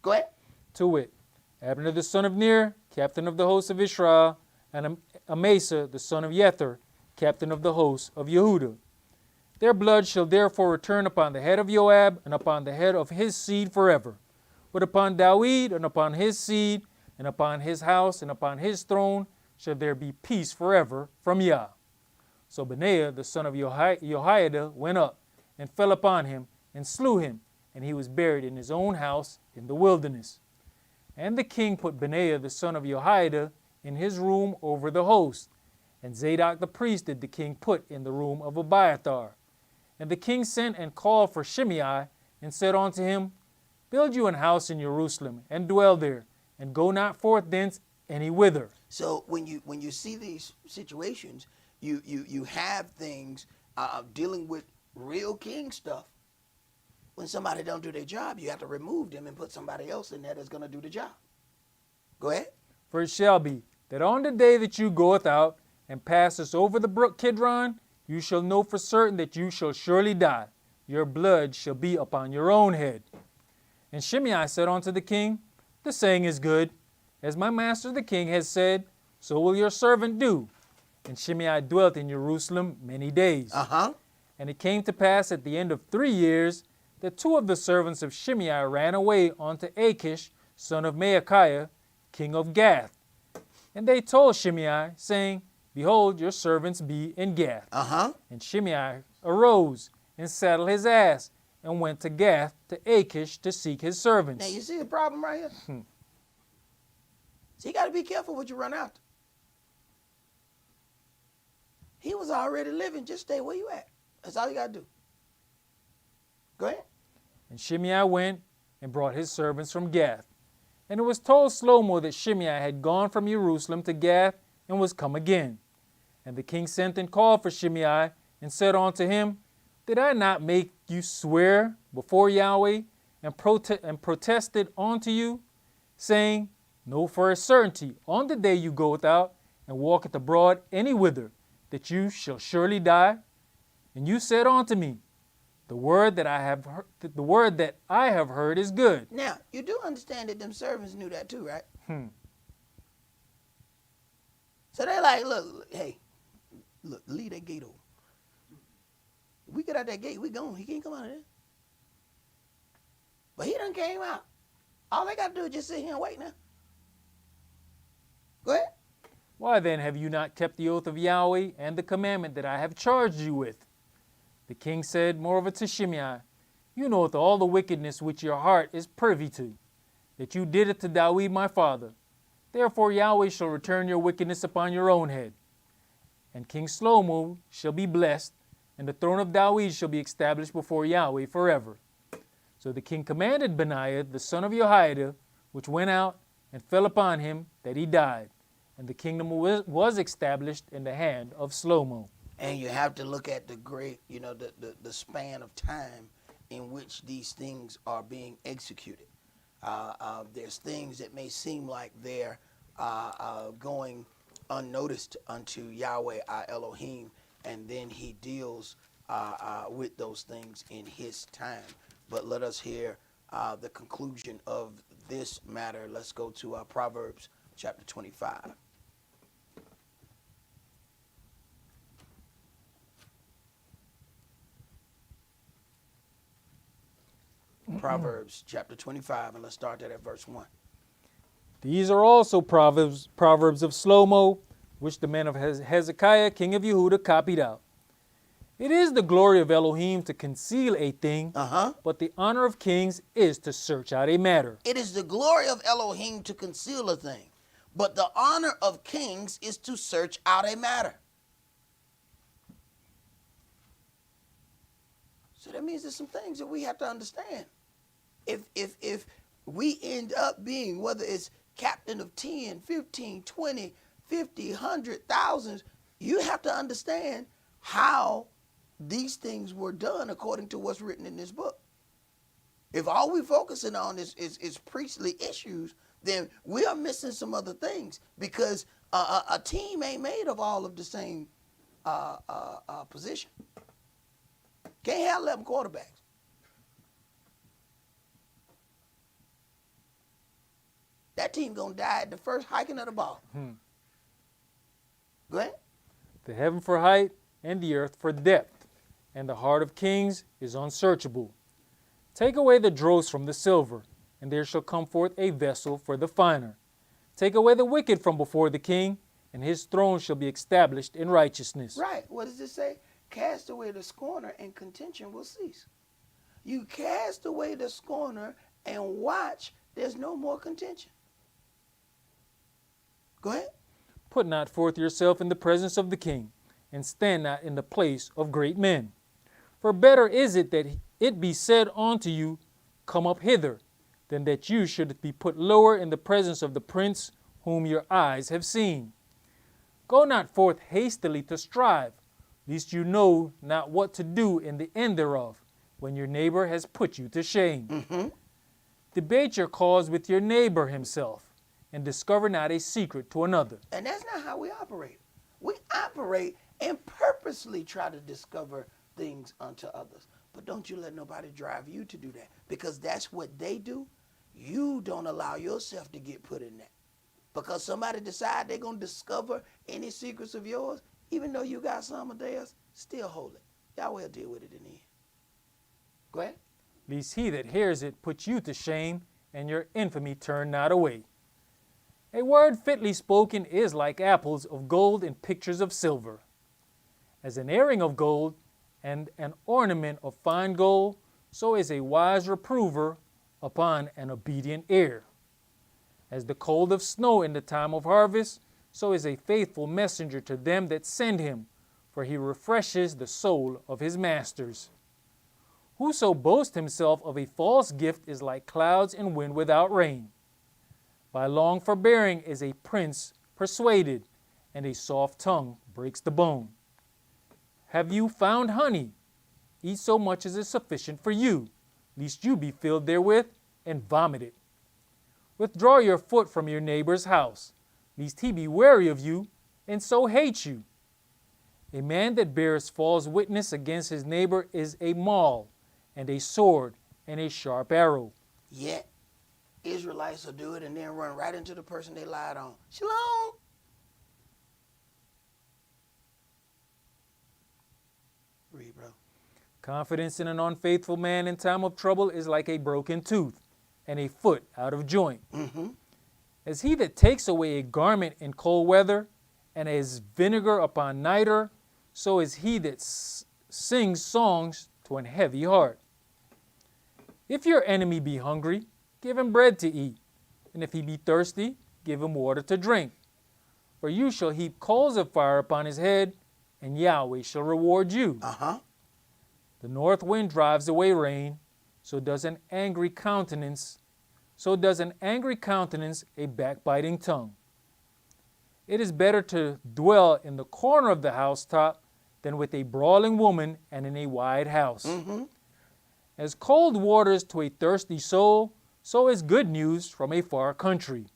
Go ahead. To wit, Abner the son of Ner, captain of the host of Israel, and Amasa the son of Jether, captain of the host of Yehudah. Their blood shall therefore return upon the head of Joab, and upon the head of his seed forever. But upon David, and upon his seed, and upon his house, and upon his throne, shall there be peace forever from Yah. So Benaiah the son of Jehoiada went up, and fell upon him, and slew him, and he was buried in his own house in the wilderness. And the king put Benaiah the son of Jehoiada in his room over the host, and Zadok the priest did the king put in the room of Abiathar. And the king sent and called for Shimei, and said unto him, Build you an house in Jerusalem, and dwell there, and go not forth thence any whither. So when you see these situations, you have things dealing with real king stuff. When somebody don't do their job, you have to remove them and put somebody else in there that's going to do the job. Go ahead. For it shall be, that on the day that you goeth out, and passest over the brook Kidron, you shall know for certain that you shall surely die. Your blood shall be upon your own head. And Shimei said unto the king, The saying is good. As my master the king has said, so will your servant do. And Shimei dwelt in Jerusalem many days. And it came to pass at the end of 3 years, that 2 of the servants of Shimei ran away unto Achish, son of Maachiah, king of Gath. And they told Shimei, saying, behold, your servants be in Gath. Uh-huh. And Shimei arose and saddled his ass and went to Gath to Achish to seek his servants. Now, you see the problem right here? So you got to be careful what you run after. He was already living. Just stay where you at. That's all you got to do. Go ahead. And Shimei went and brought his servants from Gath. And it was told Shlomo that Shimei had gone from Jerusalem to Gath and was come again. And the king sent and called for Shimei and said unto him, Did I not make you swear before Yahweh and protested unto you, saying, Know for a certainty on the day you goeth out and walketh abroad any whither, that you shall surely die? And you said unto me, The word that I have heard is good. Now, you do understand that them servants knew that too, right? So they like, look, hey, look, leave that gate open. We get out that gate, we gone. He can't come out of there. But he done came out. All they got to do is just sit here and wait now. Go ahead. Why then have you not kept the oath of Yahweh and the commandment that I have charged you with? The king said moreover to Shimei, You knoweth all the wickedness which your heart is privy to, that you did it to Dawid my father. Therefore Yahweh shall return your wickedness upon your own head. And King Shlomo shall be blessed, and the throne of Dawid shall be established before Yahweh forever. So the king commanded Benaiah, the son of Jehoiada, which went out and fell upon him, that he died. And the kingdom was established in the hand of Shlomo. And you have to look at the great, the span of time in which these things are being executed. There's things that may seem like they're going unnoticed unto Yahweh our Elohim, and then he deals with those things in his time. But let us hear the conclusion of this matter. Let's go to Proverbs chapter 25. Proverbs chapter 25, and let's start that at verse 1. These are also proverbs of Shlomo, which the men of Hezekiah, king of Yehuda, copied out. It is the glory of Elohim to conceal a thing, but the honor of kings is to search out a matter. It is the glory of Elohim to conceal a thing, but the honor of kings is to search out a matter. So that means there's some things that we have to understand. If we end up being, whether it's captain of 10, 15, 20, 50, 100, thousands, you have to understand how these things were done according to what's written in this book. If all we're focusing on is priestly issues, then we are missing some other things, because a team ain't made of all of the same position. Can't have 11 quarterbacks. That team gonna die at the first hiking of the ball. Go ahead. The heaven for height and the earth for depth, and the heart of kings is unsearchable. Take away the dross from the silver, and there shall come forth a vessel for the finer. Take away the wicked from before the king, and his throne shall be established in righteousness. Right. What does it say? Cast away the scorner, and contention will cease. You cast away the scorner and watch, there's no more contention. Go ahead. Put not forth yourself in the presence of the king, and stand not in the place of great men. For better is it that it be said unto you, Come up hither, than that you should be put lower in the presence of the prince whom your eyes have seen. Go not forth hastily to strive, lest you know not what to do in the end thereof, when your neighbor has put you to shame. Debate your cause with your neighbor himself, and discover not a secret to another. And that's not how we operate. We operate and purposely try to discover things unto others. But don't you let nobody drive you to do that, because that's what they do. You don't allow yourself to get put in that. Because somebody decide they're going to discover any secrets of yours, even though you got some of theirs, still hold it. Y'all will deal with it in the end. Go ahead. Lest he that hears it put you to shame, and your infamy turn not away. A word fitly spoken is like apples of gold in pictures of silver. As an earring of gold and an ornament of fine gold, so is a wise reprover upon an obedient ear. As the cold of snow in the time of harvest, so is a faithful messenger to them that send him, for he refreshes the soul of his masters. Whoso boasts himself of a false gift is like clouds and wind without rain. By long forbearing is a prince persuaded, and a soft tongue breaks the bone. Have you found honey? Eat so much as is sufficient for you, lest you be filled therewith and vomit it. Withdraw your foot from your neighbor's house, lest he be weary of you, and so hate you. A man that bears false witness against his neighbor is a maul, and a sword, and a sharp arrow. Yet, Israelites will do it and then run right into the person they lied on. Shalom. Read, bro. Confidence in an unfaithful man in time of trouble is like a broken tooth, and a foot out of joint. As he that takes away a garment in cold weather, and as vinegar upon nitre, so is he that sings songs to an heavy heart. If your enemy be hungry, give him bread to eat, and if he be thirsty, give him water to drink. For you shall heap coals of fire upon his head, and Yahweh shall reward you. The north wind drives away rain, so does an angry countenance a backbiting tongue. It is better to dwell in the corner of the housetop than with a brawling woman and in a wide house. As cold waters to a thirsty soul, so is good news from a far country.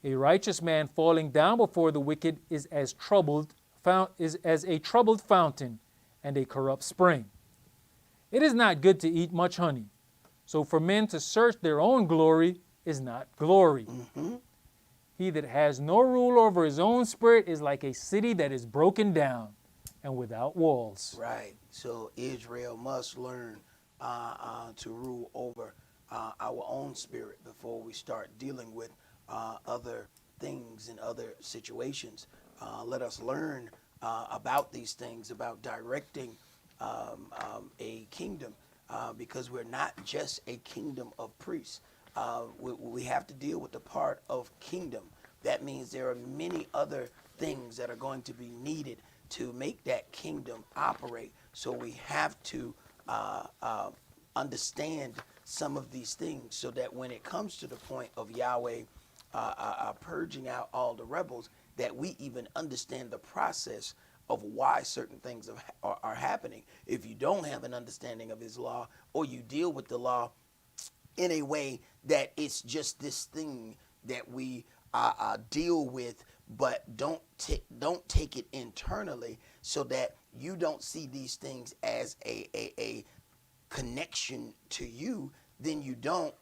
A righteous man falling down before the wicked is as a troubled fountain and a corrupt spring. It is not good to eat much honey, so for men to search their own glory is not glory. He that has no rule over his own spirit is like a city that is broken down and without walls. Right. So Israel must learn to rule over our own spirit before we start dealing with other things and other situations. Let us learn about these things, about directing a kingdom, because we're not just a kingdom of priests. We have to deal with the part of kingdom. That means there are many other things that are going to be needed to make that kingdom operate. So we have to understand some of these things so that when it comes to the point of Yahweh purging out all the rebels, that we even understand the process of why certain things are happening. If you don't have an understanding of his law, or you deal with the law in a way that it's just this thing that we deal with, but don't take it internally, so that you don't see these things as a connection to you, then you don't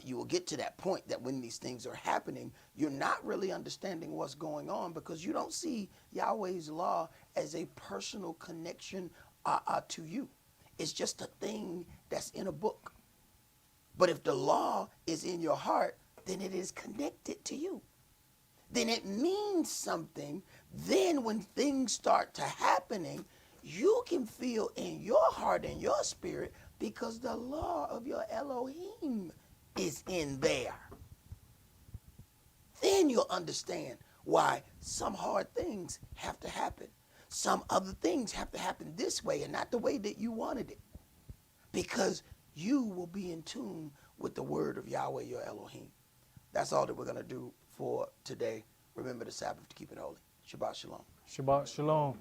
you will get to that point that when these things are happening, you're not really understanding what's going on, because you don't see Yahweh's law as a personal connection to you. It's just a thing that's in a book. But if the law is in your heart, then it is connected to you. Then it means something. Then when things start to happening, you can feel in your heart and your spirit, because the law of your Elohim is in there. Then you'll understand why some hard things have to happen. Some other things have to happen this way and not the way that you wanted it. Because you will be in tune with the word of Yahweh, your Elohim. That's all that we're going to do for today. Remember the Sabbath to keep it holy. Shabbat shalom. Shabbat shalom.